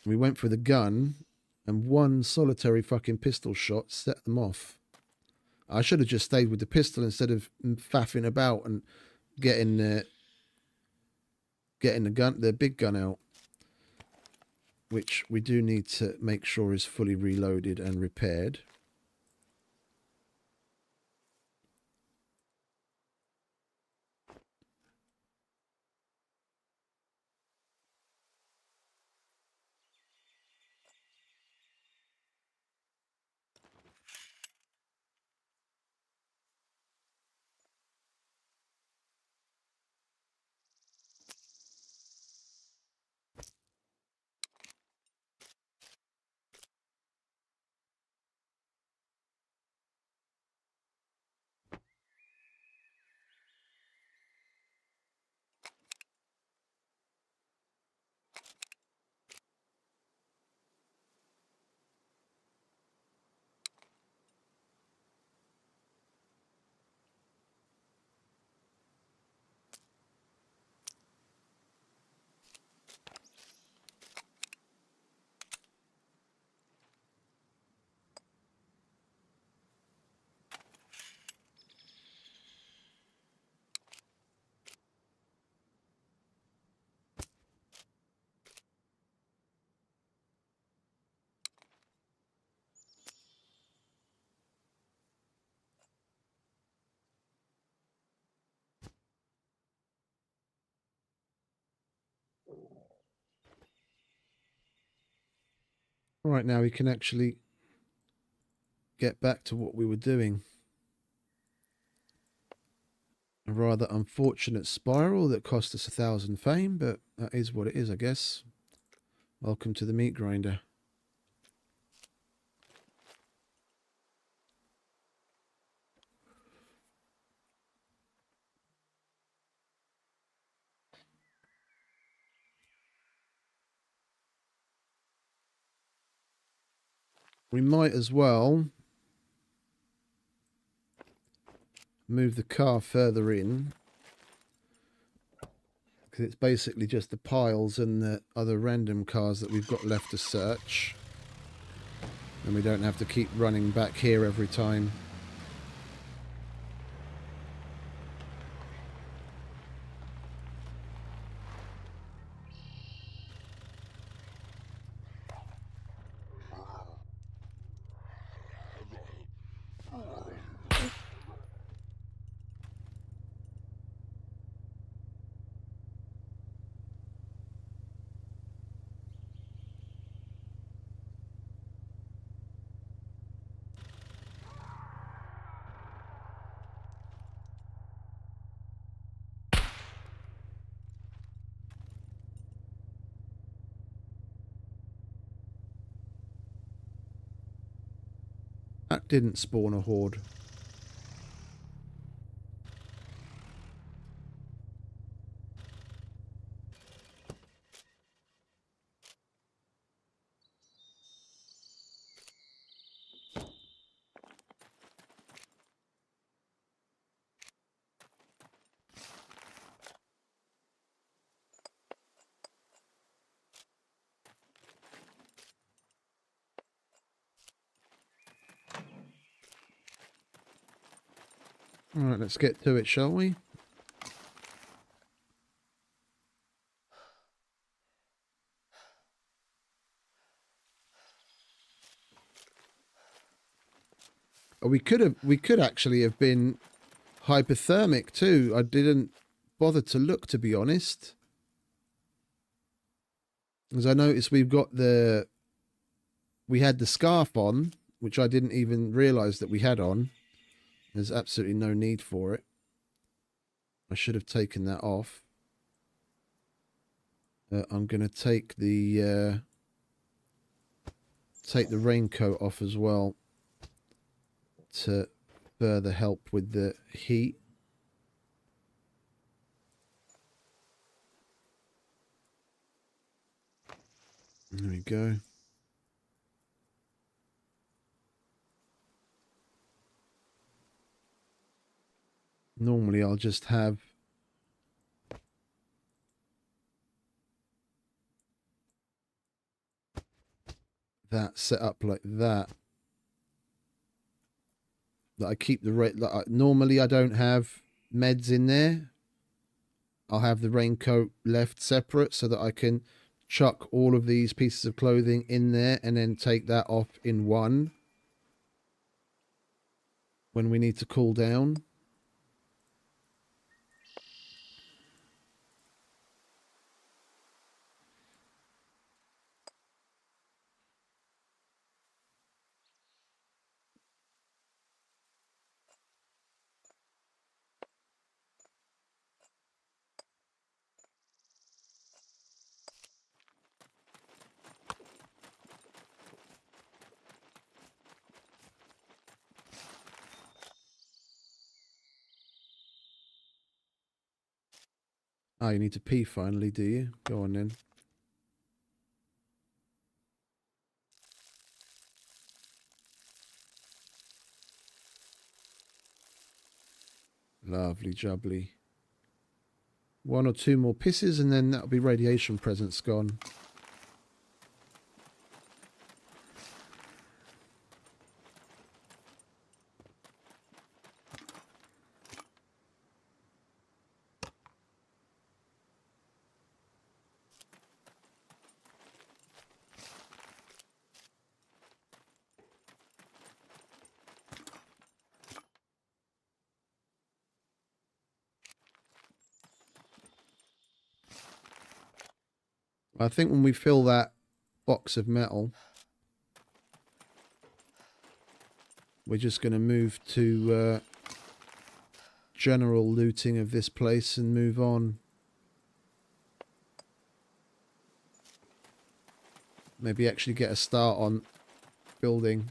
We went for the gun, and one solitary fucking pistol shot set them off. I should have just stayed with the pistol instead of faffing about and getting the big gun out, which we do need to make sure is fully reloaded and repaired. Right, now we can actually get back to what we were doing. A rather unfortunate spiral that cost us 1,000 fame, but that is what it is, I guess. Welcome to the meat grinder. We might as well move the car further in, because it's basically just the piles and the other random cars that we've got left to search, and we don't have to keep running back here every time. That didn't spawn a horde. Alright, let's get to it, shall we? We could actually have been hypothermic too. I didn't bother to look, to be honest. As I noticed, we had the scarf on, which I didn't even realize that we had on. There's absolutely no need for it. I should have taken that off. I'm going to take the raincoat off as well to further help with the heat. There we go. Normally I'll just have that set up like that. That I keep the normally I don't have meds in there. I'll have the raincoat left separate so that I can chuck all of these pieces of clothing in there and then take that off in one when we need to cool down. Ah, you need to pee finally, do you? Go on then. Lovely jubbly. One or two more pisses and then that'll be radiation presence gone. I think when we fill that box of metal, we're just going to move to general looting of this place and move on. Maybe actually get a start on building.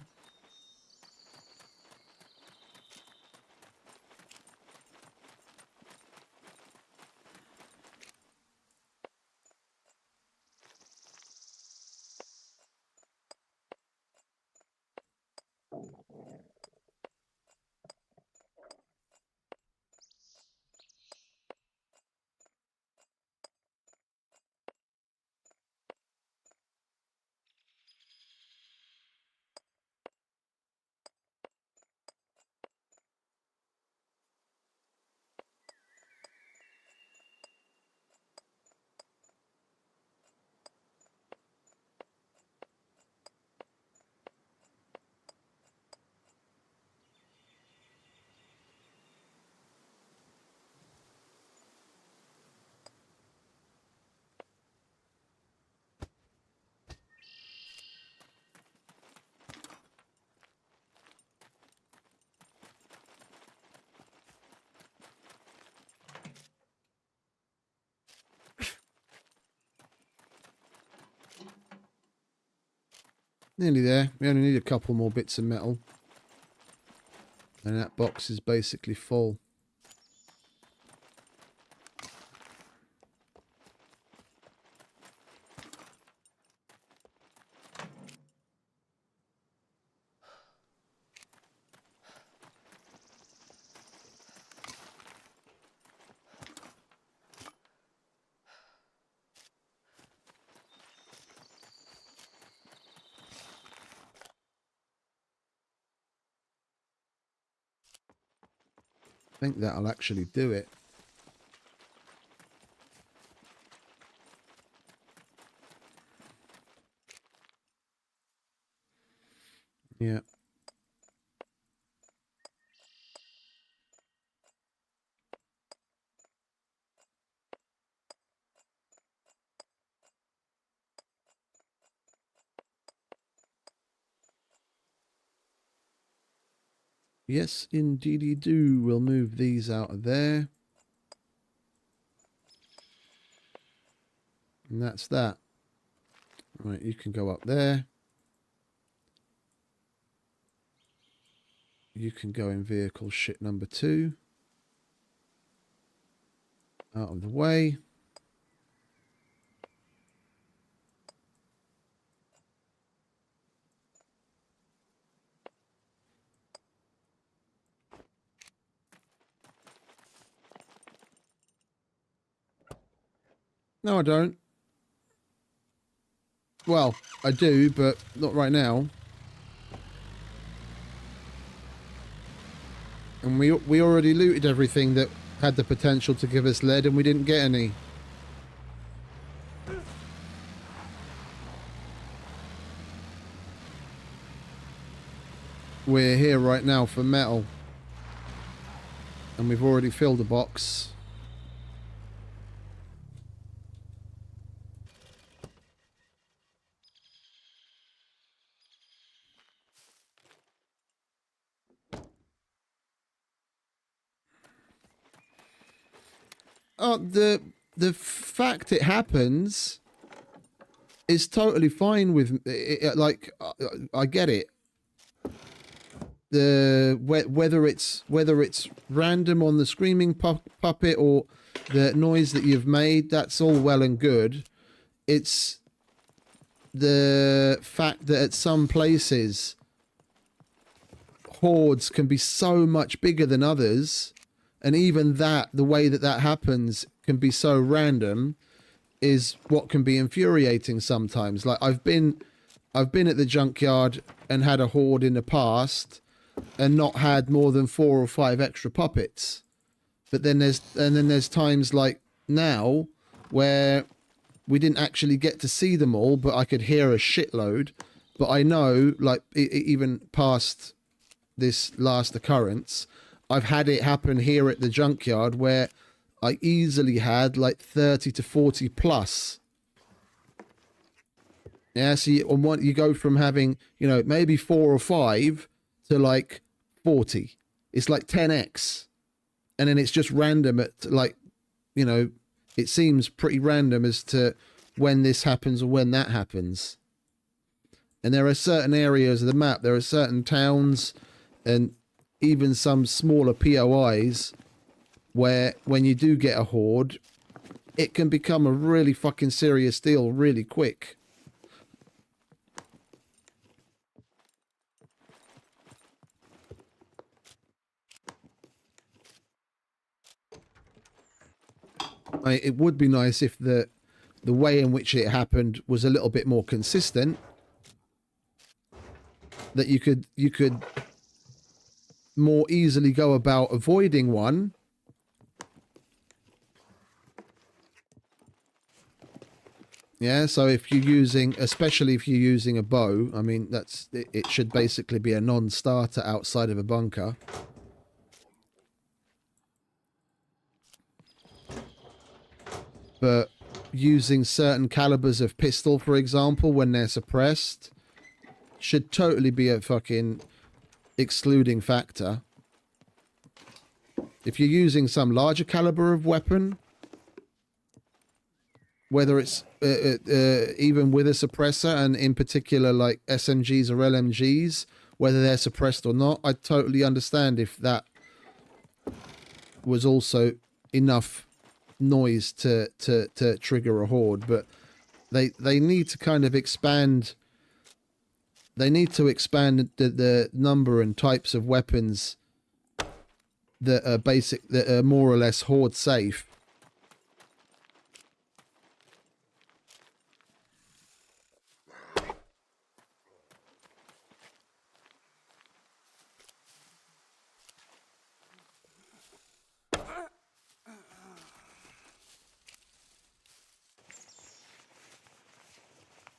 Nearly there. We only need a couple more bits of metal. And that box is basically full. I think that'll actually do it. Yeah. Yes, indeedy do. We'll move these out of there. And that's that. Right, you can go up there. You can go in vehicle shit number 2. Out of the way. No, I don't. Well, I do, but not right now. And we already looted everything that had the potential to give us lead, and we didn't get any. We're here right now for metal. And we've already filled a box. Oh, the fact it happens is totally fine with it. Like, I get it. Whether it's random on the screaming puppet or the noise that you've made, that's all well and good. It's the fact that at some places hordes can be so much bigger than others, and even that, the way that that happens can be so random, is what can be infuriating sometimes. Like I've been at the junkyard and had a horde in the past and not had more than 4 or 5 extra puppets. But then there's times like now where we didn't actually get to see them all, but I could hear a shitload. But I know, like, even past this last occurrence, I've had it happen here at the junkyard where I easily had like 30 to 40 plus. Yeah, so you go from having, you know, maybe 4 or 5 to like 40. It's like 10x. And then it's just random at, like, you know, it seems pretty random as to when this happens or when that happens. And there are certain areas of the map, there are certain towns and even some smaller POIs where when you do get a horde, it can become a really fucking serious deal really quick. It would be nice if the way in which it happened was a little bit more consistent. That you could more easily go about avoiding one. Yeah, so if you're using, especially if you're using a bow, I mean, it should basically be a non-starter outside of a bunker. But using certain calibers of pistol, for example, when they're suppressed, should totally be a fucking excluding factor. If you're using some larger caliber of weapon, whether it's even with a suppressor, and in particular like SMGs or LMGs, whether they're suppressed or not. I totally understand if that was also enough noise to trigger a horde, but they need to kind of expand. They need to expand the number and types of weapons that are that are more or less horde safe.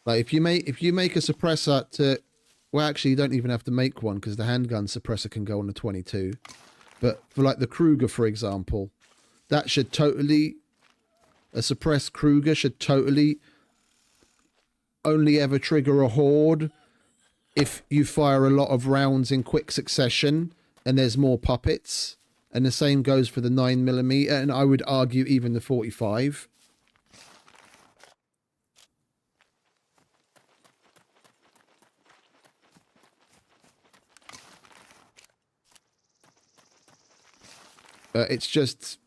Like if you make a suppressor to, well, actually you don't even have to make one because the handgun suppressor can go on the 22. But for like the Kruger, for example, that should totally, a suppressed Kruger should totally only ever trigger a horde if you fire a lot of rounds in quick succession and there's more puppets. And the same goes for the 9mm, and I would argue even the 45. It's just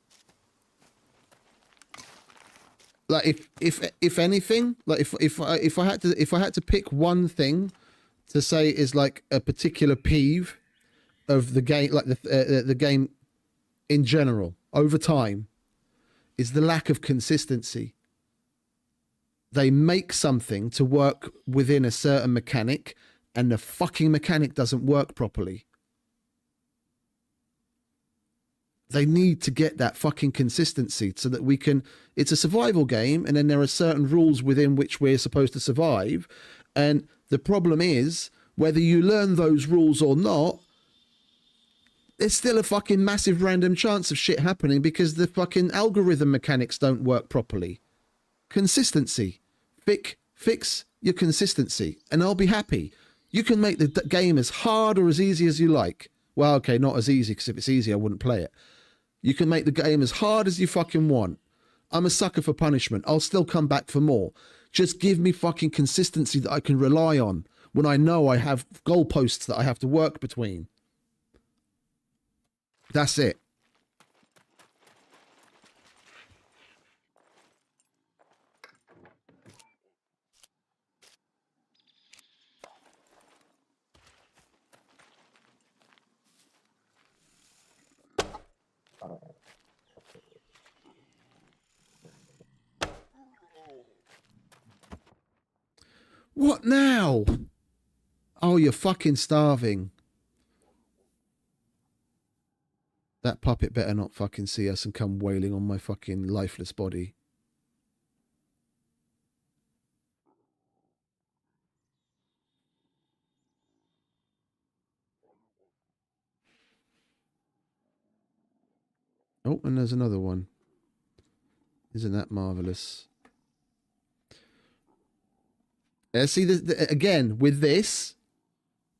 like if anything, like if I had to pick one thing to say is like a particular peeve of the game, like the game in general over time, is the lack of consistency. They make something to work within a certain mechanic, and the fucking mechanic doesn't work properly. They need to get that fucking consistency so that we can... It's a survival game, and then there are certain rules within which we're supposed to survive. And the problem is, whether you learn those rules or not, there's still a fucking massive random chance of shit happening because the fucking algorithm mechanics don't work properly. Consistency. Fix your consistency, and I'll be happy. You can make the game as hard or as easy as you like. Well, okay, not as easy, because if it's easy, I wouldn't play it. You can make the game as hard as you fucking want. I'm a sucker for punishment. I'll still come back for more. Just give me fucking consistency that I can rely on when I know I have goalposts that I have to work between. That's it. What now? Oh, you're fucking starving. That puppet better not fucking see us and come wailing on my fucking lifeless body. Oh, and there's another one. Isn't that marvelous? See, again, with this,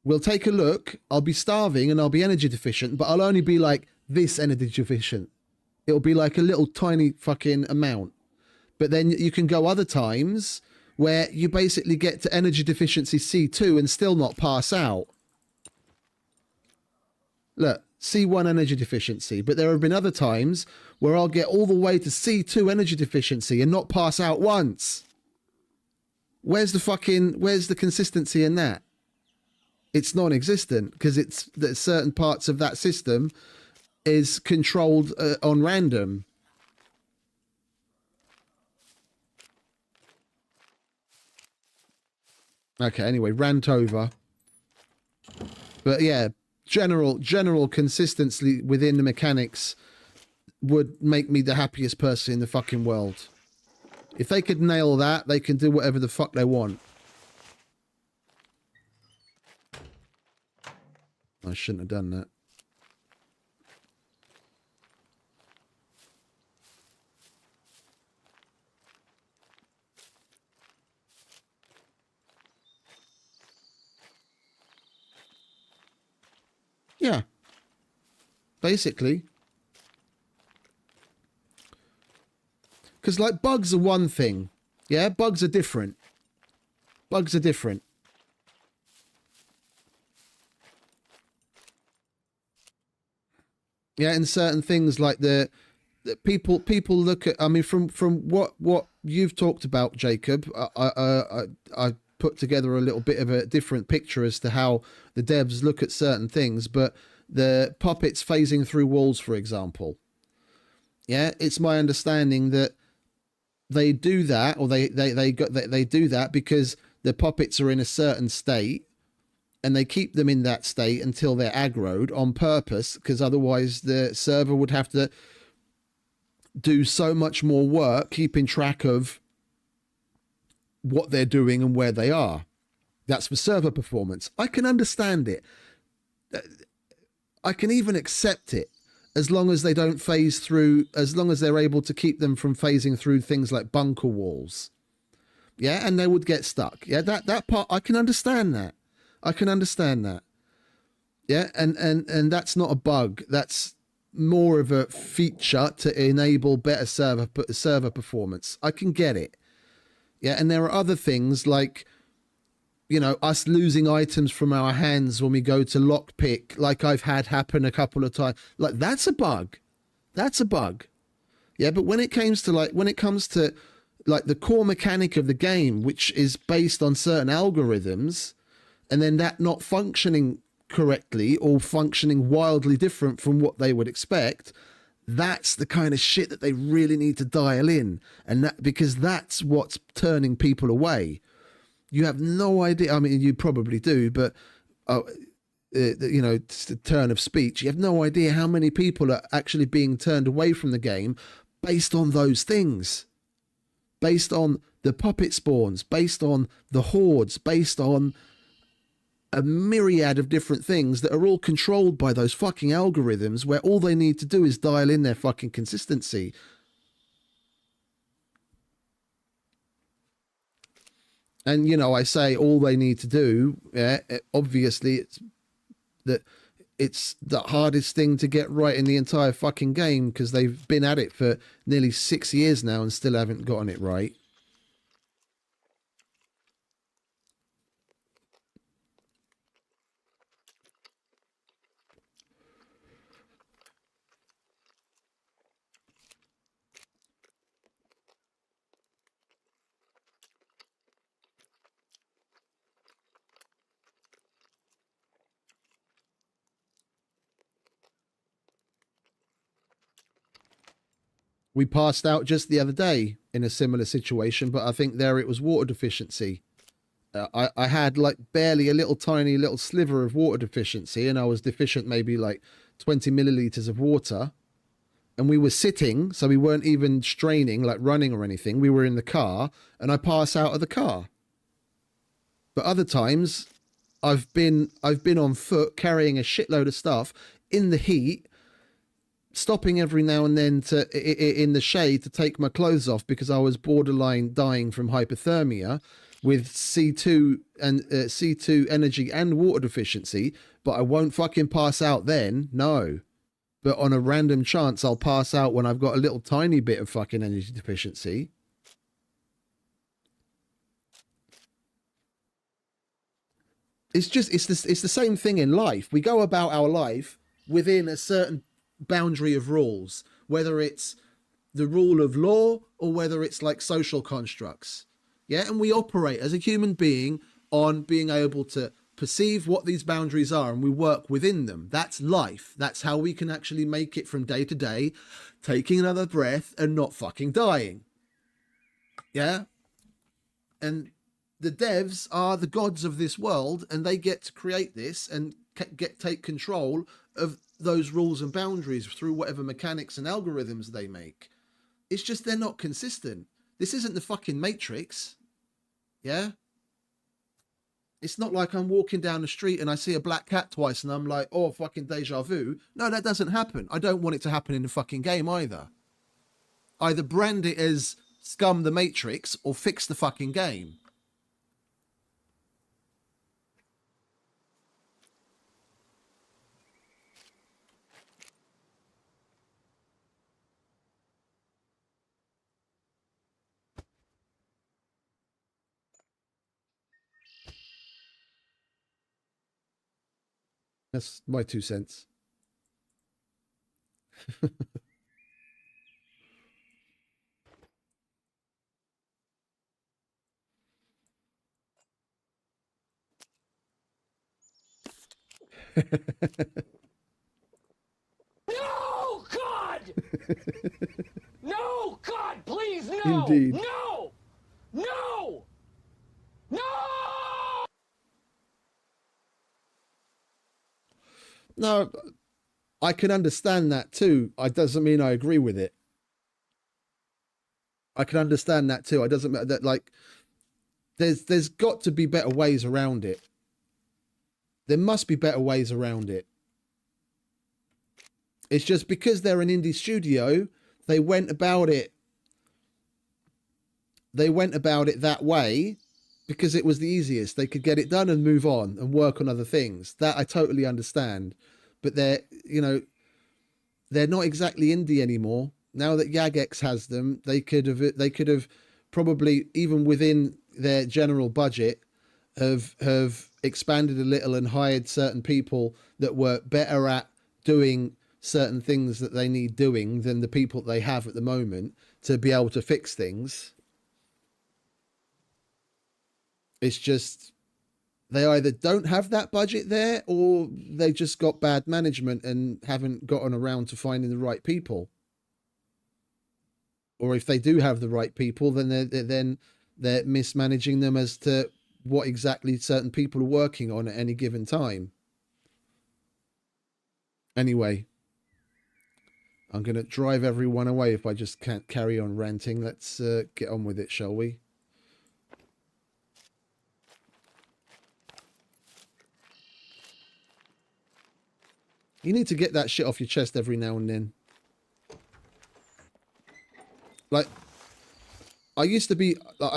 we'll take a look. I'll be starving and I'll be energy deficient, but I'll only be like this energy deficient. It'll be like a little tiny fucking amount. But then you can go other times where you basically get to energy deficiency C2 and still not pass out. Look, C1 energy deficiency. But there have been other times where I'll get all the way to C2 energy deficiency and not pass out once. Where's the consistency in that? It's non-existent because it's that certain parts of that system is controlled on random. Okay, anyway, rant over. But yeah, general consistency within the mechanics would make me the happiest person in the fucking world. If they could nail that, they can do whatever the fuck they want. I shouldn't have done that. Yeah. Basically. Because, like, bugs are one thing. Yeah, bugs are different. Bugs are different. Yeah, and certain things like the people look at. I mean, from what you've talked about, Jacob, I put together a little bit of a different picture as to how the devs look at certain things. But the puppets phasing through walls, for example, yeah, it's my understanding that they do that, or they do that because the puppets are in a certain state, and they keep them in that state until they're aggroed on purpose, because otherwise the server would have to do so much more work keeping track of what they're doing and where they are. That's for server performance. I can understand it. I can even accept it as long as they don't phase through, as long as they're able to keep them from phasing through things like bunker walls. Yeah, and they would get stuck. Yeah, that part, I can understand that. I can understand that. Yeah, and that's not a bug. That's more of a feature to enable better server performance. I can get it. Yeah, and there are other things like, you know, us losing items from our hands when we go to lockpick, like I've had happen a couple of times. Like, that's a bug. That's a bug. Yeah, but when it comes to like the core mechanic of the game, which is based on certain algorithms, and then that not functioning correctly or functioning wildly different from what they would expect, that's the kind of shit that they really need to dial in, and that, because that's what's turning people away. You have no idea. I mean, you probably do, but you know, it's the turn of speech. You have no idea how many people are actually being turned away from the game based on those things, based on the puppet spawns, based on the hordes, based on a myriad of different things that are all controlled by those fucking algorithms, where all they need to do is dial in their fucking consistency. And, you know, I say all they need to do, yeah, obviously it's the hardest thing to get right in the entire fucking game, because they've been at it for nearly 6 years now and still haven't gotten it right. We passed out just the other day in a similar situation, but I think there it was water deficiency. I had like barely a little tiny little sliver of water deficiency, and I was deficient maybe like 20 milliliters of water. And we were sitting, so we weren't even straining, like running or anything. We were in the car, and I pass out of the car. But other times, I've been on foot carrying a shitload of stuff in the heat, stopping every now and then in the shade to take my clothes off because I was borderline dying from hypothermia with C2 and C2 energy and water deficiency. But I won't fucking pass out then, no. But on a random chance, I'll pass out when I've got a little tiny bit of fucking energy deficiency. It's the same thing in life. We go about our life within a certain boundary of rules, whether it's the rule of law or whether it's like social constructs. Yeah, and we operate as a human being on being able to perceive what these boundaries are, and we work within them. That's life. That's how we can actually make it from day to day, taking another breath and not fucking dying. Yeah? And the devs are the gods of this world, and they get to create this and take control of those rules and boundaries through whatever mechanics and algorithms they make. It's just they're not consistent. This isn't the fucking Matrix. Yeah? It's not like I'm walking down the street and I see a black cat twice and I'm like, oh, fucking deja vu. No, that doesn't happen. I don't want it to happen in the fucking game either. Either brand it as SCUM the Matrix or fix the fucking game. That's my 2 cents. No, God! No, God, please, no! Indeed. No! No! No! No, I can understand that too. It doesn't mean I agree with it. I can understand that too. It doesn't matter that, like, there's got to be better ways around it. There must be better ways around it. It's just because they're an indie studio, they went about it. They went about it that way because it was the easiest. They could get it done and move on and work on other things. That I totally understand. But they're not exactly indie anymore. Now that Jagex has them, they could have probably, even within their general budget, have expanded a little and hired certain people that were better at doing certain things that they need doing than the people they have at the moment to be able to fix things. It's just they either don't have that budget there or they just got bad management and haven't gotten around to finding the right people. Or if they do have the right people, then they're mismanaging them as to what exactly certain people are working on at any given time. Anyway, I'm going to drive everyone away if I just can't carry on ranting. Let's get on with it, shall we? You need to get that shit off your chest every now and then. Like, I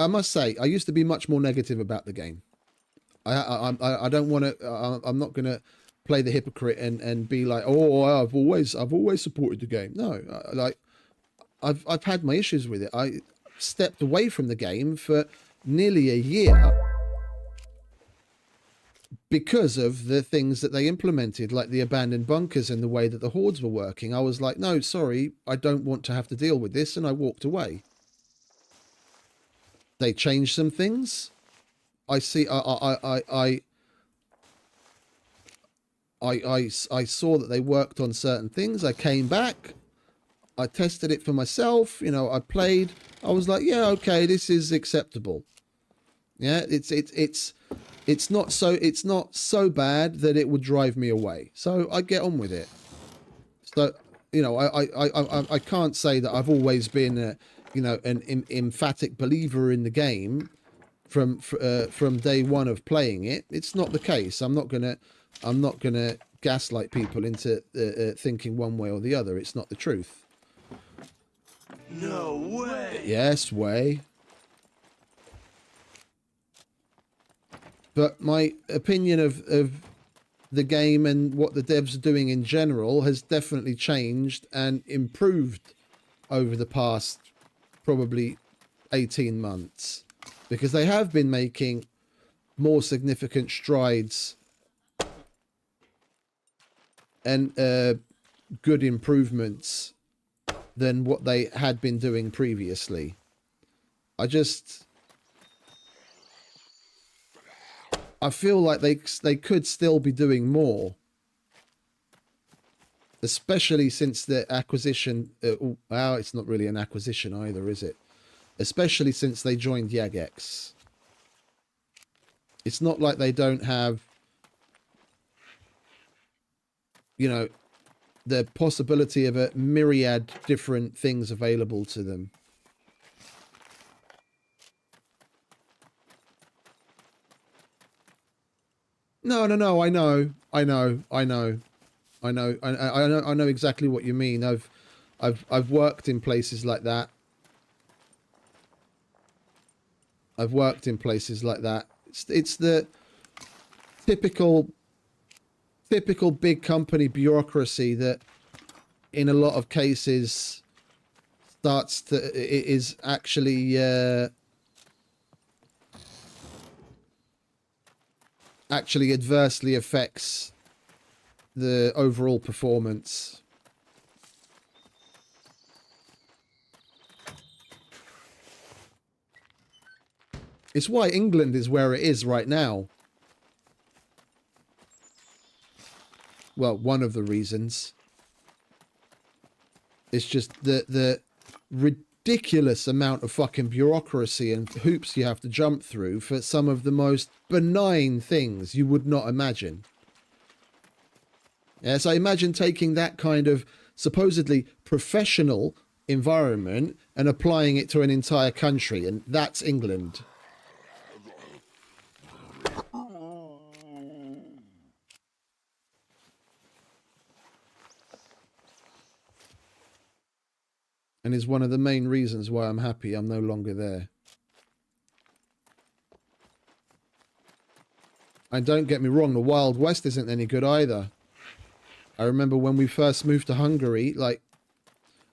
must say, I used to be much more negative about the game. I don't want to, I'm not going to play the hypocrite and be like, oh, I've always supported the game. No, like, I've had my issues with it. I stepped away from the game for nearly a year because of the things that they implemented, like the abandoned bunkers and the way that the hordes were working. I was like, no, sorry, I don't want to have to deal with this, and I walked away. They changed some things. I see. I saw that they worked on certain things. I came back. I tested it for myself. You know, I played. I was like, yeah, okay, this is acceptable. Yeah, it's not so bad that it would drive me away. So I get on with it. So, you know, I can't say that I've always been an emphatic believer in the game from day one of playing it. It's not the case. I'm not gonna gaslight people into thinking one way or the other. It's not the truth. No way. Yes, way. But my opinion of the game and what the devs are doing in general has definitely changed and improved over the past probably 18 months, because they have been making more significant strides and good improvements than what they had been doing previously. I feel like they could still be doing more, especially since the acquisition. Well, it's not really an acquisition either, is it? Especially since they joined Jagex. It's not like they don't have, you know, the possibility of a myriad different things available to them. No, I know exactly what you mean. I've worked in places like that. It's the typical big company bureaucracy that in a lot of cases is actually adversely affects the overall performance. It's why England is where it is right now. Well, one of the reasons. It's just the ridiculous amount of fucking bureaucracy and hoops you have to jump through for some of the most benign things you would not imagine. Yeah, so imagine taking that kind of supposedly professional environment and applying it to an entire country, and that's England. And is one of the main reasons why I'm happy I'm no longer there. And don't get me wrong, the Wild West isn't any good either. I remember when we first moved to Hungary, like,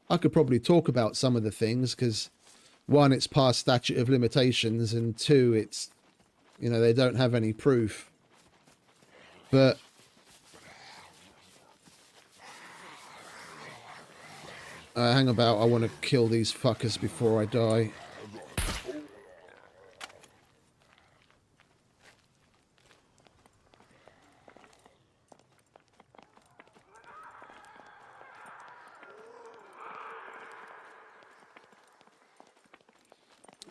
I could probably talk about some of the things because, one, it's past statute of limitations, and two, it's, you know, they don't have any proof. But hang about, I want to kill these fuckers before I die.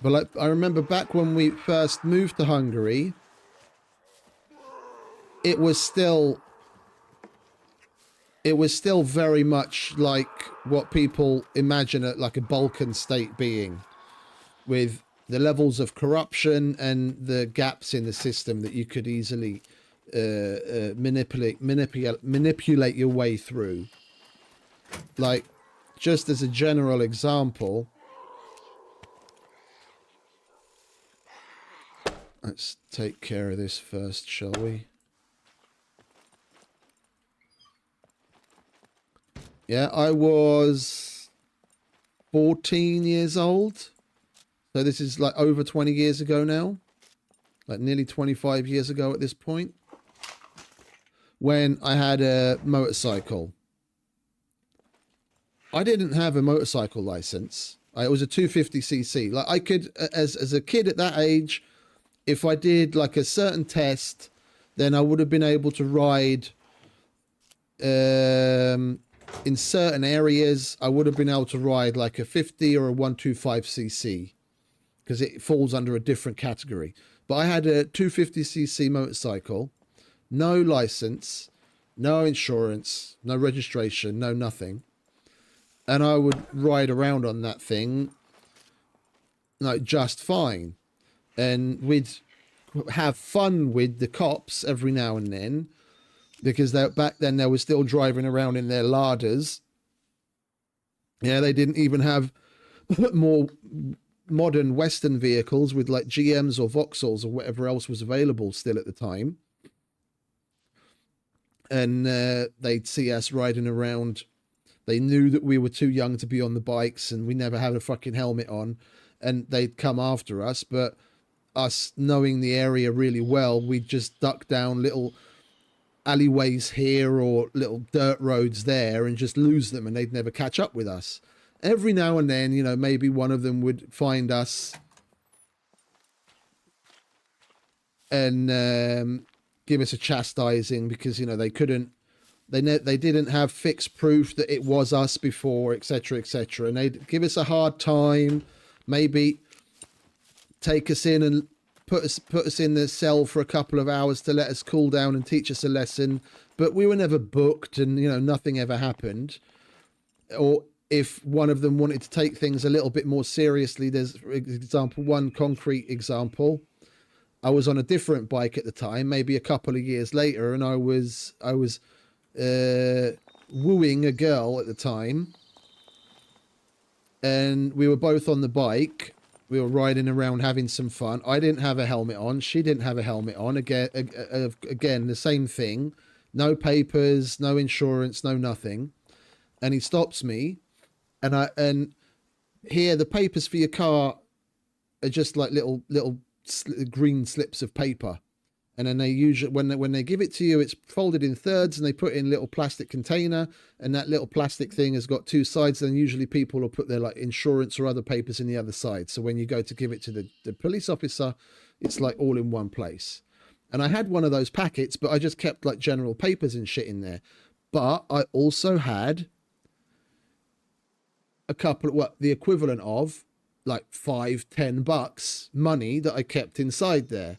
But like, I remember back when we first moved to Hungary, it was still very much like what people imagine it, like a Balkan state being, with the levels of corruption and the gaps in the system that you could easily manipulate your way through. Like, just as a general example, let's take care of this first, shall we? Yeah, I was 14 years old. So this is like over 20 years ago now. Like nearly 25 years ago at this point. When I had a motorcycle. I didn't have a motorcycle license. It was a 250cc. Like I could, as a kid at that age, if I did like a certain test, then I would have been able to ride in certain areas. I would have been able to ride like a 50 or a 125cc because it falls under a different category. But I had a 250cc motorcycle, no license, no insurance, no registration, no nothing. And I would ride around on that thing like just fine. And we'd have fun with the cops every now and then, because back then they were still driving around in their larders. Yeah, they didn't even have more modern Western vehicles with like GMs or Vauxhalls or whatever else was available still at the time. And they'd see us riding around. They knew that we were too young to be on the bikes and we never had a fucking helmet on, and they'd come after us. But us knowing the area really well, we'd just duck down little alleyways here or little dirt roads there and just lose them, and they'd never catch up with us. Every now and then, you know, maybe one of them would find us and give us a chastising because, you know, they didn't have fixed proof that it was us before, etc., etc. And they'd give us a hard time, maybe take us in and put us in the cell for a couple of hours to let us cool down and teach us a lesson. But we were never booked, and, you know, nothing ever happened. Or if one of them wanted to take things a little bit more seriously, there's, for example, one concrete example. I was on a different bike at the time, maybe a couple of years later, and I was wooing a girl at the time, and we were both on the bike. We were riding around having some fun. I didn't have a helmet on. She didn't have a helmet on. Again, the same thing. No papers, no insurance, no nothing. And he stops me, and here the papers for your car are just like little green slips of paper. And then they usually, when they give it to you, it's folded in thirds and they put it in a little plastic container, and that little plastic thing has got two sides. Then usually people will put their like insurance or other papers in the other side. So when you go to give it to the police officer, it's like all in one place. And I had one of those packets, but I just kept like general papers and shit in there. But I also had a couple of what the equivalent of like $5-10 money that I kept inside there.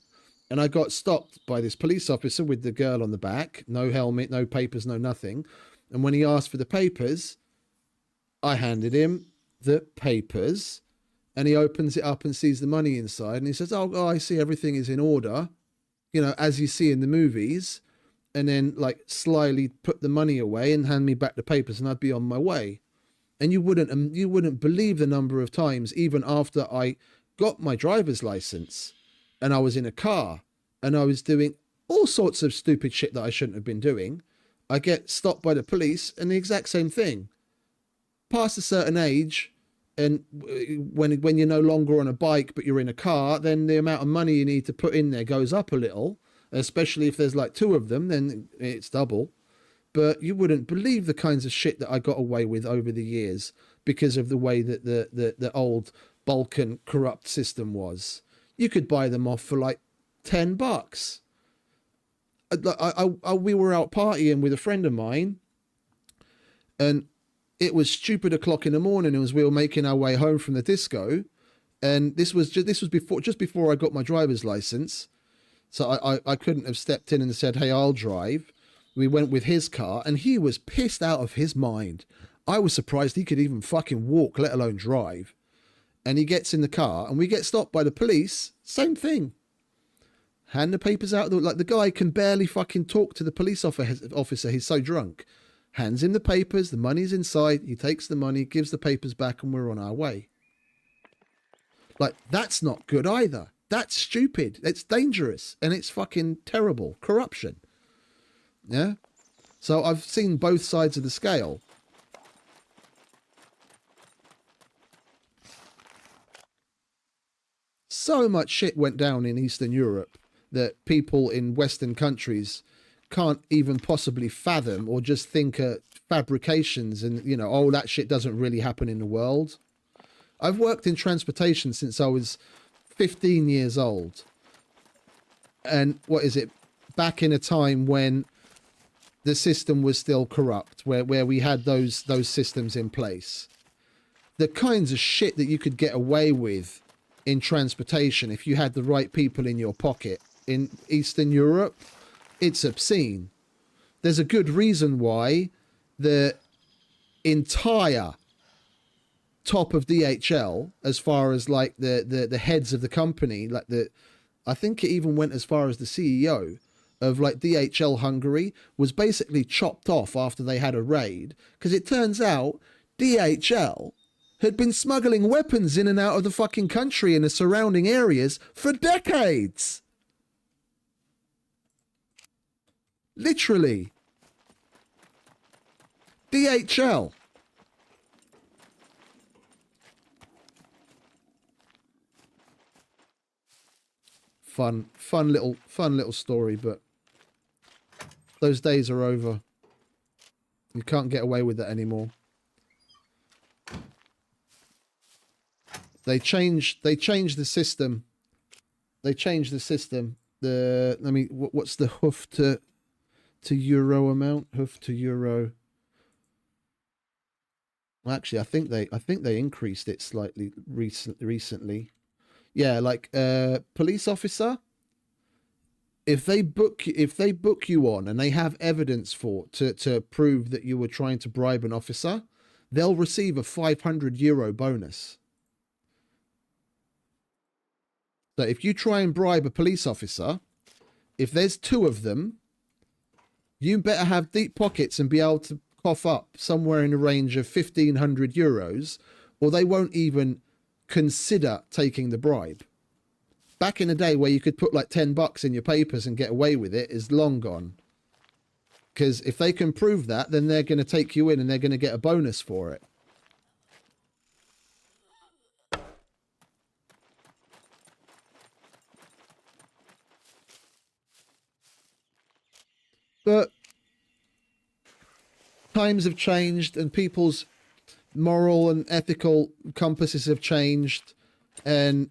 And I got stopped by this police officer with the girl on the back, no helmet, no papers, no nothing. And when he asked for the papers, I handed him the papers, and he opens it up and sees the money inside. And he says, oh, I see everything is in order, you know, as you see in the movies. And then like slyly put the money away and hand me back the papers, and I'd be on my way. And you wouldn't believe the number of times, even after I got my driver's license and I was in a car and I was doing all sorts of stupid shit that I shouldn't have been doing, I get stopped by the police and the exact same thing. Past a certain age, and when you're no longer on a bike but you're in a car, then the amount of money you need to put in there goes up a little, especially if there's like two of them, then it's double. But you wouldn't believe the kinds of shit that I got away with over the years because of the way that the old Balkan corrupt system was. You could buy them off for like $10. We were out partying with a friend of mine, and it was stupid o'clock in the morning as we were making our way home from the disco, and this was before I got my driver's license, so I couldn't have stepped in and said, hey, I'll drive. We went with his car, and he was pissed out of his mind. I was surprised he could even fucking walk, let alone drive. And he gets in the car, and we get stopped by the police. Same thing. Hand the papers out. Like, the guy can barely fucking talk to the police officer. He's so drunk. Hands him the papers. The money's inside. He takes the money, gives the papers back, and we're on our way. Like, that's not good either. That's stupid. It's dangerous. And it's fucking terrible. Corruption. Yeah? So I've seen both sides of the scale. So much shit went down in Eastern Europe that people in Western countries can't even possibly fathom, or just think fabrications and, you know, oh, that shit doesn't really happen in the world. I've worked in transportation since I was 15 years old. And what is it? Back in a time when the system was still corrupt, where we had those systems in place. The kinds of shit that you could get away with in transportation if you had the right people in your pocket in Eastern Europe, it's obscene. There's a good reason why the entire top of DHL, as far as like the heads of the company, like I think it even went as far as the CEO of like DHL Hungary, was basically chopped off after they had a raid, because it turns out DHL had been smuggling weapons in and out of the fucking country and the surrounding areas for decades. Literally. DHL. Fun little story, but those days are over. You can't get away with that anymore. They changed the system. They changed the system. What's the hoof to euro amount? Hoof to euro. Well, actually, I think they increased it slightly recently. Yeah, like police officer, if they book you on and they have evidence to prove that you were trying to bribe an officer, they'll receive a €500 bonus. So if you try and bribe a police officer, if there's two of them, you better have deep pockets and be able to cough up somewhere in the range of €1,500, or they won't even consider taking the bribe. Back in the day where you could put like $10 in your papers and get away with it is long gone. Because if they can prove that, then they're going to take you in and they're going to get a bonus for it. But times have changed and people's moral and ethical compasses have changed, and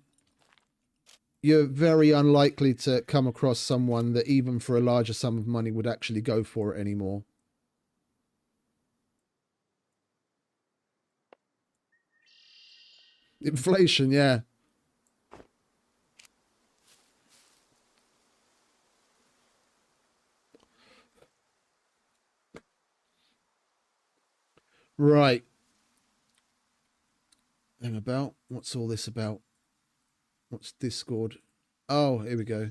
you're very unlikely to come across someone that even for a larger sum of money would actually go for it anymore. Inflation, yeah. Right. Hang about. What's all this about? What's Discord? Oh, here we go.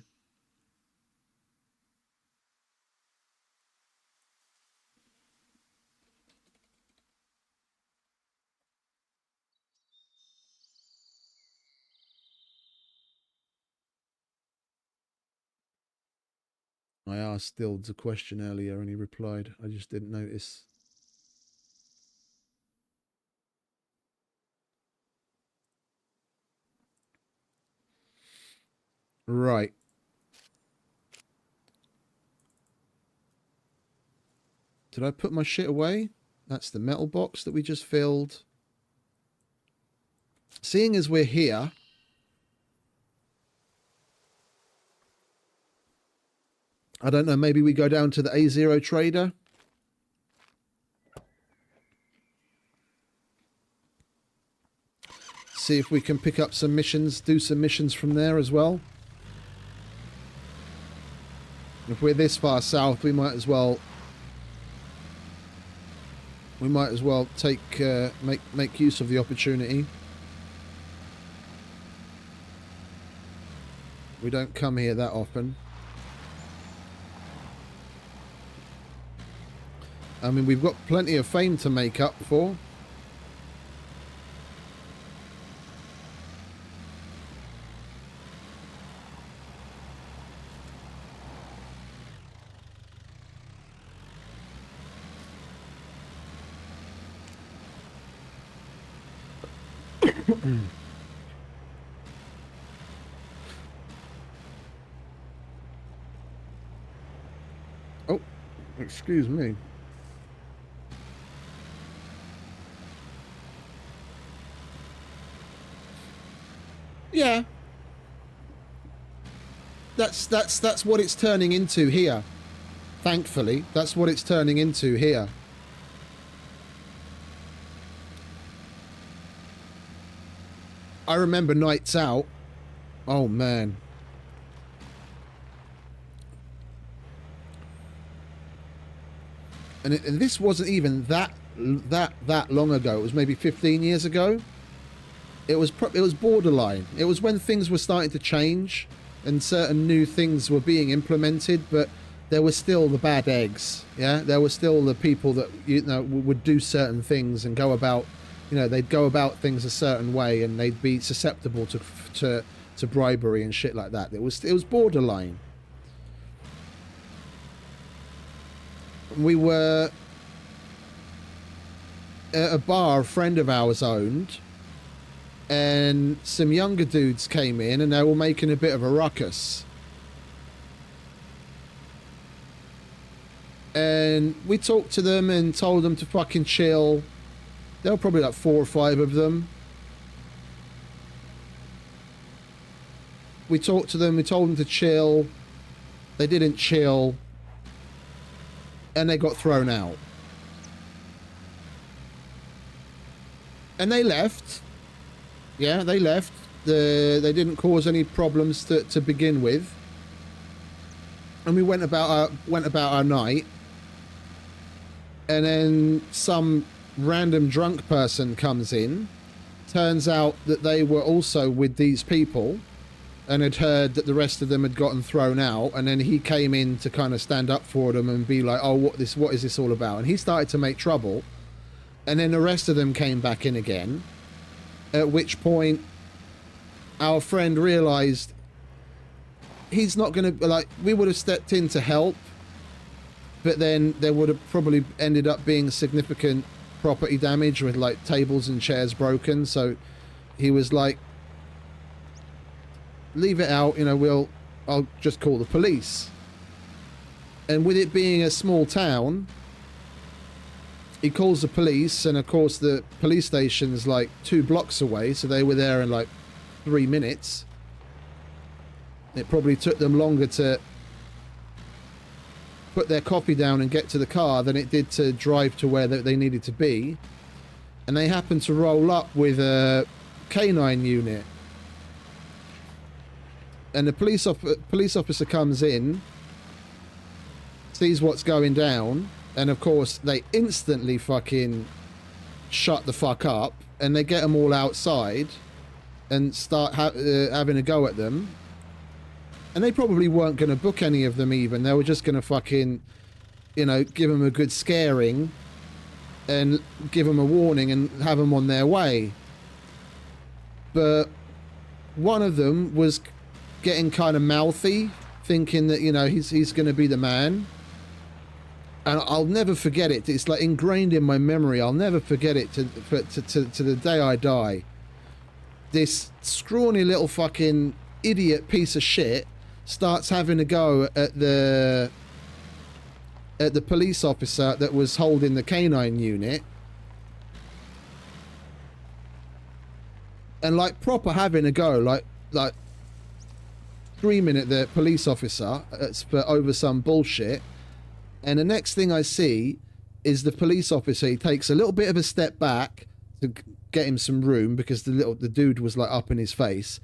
I asked Dilds a question earlier and he replied. I just didn't notice. Right. Did I put my shit away? That's the metal box that we just filled. Seeing as we're here, I don't know, maybe we go down to the A0 trader. See if we can pick up some missions, do some missions from there as well. If we're this far south, we might as well take make use of the opportunity. We don't come here that often. I mean, we've got plenty of fame to make up for. Oh, excuse me. Yeah. That's what it's turning into here. Thankfully, that's what it's turning into here. I remember nights out. Oh man. And this wasn't even that long ago. It was maybe 15 years ago. It was borderline. It was when things were starting to change and certain new things were being implemented, but there were still the bad eggs. Yeah, there were still the people that, you know, would do certain things and go about, you know, they'd go about things a certain way and they'd be susceptible to bribery and shit like that. It was borderline. We were at a bar a friend of ours owned, and some younger dudes came in and they were making a bit of a ruckus. And we talked to them and told them to fucking chill. There were probably like 4 or 5 of them. We talked to them, we told them to chill. They didn't chill. And they got thrown out. And they left. Yeah, they left. They didn't cause any problems to begin with. And we went about our night. And then some random drunk person comes in. Turns out that they were also with these people and had heard that the rest of them had gotten thrown out, and then he came in to kind of stand up for them and be like, oh, what is this all about? And he started to make trouble, and then the rest of them came back in again, at which point our friend realized he's not going to, like, we would have stepped in to help, but then there would have probably ended up being significant property damage with like tables and chairs broken. So he was like, leave it out, you know, I'll just call the police. And with it being a small town, he calls the police, and of course the police station's like 2 blocks away, so they were there in like 3 minutes. It probably took them longer to put their coffee down and get to the car than it did to drive to where they needed to be. And they happened to roll up with a canine unit. And the police officer comes in, sees what's going down, and of course they instantly fucking shut the fuck up, and they get them all outside and start having a go at them. And they probably weren't going to book any of them even. They were just going to fucking, you know, give them a good scaring and give them a warning and have them on their way. But one of them was getting kind of mouthy, thinking that, you know, he's going to be the man. And I'll never forget it. It's like ingrained in my memory. I'll never forget it to the day I die. This scrawny little fucking idiot piece of shit starts having a go at the police officer that was holding the canine unit, and like proper having a go, like screaming at the police officer for over some bullshit. And the next thing I see is the police officer, he takes a little bit of a step back to get him some room because the dude was like up in his face,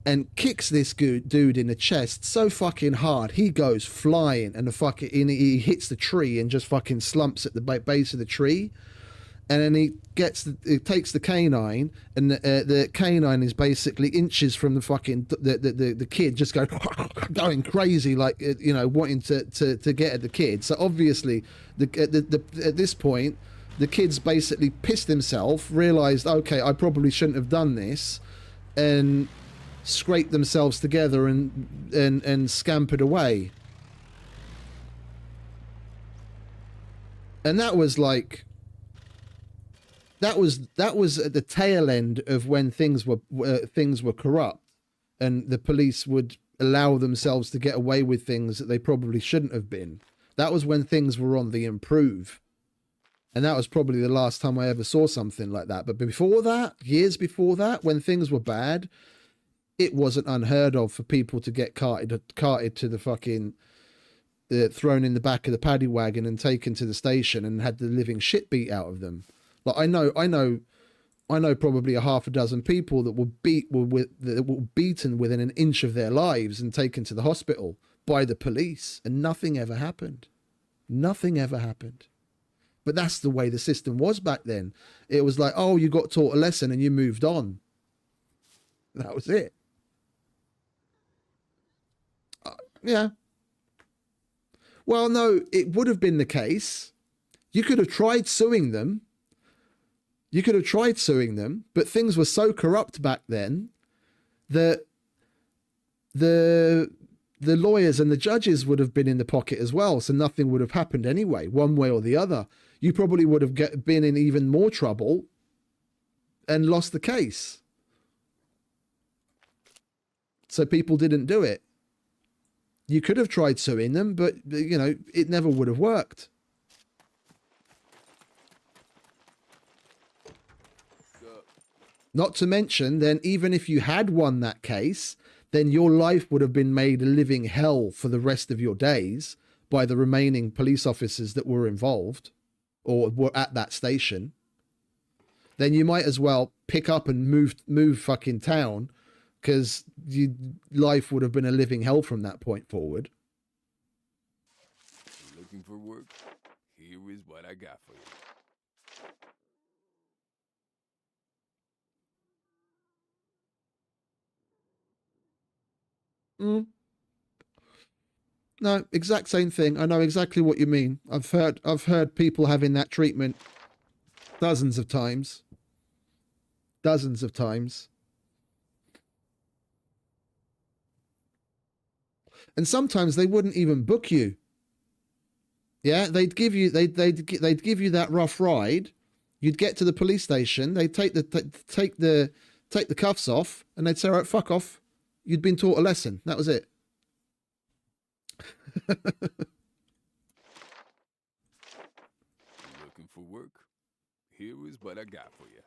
and kicks this dude in the chest so fucking hard he goes flying, and he hits the tree and just fucking slumps at the base of the tree. And then he takes the canine, and the canine is basically inches from the fucking the kid, just going crazy, like, you know, wanting to get at the kid. So obviously at this point the kid's basically pissed himself, realized, okay, I probably shouldn't have done this, and scraped themselves together and scampered away. And that was like, that was at the tail end of when things were corrupt, and the police would allow themselves to get away with things that they probably shouldn't have been. That was when things were on the improve. And that was probably the last time I ever saw something like that. But before that, years before that, when things were bad, it wasn't unheard of for people to get carted to the fucking, thrown in the back of the paddy wagon and taken to the station and had the living shit beat out of them. Like, I know probably a half a dozen people that were beaten within an inch of their lives and taken to the hospital by the police, and nothing ever happened. Nothing ever happened. But that's the way the system was back then. It was like, oh, you got taught a lesson and you moved on. That was it. Yeah. Well, no, it would have been the case. You could have tried suing them. But things were so corrupt back then that the lawyers and the judges would have been in the pocket as well, so nothing would have happened anyway, one way or the other. You probably would have been in even more trouble and lost the case. So people didn't do it. You could have tried suing them, but, you know, it never would have worked. Not to mention, then, even if you had won that case, then your life would have been made a living hell for the rest of your days by the remaining police officers that were involved or were at that station. Then you might as well pick up and move fucking town, because life would have been a living hell from that point forward. Looking for work? Here is what I got for you. No, exact same thing. I know exactly what you mean. I've heard people having that treatment dozens of times. Dozens of times. And sometimes they wouldn't even book you. Yeah, they'd give you that rough ride. You'd get to the police station. They'd take the cuffs off, and they'd say, "All right, fuck off. You'd been taught a lesson." That was it. Here is what I got for you.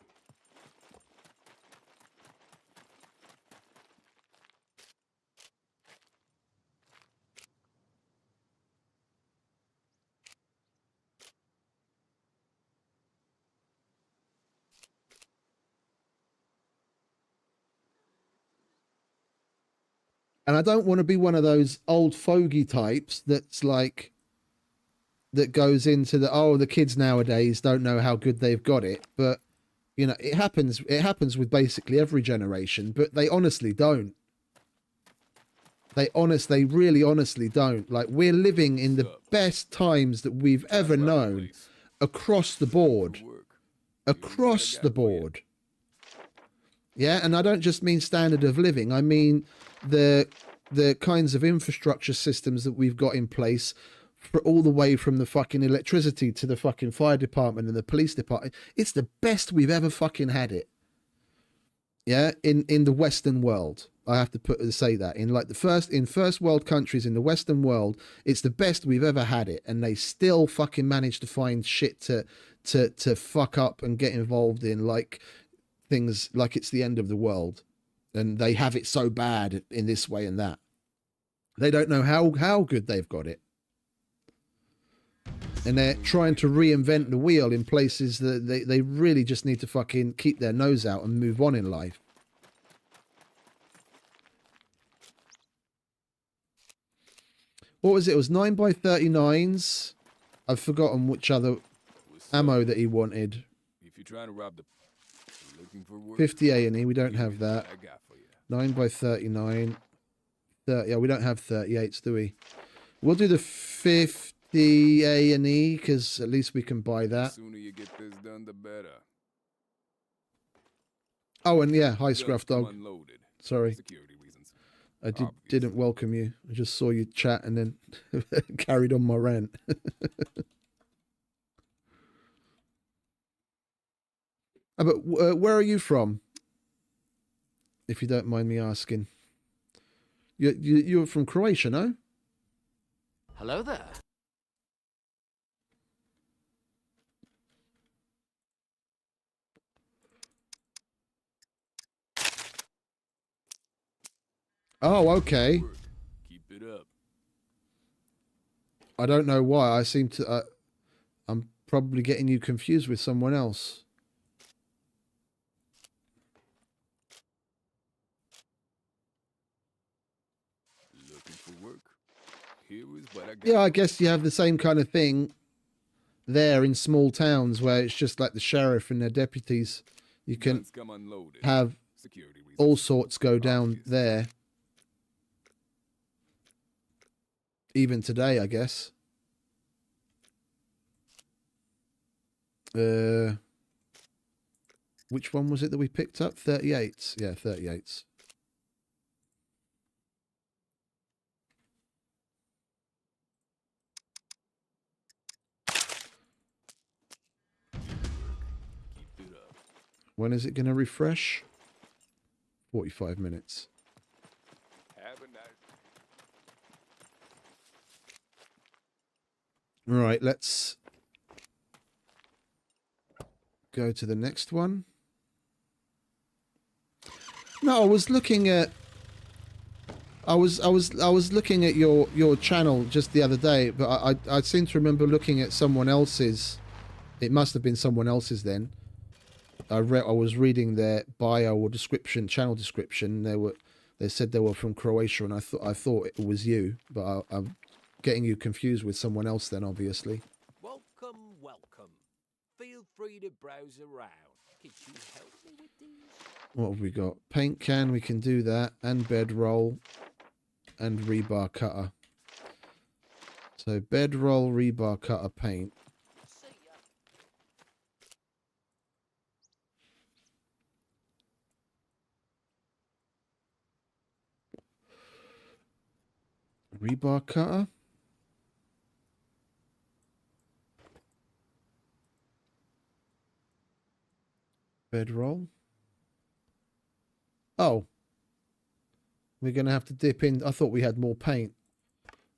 And I don't want to be one of those old fogey types that's like, that goes into the kids nowadays don't know how good they've got it. But, you know, it happens with basically every generation, but they honestly don't. They really honestly don't. Like, we're living in the best times that we've ever known across the board. Across the board. Yeah, and I don't just mean standard of living. I mean the kinds of infrastructure systems that we've got in place, for all the way from the fucking electricity to the fucking fire department and the police department. It's the best we've ever fucking had it. Yeah, in the Western world. I have to say that in like first world countries in the Western world, it's the best we've ever had it, and they still fucking manage to find shit to fuck up and get involved in, like things like it's the end of the world, and they have it so bad in this way and that. They don't know how good they've got it, and they're trying to reinvent the wheel in places that they really just need to fucking keep their nose out and move on in life. What was it? It was 9x39s. I've forgotten which other ammo that he wanted. If you're trying to rob the... Looking for work? 50 A&E, we don't have that. 9x39. 30. Oh, we don't have 38s, do we? We'll do the 50 A&E, because at least we can buy that. The sooner you get this done, the better. Oh, and yeah, hi, Scruff Dog. Unloaded. Sorry. Security reasons. I didn't welcome you. I just saw you chat and then carried on my rant. But where are you from? If you don't mind me asking. You're from Croatia, no? Hello there. Oh, okay. Keep it up. I don't know why. I seem to... I'm probably getting you confused with someone else. Looking for work? Here is what I got. Yeah, I guess you have the same kind of thing there in small towns where it's just like the sheriff and their deputies. You can have all sorts go down there. Even today, I guess. Which one was it that we picked up? 38s. Yeah, 38s. When is it going to refresh? 45 minutes. Right, let's go to the next one. No, I was looking at looking at your channel just the other day, but I seem to remember looking at someone else's. It must have been someone else's then. I was reading their bio or description, channel description. They said they were from Croatia, and I thought it was you, but I'm getting you confused with someone else then, obviously. Welcome, welcome. Feel free to browse around. Could you help me with these? What have we got? Paint can, we can do that, and bedroll, and rebar cutter. So bedroll, rebar cutter, paint. Rebar cutter. Bedroll. Oh. We're going to have to dip in. I thought we had more paint.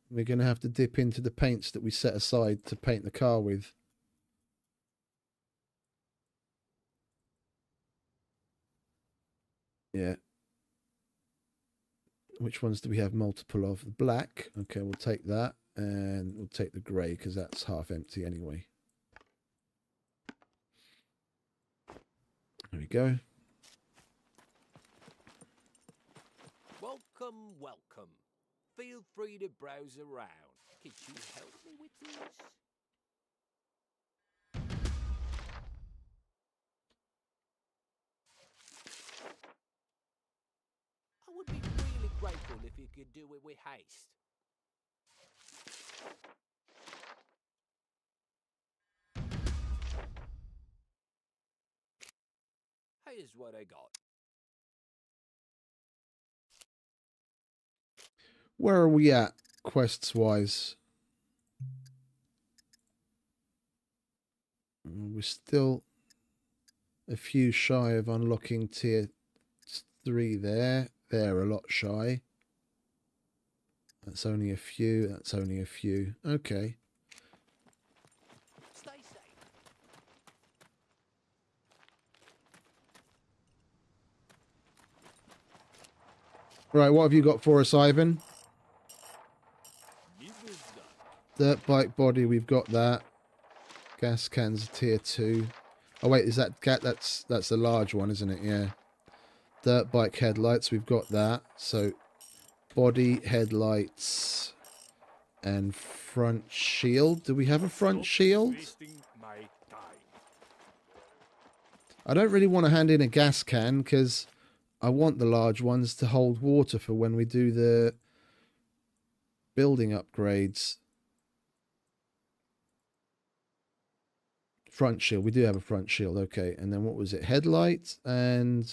We're going to have to dip into the paints that we set aside to paint the car with. Yeah. Which ones do we have multiple of? The black. Okay, we'll take that. And we'll take the grey because that's half empty anyway. There we go. Welcome, welcome. Feel free to browse around. Could you help me with these? I would be really grateful if you could do it with haste. Here's what I got. Where are we at, quests wise? We're still a few shy of unlocking tier 3 there. They're a lot shy. That's only a few. That's only a few. Okay. Stay safe. Right, what have you got for us, Ivan? Dirt bike body, we've got that. Gas cans tier 2. Oh wait, is that that's the large one, isn't it? Yeah. Dirt bike headlights, we've got that. So body, headlights, and front shield. Do we have a front shield? I don't really want to hand in a gas can because I want the large ones to hold water for when we do the building upgrades. Front shield. We do have a front shield. Okay. And then what was it? Headlight and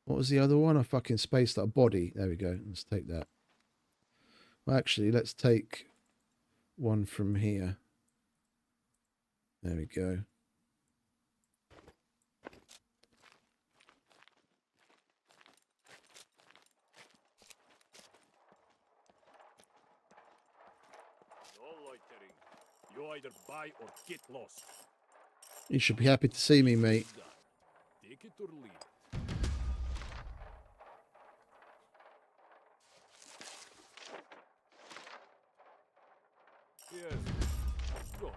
what was the other one? I fucking spaced that. Body. There we go. Let's take that. Well, actually, let's take one from here. There we go. You either buy or get lost. You should be happy to see me, mate. Take it or leave it. Yes. Go now.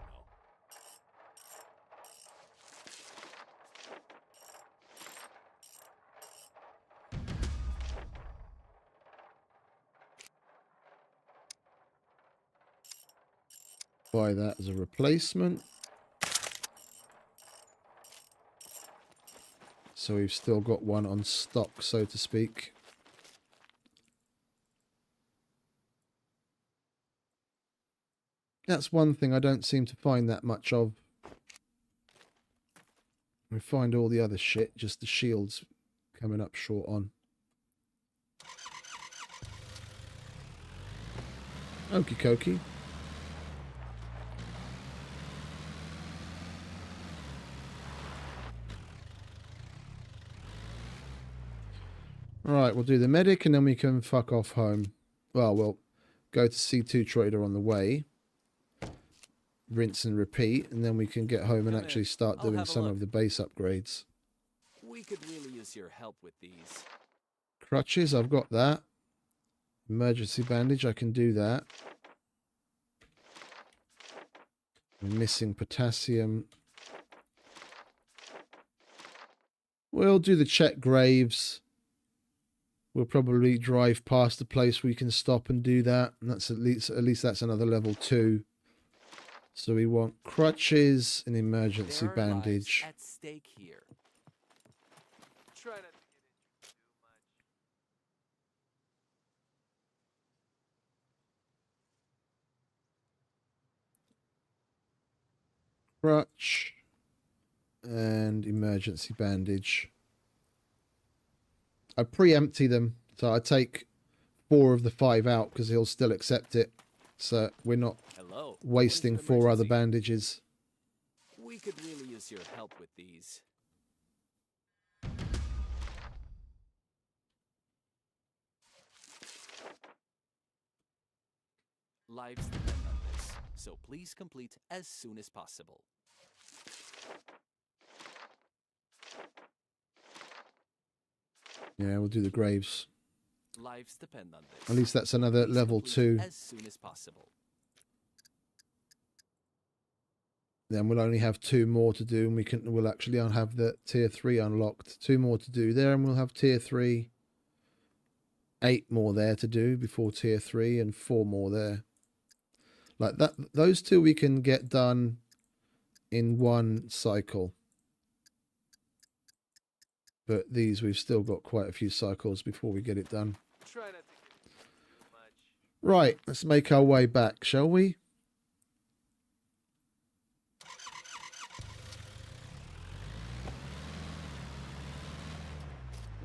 Buy that as a replacement. So we've still got one on stock, so to speak. That's one thing I don't seem to find that much of. We find all the other shit, just the shields coming up short on. Okie dokie. Right, we'll do the medic and then we can fuck off home. Well, we'll go to C2 Trader on the way. Rinse and repeat, and then we can get home and actually start doing some of the base upgrades. We could really use your help with these. Crutches, I've got that. Emergency bandage, I can do that. I'm missing potassium. We'll do the check graves. We'll probably drive past the place we can stop and do that. And that's at least that's another level 2. So we want crutches, an emergency There are bandage. lives at stake here. Try not to get into too much. Crutch and emergency bandage. I pre-empty them, so I take 4 of the 5 out because he'll still accept it. So we're not wasting 4 other bandages. We could really use your help with these. Lives depend on this, so please complete as soon as possible. Yeah, we'll do the graves. Lives depend on this. At least that's another Please level complete 2. as soon as possible. Then we'll only have 2 more to do, and we'll actually have the tier 3 unlocked. 2 more to do there, and we'll have tier 3. 8 more there to do before tier 3, and 4 more there. Like that, those 2 we can get done in one cycle. But these, we've still got quite a few cycles before we get it done. Try not to get into too much. Right, let's make our way back, shall we?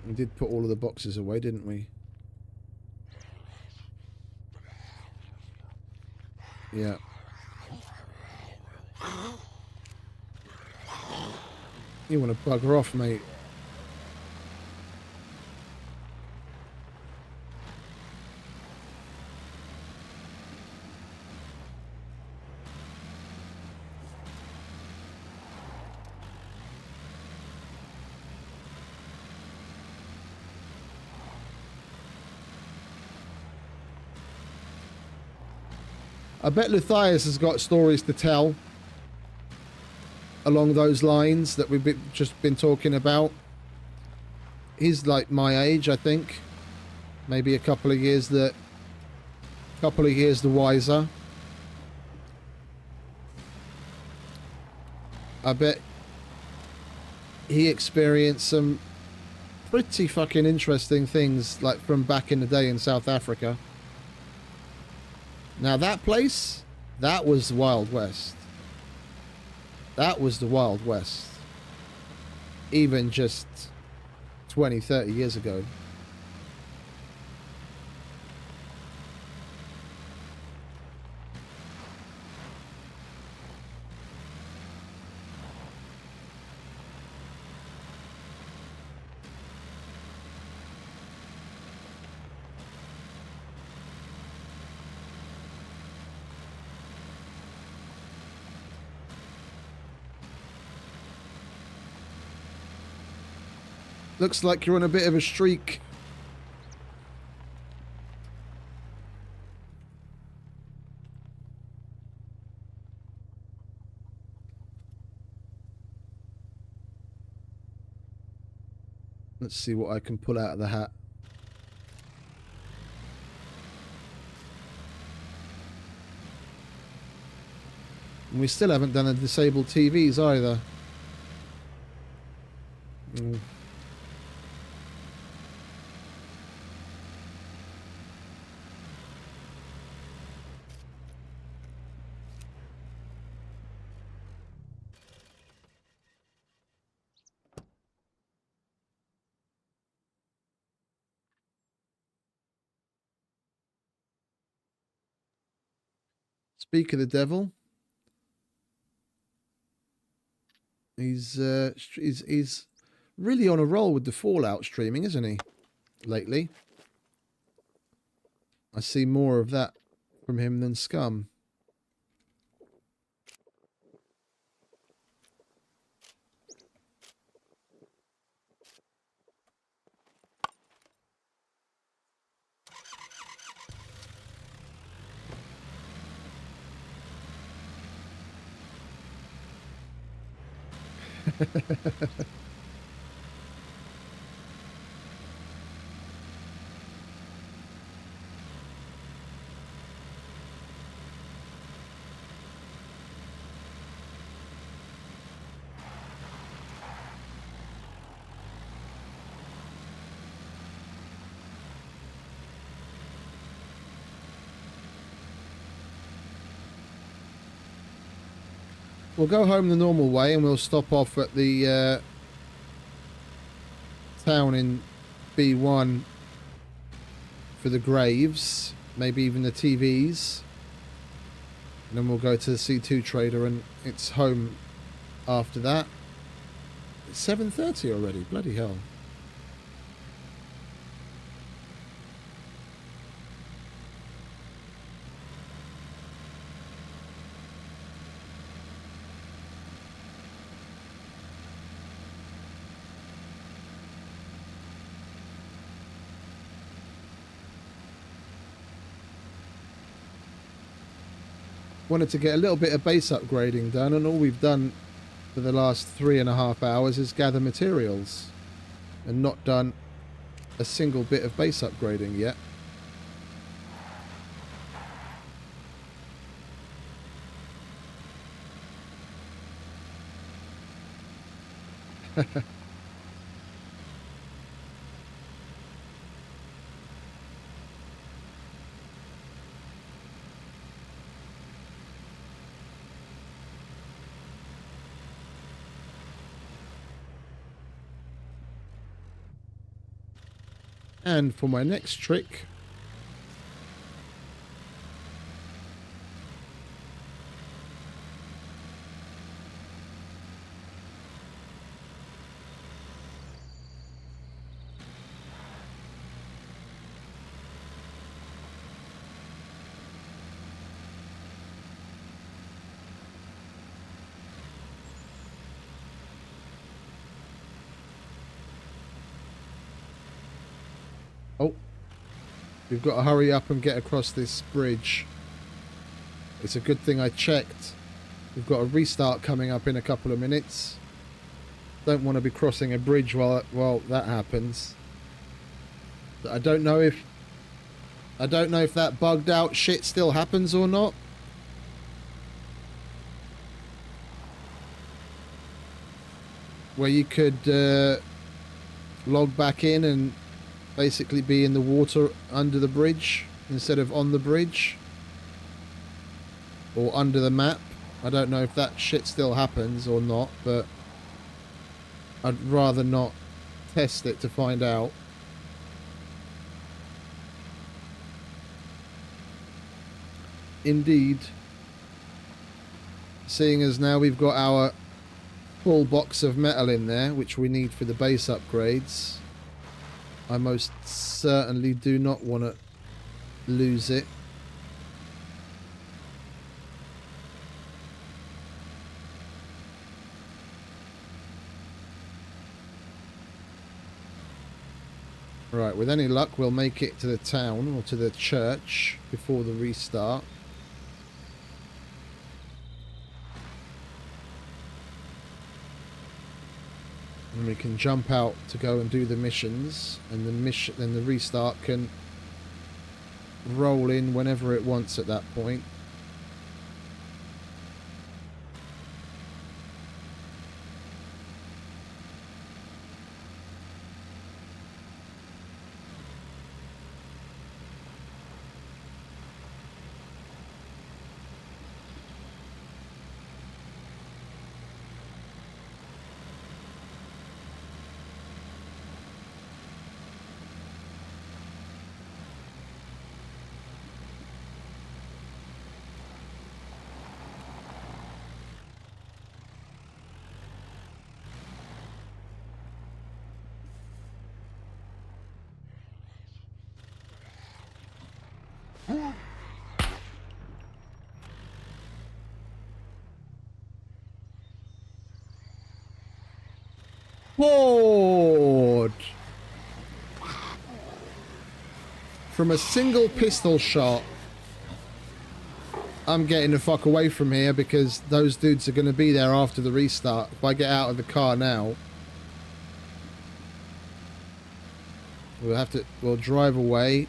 We did put all of the boxes away, didn't we? Yeah. You want to bugger off, mate. I bet Luthias has got stories to tell along those lines that we've just been talking about. He's like my age, I think. Maybe a couple of years the wiser. I bet he experienced some pretty fucking interesting things, like from back in the day in South Africa. Now that place, that was the Wild West. That was the Wild West. Even just 20, 30 years ago. Looks like you're on a bit of a streak. Let's see what I can pull out of the hat. And we still haven't done the disabled TVs either. Speak of the devil. He's really on a roll with the Fallout streaming, isn't he? Lately. I see more of that from him than SCUM. We'll go home the normal way and we'll stop off at the town in B1 for the graves, maybe even the TVs. And then we'll go to the C2 trader and it's home after that. It's 7:30 already, bloody hell. Wanted to get a little bit of base upgrading done, and all we've done for the last 3.5 hours is gather materials and not done a single bit of base upgrading yet. And for my next trick, oh, we've got to hurry up and get across this bridge. It's a good thing I checked. We've got a restart coming up in a couple of minutes. Don't want to be crossing a bridge while that happens. I don't know if that bugged out shit still happens or not. Where you could log back in and basically be in the water under the bridge instead of on the bridge or under the map. I don't know if that shit still happens or not, but I'd rather not test it to find out. Indeed, seeing as now we've got our full box of metal in there, which we need for the base upgrades, I most certainly do not want to lose it. Right, with any luck we'll make it to the town or to the church before the restart. And we can jump out to go and do the missions, and then the restart can roll in whenever it wants at that point. Lord! From a single pistol shot, I'm getting the fuck away from here because those dudes are going to be there after the restart. If I get out of the car now, we'll drive away.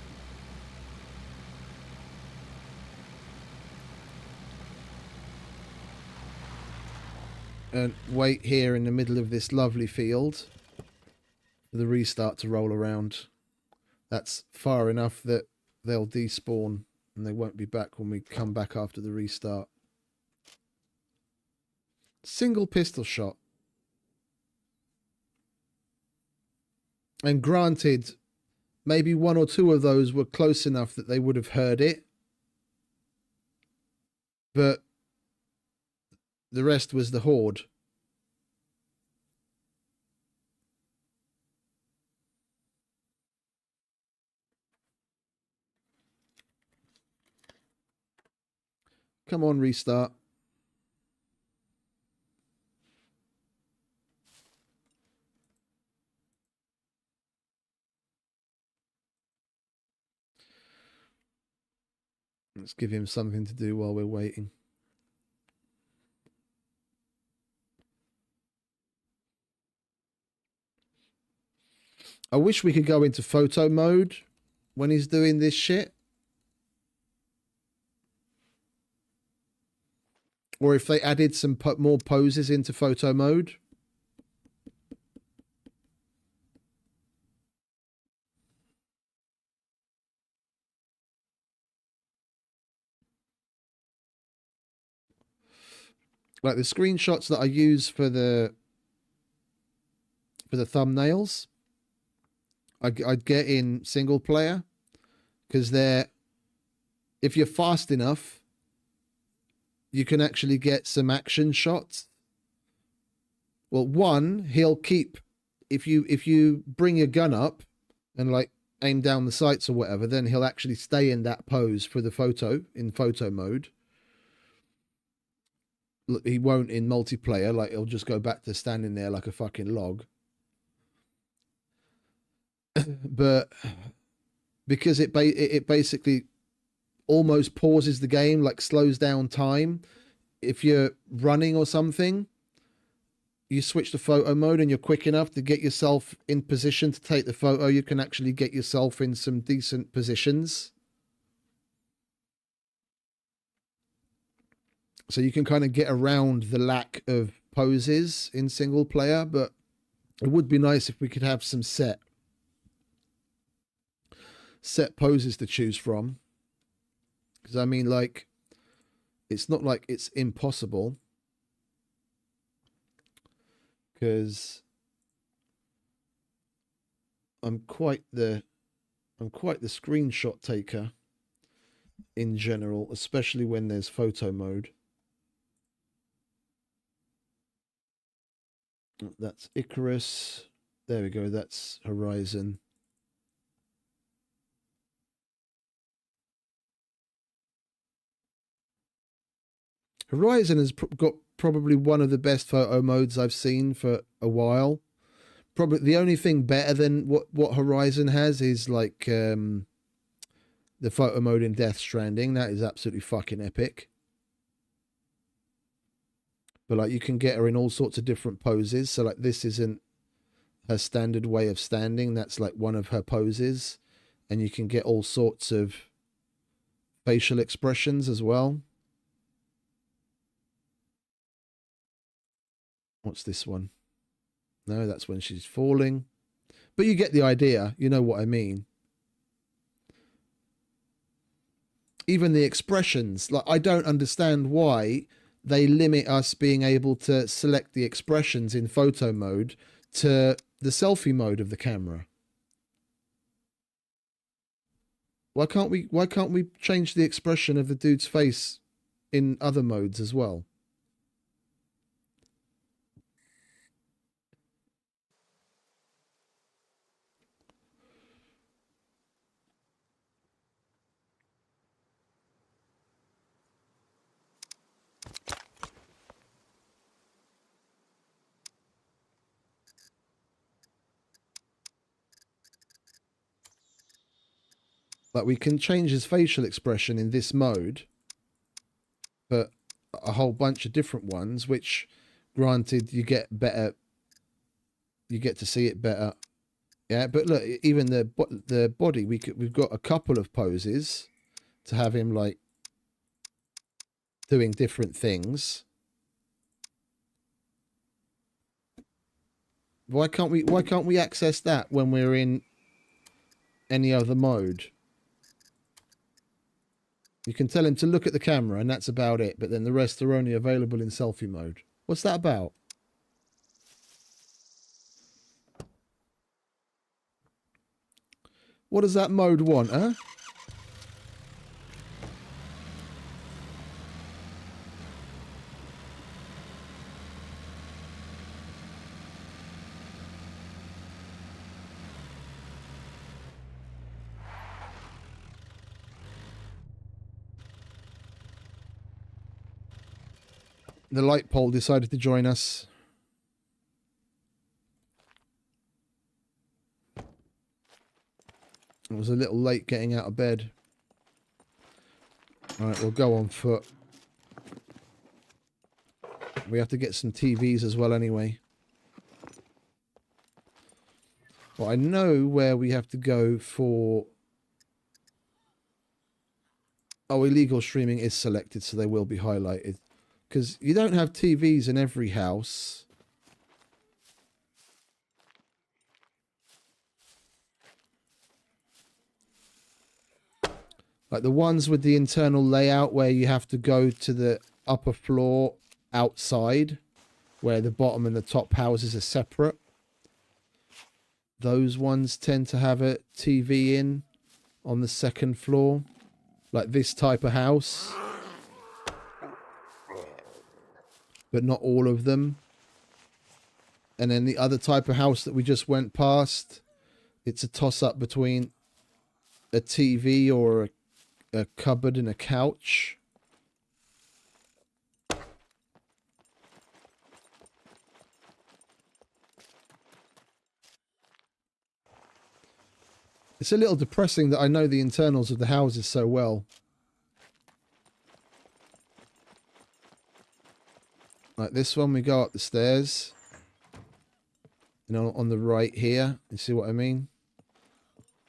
And wait here in the middle of this lovely field for the restart to roll around. That's far enough that they'll despawn and they won't be back when we come back after the restart. Single pistol shot. And granted, maybe one or two of those were close enough that they would have heard it. But the rest was the horde. Come on, restart. Let's give him something to do while we're waiting. I wish we could go into photo mode when he's doing this shit. Or if they added some more poses into photo mode. Like the screenshots that I use for the thumbnails, I'd get in single player because they're, if you're fast enough, you can actually get some action shots. Well, one, he'll keep, if you bring your gun up and like aim down the sights or whatever, then he'll actually stay in that pose for the photo in photo mode. He won't in multiplayer, like he'll just go back to standing there like a fucking log. But because it basically almost pauses the game, like slows down time. If you're running or something, you switch to photo mode and you're quick enough to get yourself in position to take the photo, you can actually get yourself in some decent positions. So you can kind of get around the lack of poses in single player, but it would be nice if we could have some set poses to choose from. Because I mean, like, it's not like it's impossible. Because I'm quite the screenshot taker in general, especially when there's photo mode. That's Icarus. There we go. That's Horizon. Horizon has got probably one of the best photo modes I've seen for a while. Probably the only thing better than what Horizon has is like the photo mode in Death Stranding. That is absolutely fucking epic. But like you can get her in all sorts of different poses. So like this isn't her standard way of standing. That's like one of her poses. And you can get all sorts of facial expressions as well. What's this one? No, that's when she's falling. But you get the idea. You know what I mean. Even the expressions. Like, I don't understand why they limit us being able to select the expressions in photo mode to the selfie mode of the camera. Why can't we change the expression of the dude's face in other modes as well? Like we can change his facial expression in this mode, but a whole bunch of different ones, which granted you get to see it better. Yeah, but look, even the body, we've got a couple of poses to have him like doing different things. Why can't we access that when we're in any other mode? You can tell him to look at the camera and that's about it, but then the rest are only available in selfie mode. What's that about? What does that mode want, huh? The light pole decided to join us. It was a little late getting out of bed. All right, we'll go on foot. We have to get some TVs as well anyway. Well, I know where we have to go for... Oh, illegal streaming is selected, so they will be highlighted. Because you don't have TVs in every house. Like the ones with the internal layout where you have to go to the upper floor outside, where the bottom and the top houses are separate. Those ones tend to have a TV in on the second floor. Like this type of house. But not all of them. And then the other type of house that we just went past, it's a toss-up between a TV or a cupboard and a couch. It's a little depressing that I know the internals of the houses so well. Like this one, we go up the stairs. You know, on the right here. You see what I mean?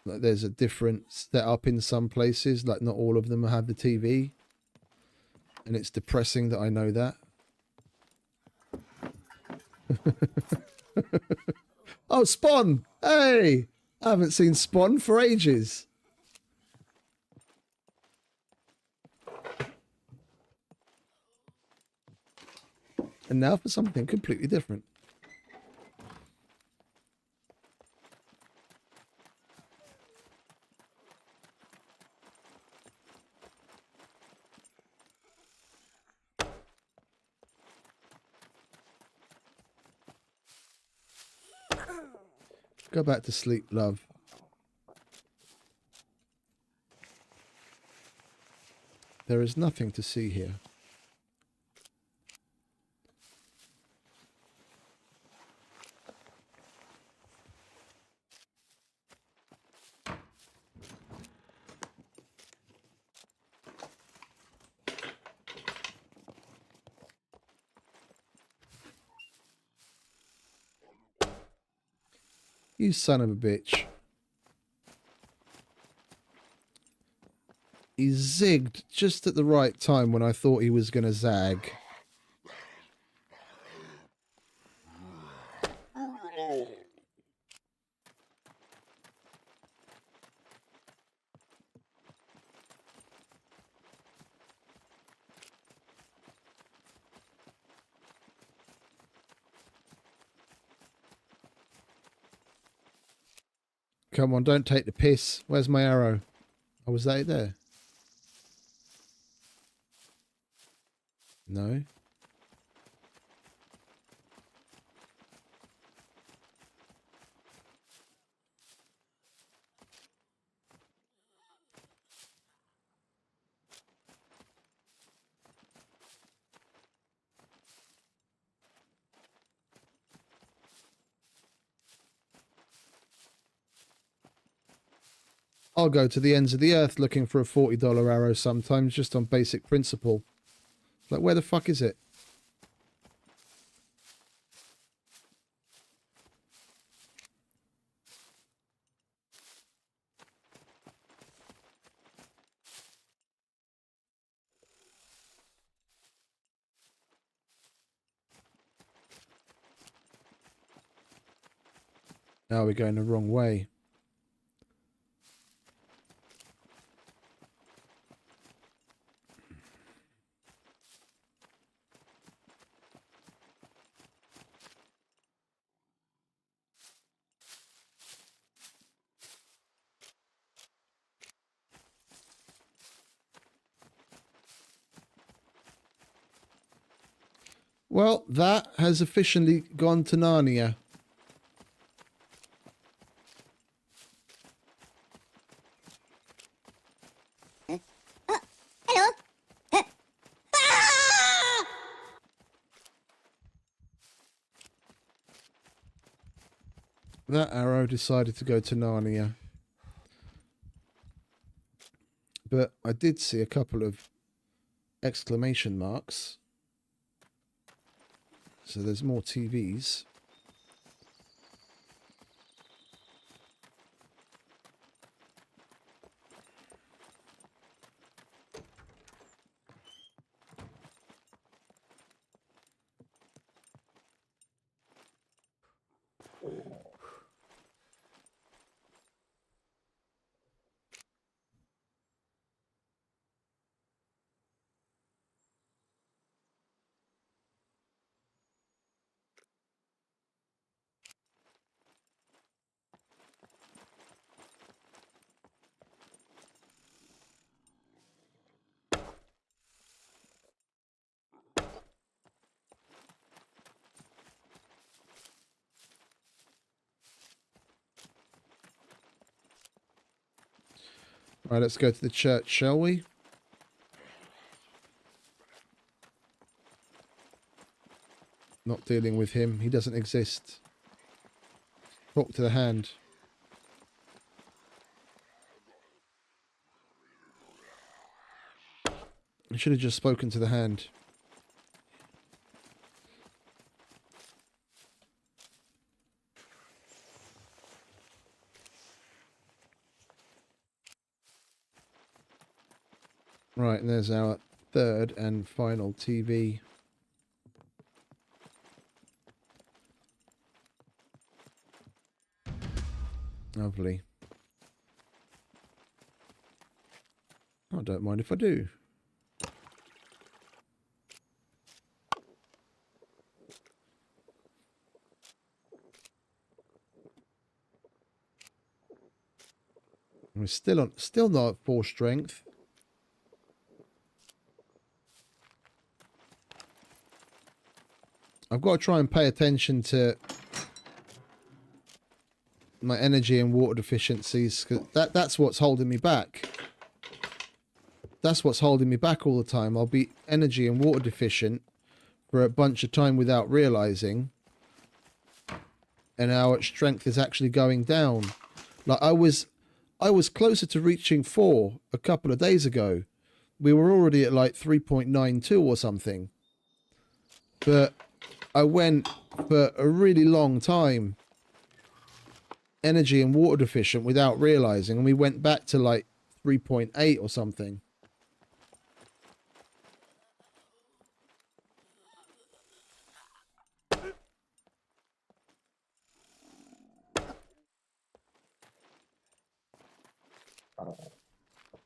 Like there's a different setup in some places. Like not all of them have the TV. And it's depressing that I know that. Oh, Spawn! Hey! I haven't seen Spawn for ages. And now for something completely different. Go back to sleep, love. There is nothing to see here. You son of a bitch. He zigged just at the right time when I thought he was going to zag. Come on, don't take the piss. Where's my arrow? Oh, was that it there? No. I'll go to the ends of the earth looking for a $40 arrow sometimes just on basic principle. Like, where the fuck is it? Now we're going the wrong way. Well, that has officially gone to Narnia. That arrow decided to go to Narnia. But I did see a couple of exclamation marks. So there's more TVs. Right, let's go to the church, shall we? Not dealing with him. He doesn't exist. Talk to the hand. I should have just spoken to the hand. Right, and there's our third and final TV. Lovely. I don't mind if I do. We're still not at full strength. I've got to try and pay attention to my energy and water deficiencies, because that's what's holding me back. That's what's holding me back all the time. I'll be energy and water deficient for a bunch of time without realizing, and our strength is actually going down. Like I was closer to reaching 4 a couple of days ago. We were already at like 3.92 or something, but I went for a really long time energy and water deficient without realizing, and we went back to like 3.8 or something.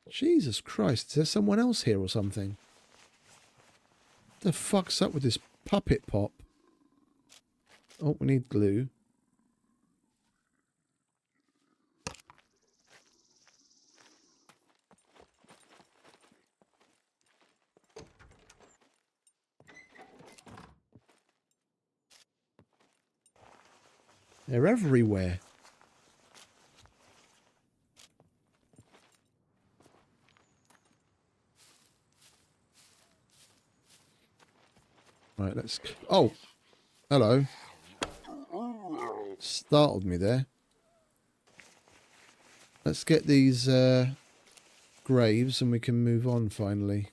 Jesus Christ, is there someone else here or something? The fuck's up with this puppet pop? Oh, we need glue. They're everywhere. Right, let's... Oh! Hello. Startled me there. Let's get these graves and we can move on finally.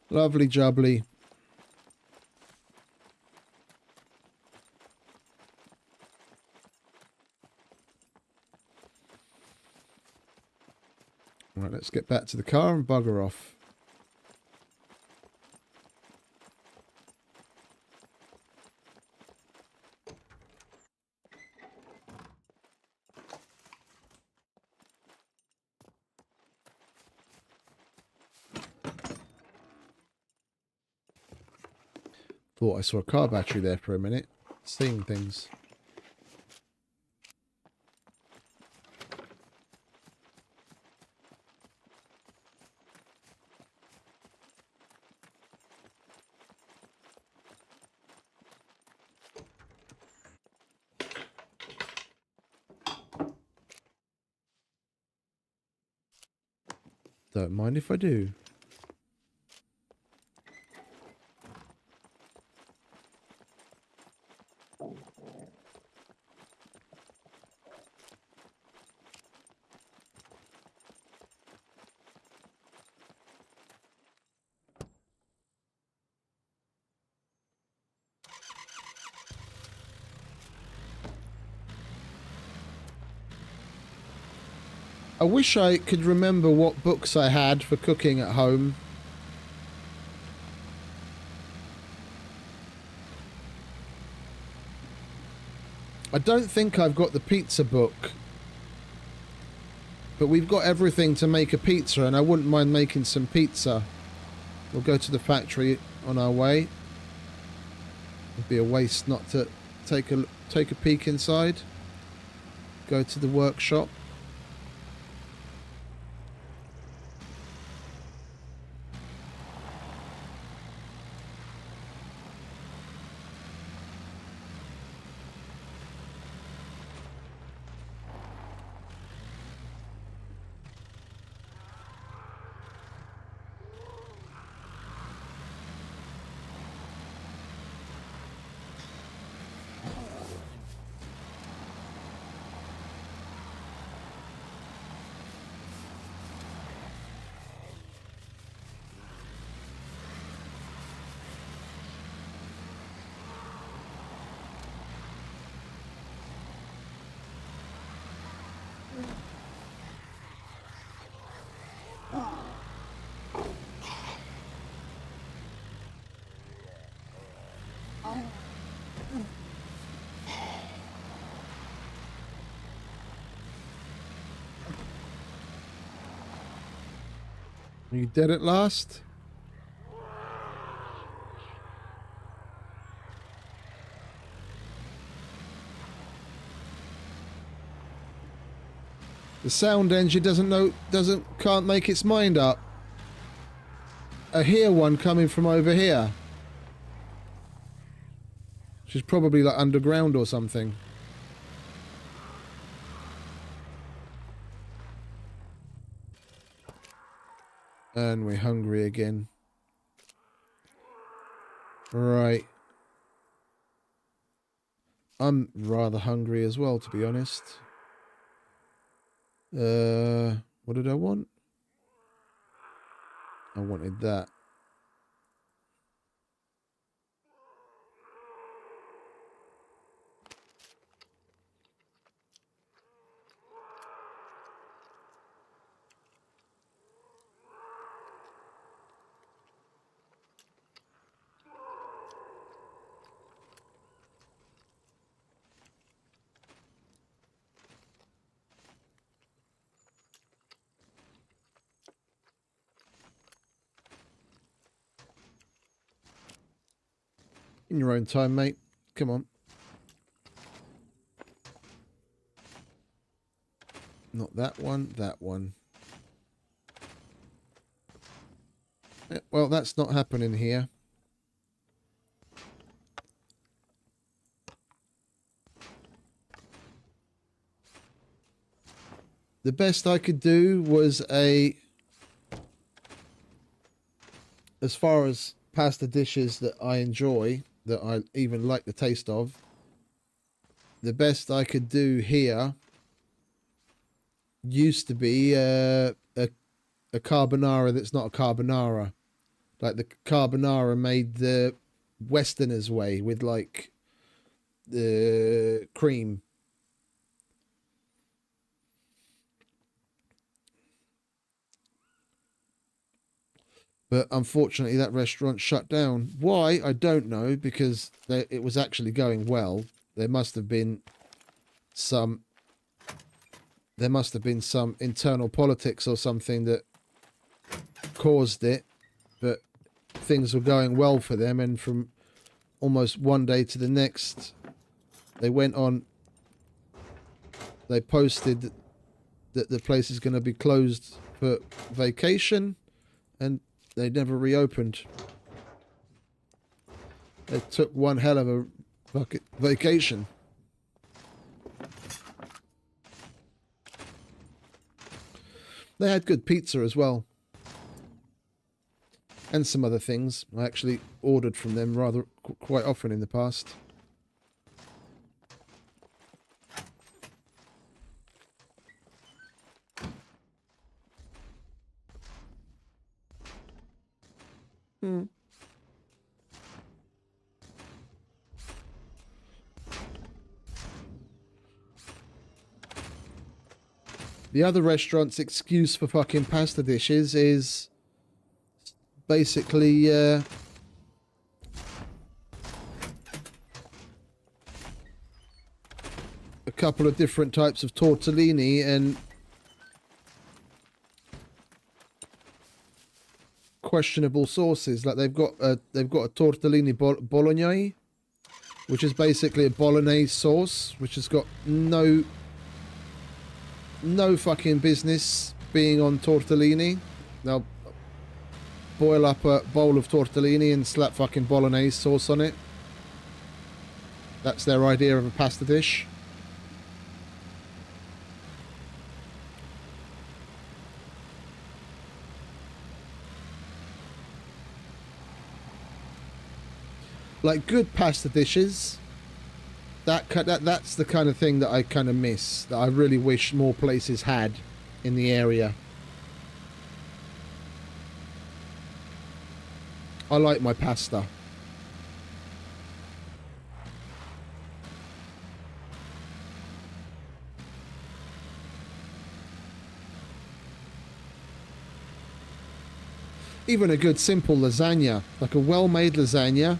Lovely jubbly. Right, let's get back to the car and bugger off. Thought I saw a car battery there for a minute. Seeing things. Don't mind if I do. I wish I could remember what books I had for cooking at home. I don't think I've got the pizza book. But we've got everything to make a pizza, and I wouldn't mind making some pizza. We'll go to the factory on our way. It'd be a waste not to take a peek inside. Go to the workshop. Are you dead at last? The sound engine can't make its mind up. I hear one coming from over here. She's probably like underground or something. And we're hungry again. Right. I'm rather hungry as well, to be honest. What did I want? I wanted that. In your own time, mate. Come on. Not that one, that one. Yeah, well, that's not happening here. The best I could do was as far as pasta dishes that I enjoy, that I even like the taste of, the best I could do here used to be a carbonara that's not a carbonara. Like the carbonara made the Westerners way with like the cream. But unfortunately, that restaurant shut down. Why? I don't know, because it was actually going well. There must have been some internal politics or something that caused it. But things were going well for them, and from almost one day to the next, they posted that the place is going to be closed for vacation, and they never reopened. They took one hell of a vacation. They had good pizza as well. And some other things. I actually ordered from them quite often in the past. The other restaurant's excuse for fucking pasta dishes is basically a couple of different types of tortellini and questionable sauces. Like they've got a tortellini bolognese, which is basically a bolognese sauce, which has got no fucking business being on tortellini. They'll boil up a bowl of tortellini and slap fucking bolognese sauce on it. That's their idea of a pasta dish. Like good pasta dishes, that's the kind of thing that I kind of miss, that I really wish more places had in the area. I like my pasta. Even a good simple lasagna, like a well-made lasagna,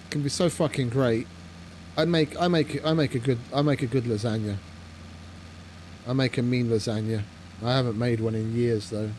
can be so fucking great. I make a good lasagna. I make a mean lasagna. I haven't made one in years though.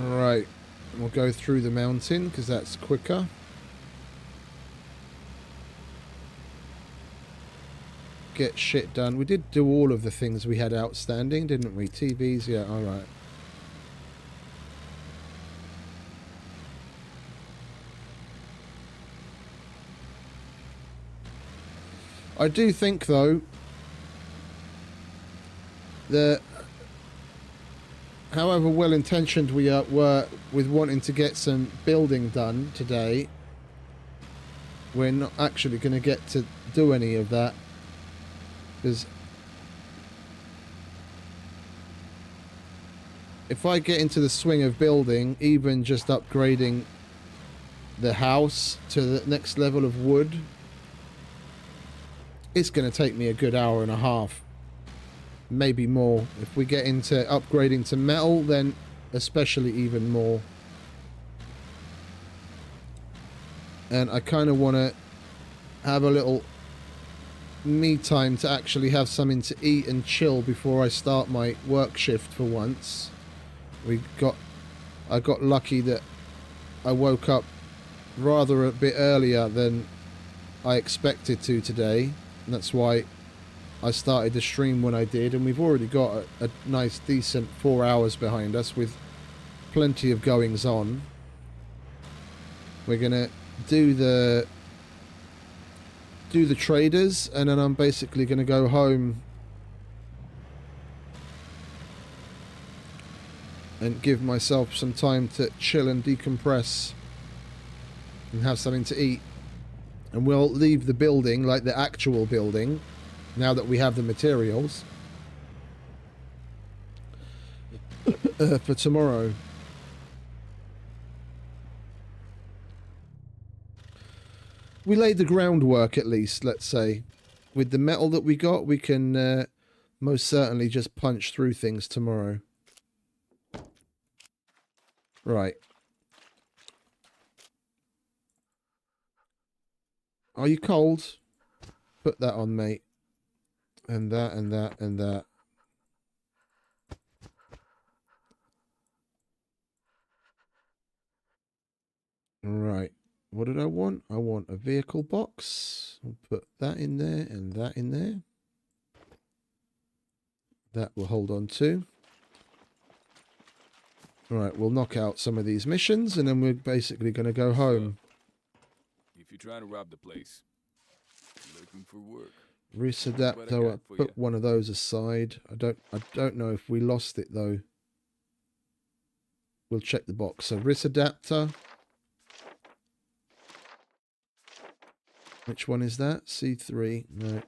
Alright, we'll go through the mountain because that's quicker. Get shit done. We did do all of the things we had outstanding, didn't we? TVs, yeah, alright. I do think though that however well intentioned we were with wanting to get some building done today, we're not actually going to get to do any of that, because if I get into the swing of building, even just upgrading the house to the next level of wood, it's going to take me a good hour and a half. Maybe more. If we get into upgrading to metal, then especially even more. And I kind of want to have a little me time to actually have something to eat and chill before I start my work shift for once. I got lucky that I woke up rather a bit earlier than I expected to today. And that's why I started the stream when I did, and we've already got a nice decent 4 hours behind us with plenty of goings on. We're gonna do the traders, and then I'm basically gonna go home and give myself some time to chill and decompress and have something to eat. And we'll leave the building, like the actual building, now that we have the materials, for tomorrow. We laid the groundwork, at least, let's say. With the metal that we got, we can most certainly just punch through things tomorrow. Right. Are you cold? Put that on, mate. And that, and that, and that. Right. What did I want? I want a vehicle box. I'll put that in there and that in there. That will hold on to. Right, we'll knock out some of these missions and then we're basically going to go home. If you're trying to rob the place, looking for work. Wrist adapter, I'll put one of those aside. I don't know if we lost it though. We'll check the box. So wrist adapter. Which one is that? C3. No.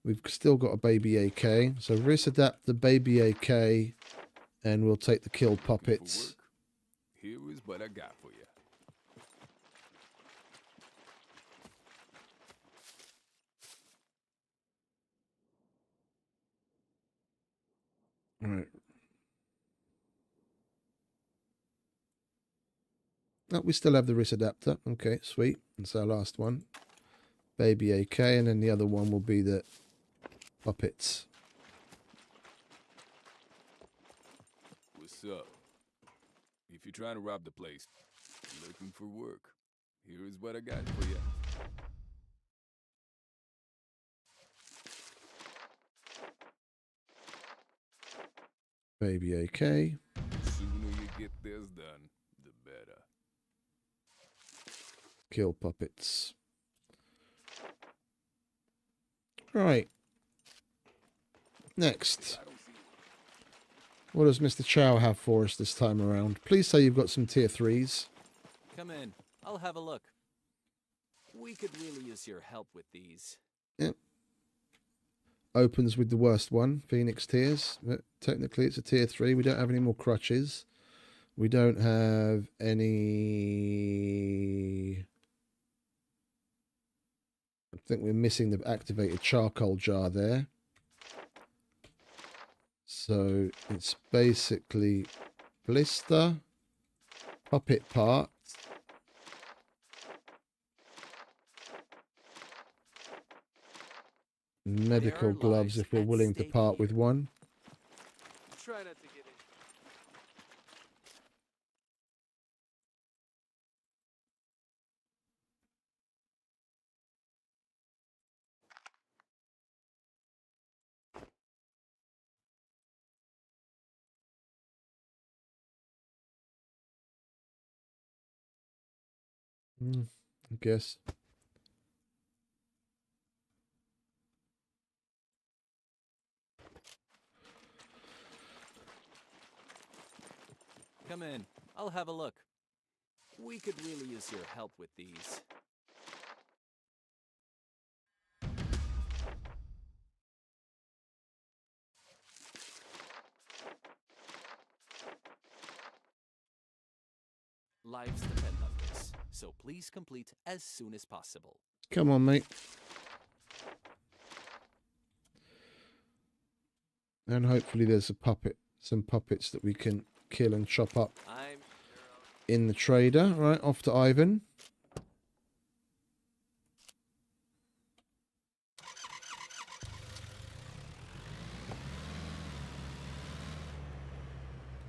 We've still got a baby AK. So wrist adapter, baby AK, and we'll take the kill puppets. Here is what I got for you. All right. Oh, we still have the wrist adapter. Okay, sweet. That's our last one. Baby AK, and then the other one will be the puppets. What's up? If you're trying to rob the place, looking for work, here is what I got for you. Baby AK. The sooner you get this done, the better. Kill puppets. Right. Next. What does Mr. Chow have for us this time around? Please say you've got some tier 3s. Come in. I'll have a look. We could really use your help with these. Yep. Opens with the worst one, Phoenix Tears. But technically it's a tier 3. We don't have any more crutches. We don't have any... I think we're missing the activated charcoal jar there. So it's basically blister, puppet parts, medical gloves if we're willing to part with one. Try not to get in. I guess. Come in. I'll have a look. We could really use your help with these. Lives depend on this, so please complete as soon as possible. Come on, mate. And hopefully there's some puppets that we can kill and chop up in the trader. Right, off to Ivan.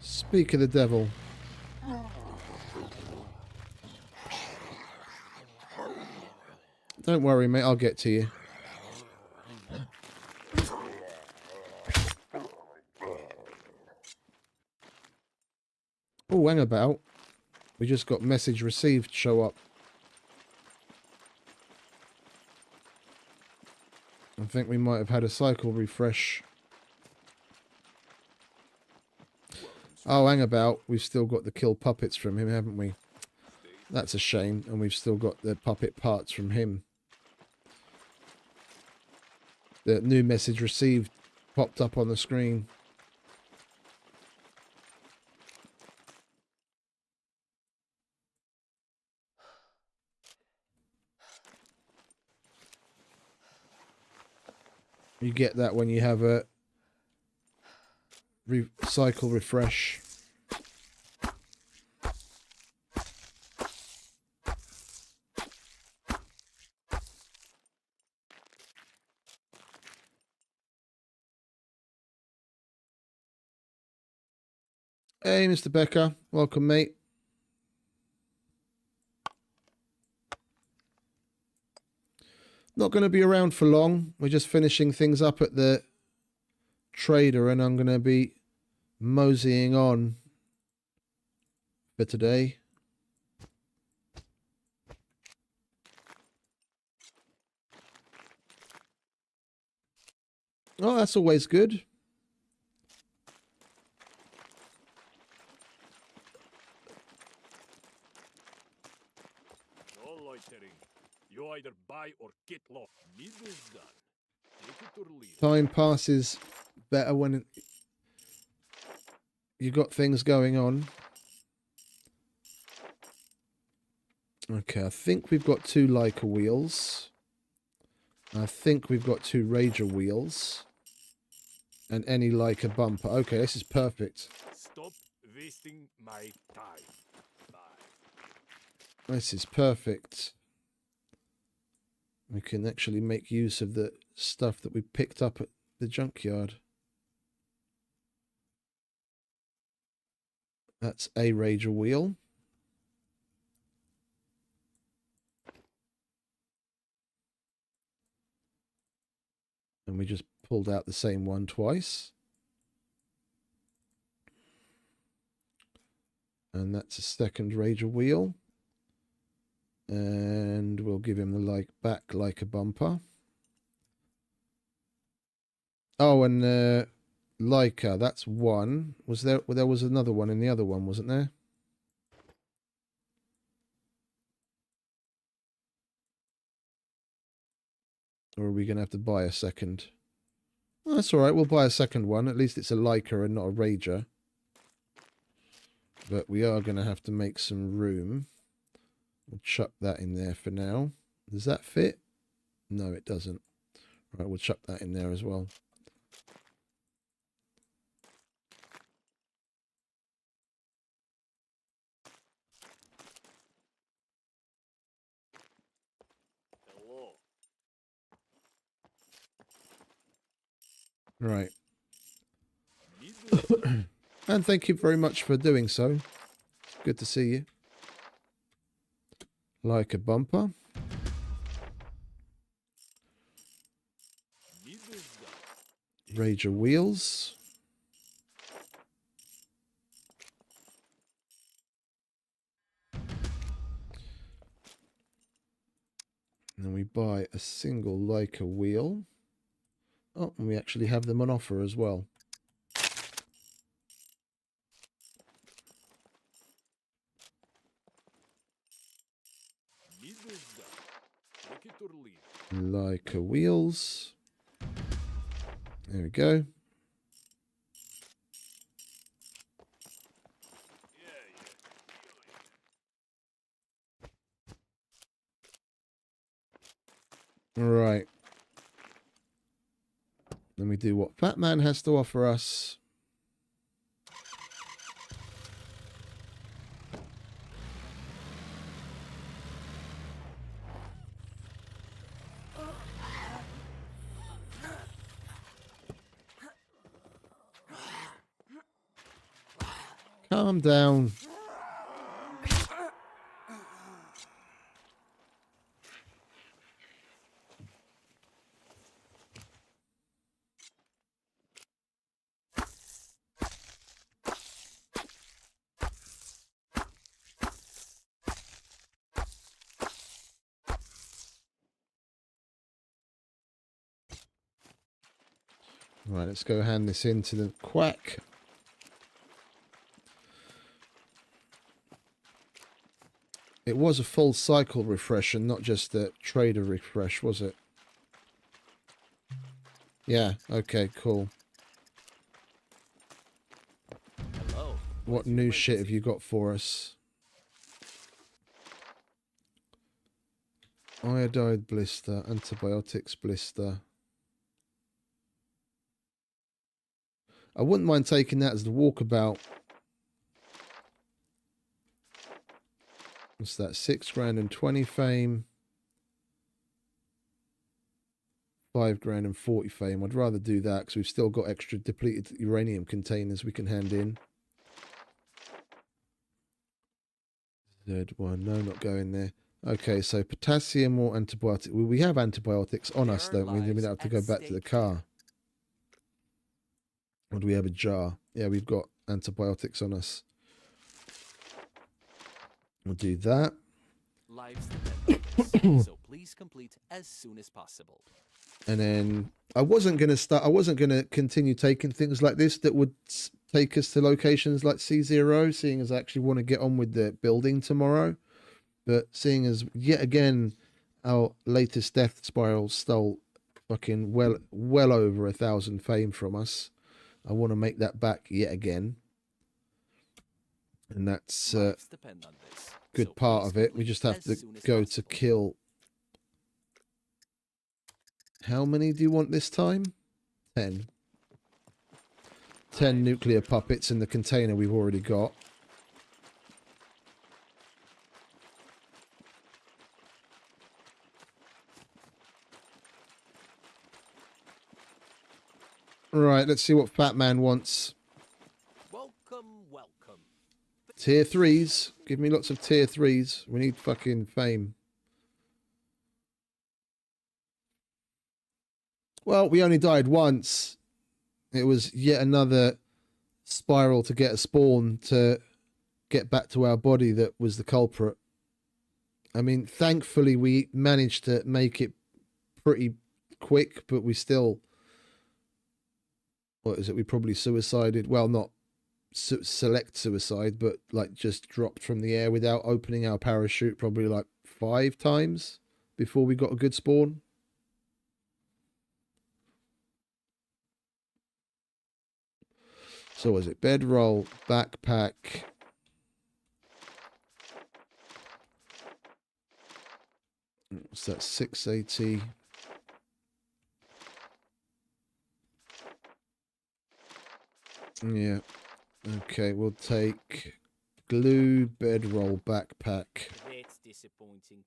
Speak of the devil. Don't worry, mate. I'll get to you. Oh, hang about. We just got message received show up. I think we might have had a cycle refresh. Oh, hang about. We've still got the kill puppets from him, haven't we? That's a shame. And we've still got the puppet parts from him. The new message received popped up on the screen. You get that when you have a cycle refresh. Hey, Mr. Becker. Welcome, mate. Not going to be around for long. We're just finishing things up at the trader, and I'm going to be moseying on for today. Oh, that's always good. No loitering. You either buy or get lost. Business done. Take it or leave it. Time passes better when you got things going on. Okay, I think we've got 2 Leica wheels. I think we've got 2 Rager wheels. And any Leica bumper. Okay, this is perfect. Stop wasting my time. Bye. This is perfect. We can actually make use of the stuff that we picked up at the junkyard. That's a Rager wheel. And we just pulled out the same one twice. And that's a second Rager wheel. And we'll give him the back Leica bumper. Oh, and Leica, that's one. Was there? Well, there was another one in the other one, wasn't there? Or are we going to have to buy a second? Well, that's all right. We'll buy a second one. At least it's a Leica and not a Rager. But we are going to have to make some room. We'll chuck that in there for now. Does that fit? No, it doesn't. Right, we'll chuck that in there as well. Hello. Right. Business done. And thank you very much for doing so. Good to see you. Leica bumper. Business done. Rager wheels. And then we buy a single Leica wheel. Oh, and we actually have them on offer as well. Business done. Take it or leave it. Leica wheels. There we go. Right. Then we do what Fat Man has to offer us. Calm down. Right, let's go hand this in to the quack. It was a full cycle refresh and not just a trader refresh, was it? Yeah, okay, cool. Hello. What new shit have you got for us? Iodide blister, antibiotics blister. I wouldn't mind taking that as the walkabout. What's that? 6 grand and 20 fame. 5 grand and 40 fame. I'd rather do that because we've still got extra depleted uranium containers we can hand in. Z1, no, not going there. Okay, so potassium or antibiotic. Well, we have antibiotics on us, don't we? Then we don't have to go back to the car. Or do we have a jar? Yeah, we've got antibiotics on us. We'll do that. Lives depend on this, so please complete as soon as possible. And then I wasn't going to continue taking things like this that would take us to locations like C0, seeing as I actually want to get on with the building tomorrow. But seeing as yet again, our latest death spiral stole fucking well over 1,000 fame from us. I want to make that back yet again. And that's Lives depend on this, good so part please of it. We complete just have as to soon as go to possible. kill. How many do you want this time? 10. 10 nuclear puppets in the container we've already got. Right, let's see what Fat Man wants. Welcome, welcome. Tier 3s. Give me lots of tier 3s. We need fucking fame. Well, we only died once. It was yet another spiral to get a spawn to get back to our body that was the culprit. I mean, thankfully we managed to make it pretty quick, but we still... What is it? We probably suicided. Well, not select suicide, but like just dropped from the air without opening our parachute probably like 5 times before we got a good spawn. So was it bedroll, backpack? What's that? 680. Yeah. Okay, we'll take glue, bedroll, backpack. That's disappointing.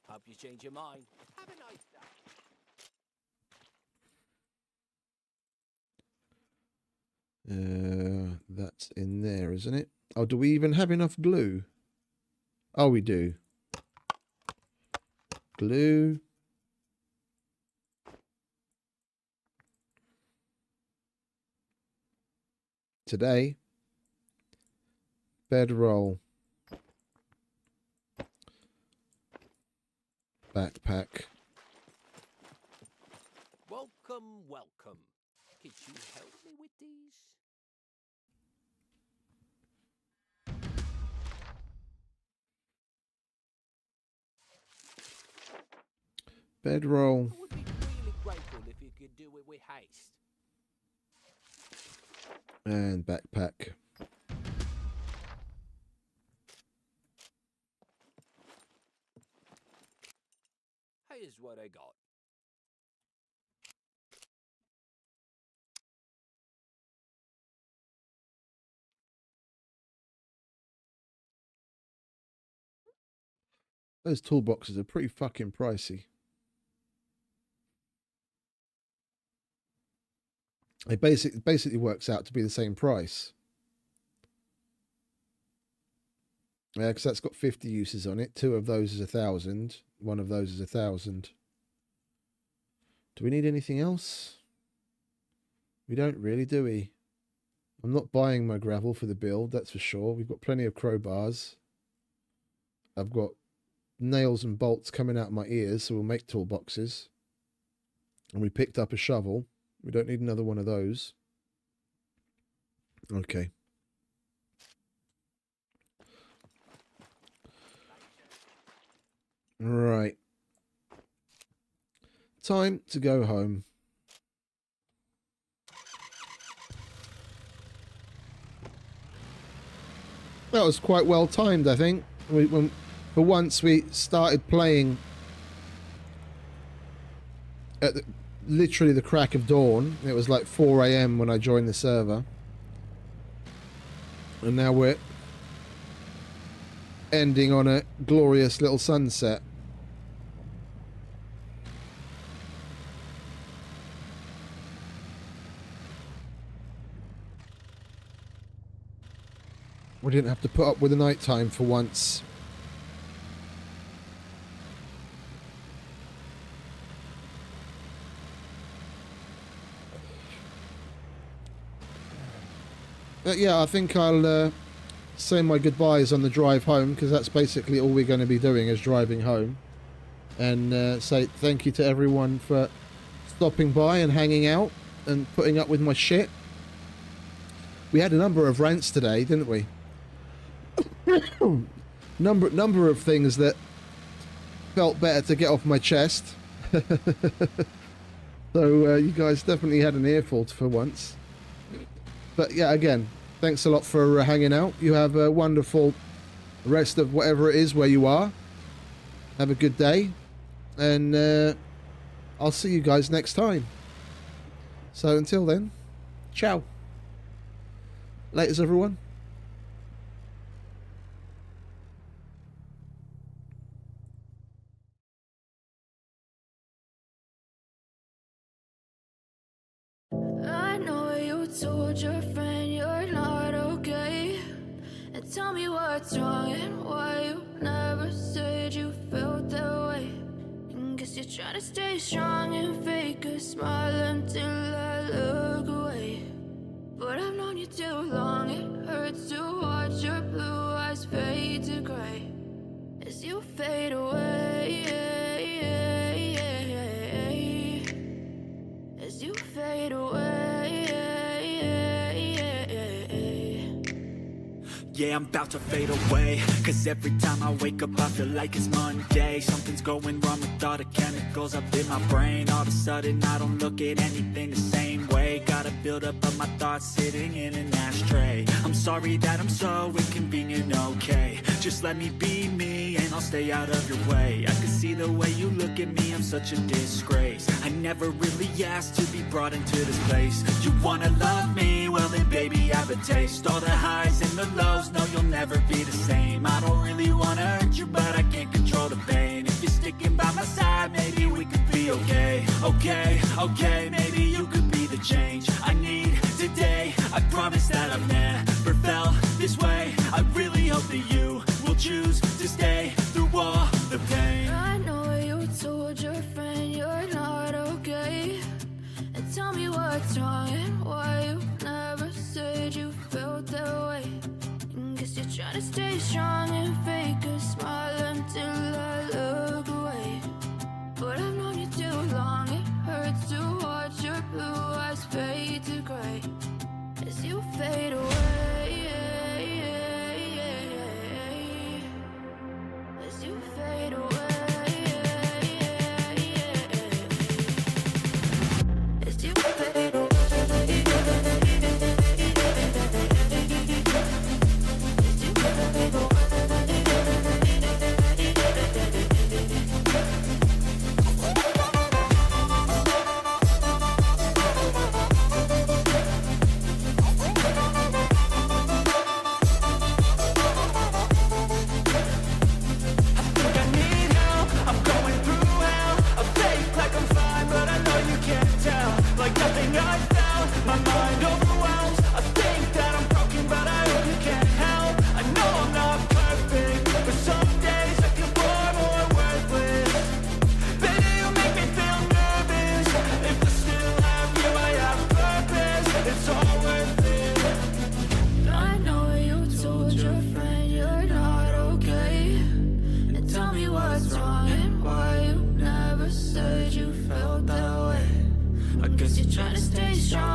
Hope you change your mind. Have a nice day. That's in there, isn't it? Oh, do we even have enough glue? Oh, we do. Glue. Today. Bedroll. Backpack. Welcome, welcome. Could you help me with these? Bedroll. I would be really grateful if you could do it with haste. And backpack. Here's what I got. Those toolboxes are pretty fucking pricey. It basically works out to be the same price. Yeah, because that's got 50 uses on it. 2 of those is 1,000. 1 of those is 1,000. Do we need anything else? We don't really, do we? I'm not buying my gravel for the build, that's for sure. We've got plenty of crowbars. I've got nails and bolts coming out of my ears, so we'll make toolboxes. And we picked up a shovel. We don't need another one of those. Okay. Right. Time to go home. That was quite well timed, I think. For once we started playing at literally the crack of dawn. It was like 4 a.m. when I joined the server. And now we're ending on a glorious little sunset. We didn't have to put up with the night time for once. Yeah, I think I'll say my goodbyes on the drive home, because that's basically all we're going to be doing is driving home. And say thank you to everyone for stopping by and hanging out and putting up with my shit. We had a number of rants today, didn't we? number of things that felt better to get off my chest. So you guys definitely had an earful for once. But yeah, again, thanks a lot for hanging out. You have a wonderful rest of whatever it is where you are. Have a good day. And I'll see you guys next time. So until then, ciao. Laters, everyone. I know you told your friend you're not okay. And tell me what's wrong and why you never said you felt that way. And guess you're trying to stay strong and fake a smile until I look away. But I've known you too long, it hurts to watch your blue eyes fade to gray as you fade away, as you fade away. Yeah, I'm about to fade away, cause every time I wake up I feel like it's Monday. Something's going wrong with all the chemicals up in my brain. All of a sudden I don't look at anything the same way. Gotta build up of my thoughts sitting in an ashtray. I'm sorry that I'm so inconvenient, okay. Just let me be me and I'll stay out of your way. I can see the way you look at me, I'm such a disgrace. I never really asked to be brought into this place. You wanna love me? Well then baby have a taste. All the highs and the lows, no you'll never be the same. I don't really wanna hurt you but I can't control the pain. If you're sticking by my side maybe we could be okay. Okay, maybe you could be the change I need today. I promise that I've never felt this way. I really hope that you will choose to stay through all the pain. I know you told your friend you're not okay. And tell me what's wrong and why you never said you felt that way. And guess you're trying to stay strong and fake a smile until I look away. But I've known you too long, it hurts to watch your blue eyes fade to gray as you fade away, as you fade away, as you fade away. Trying to stay strong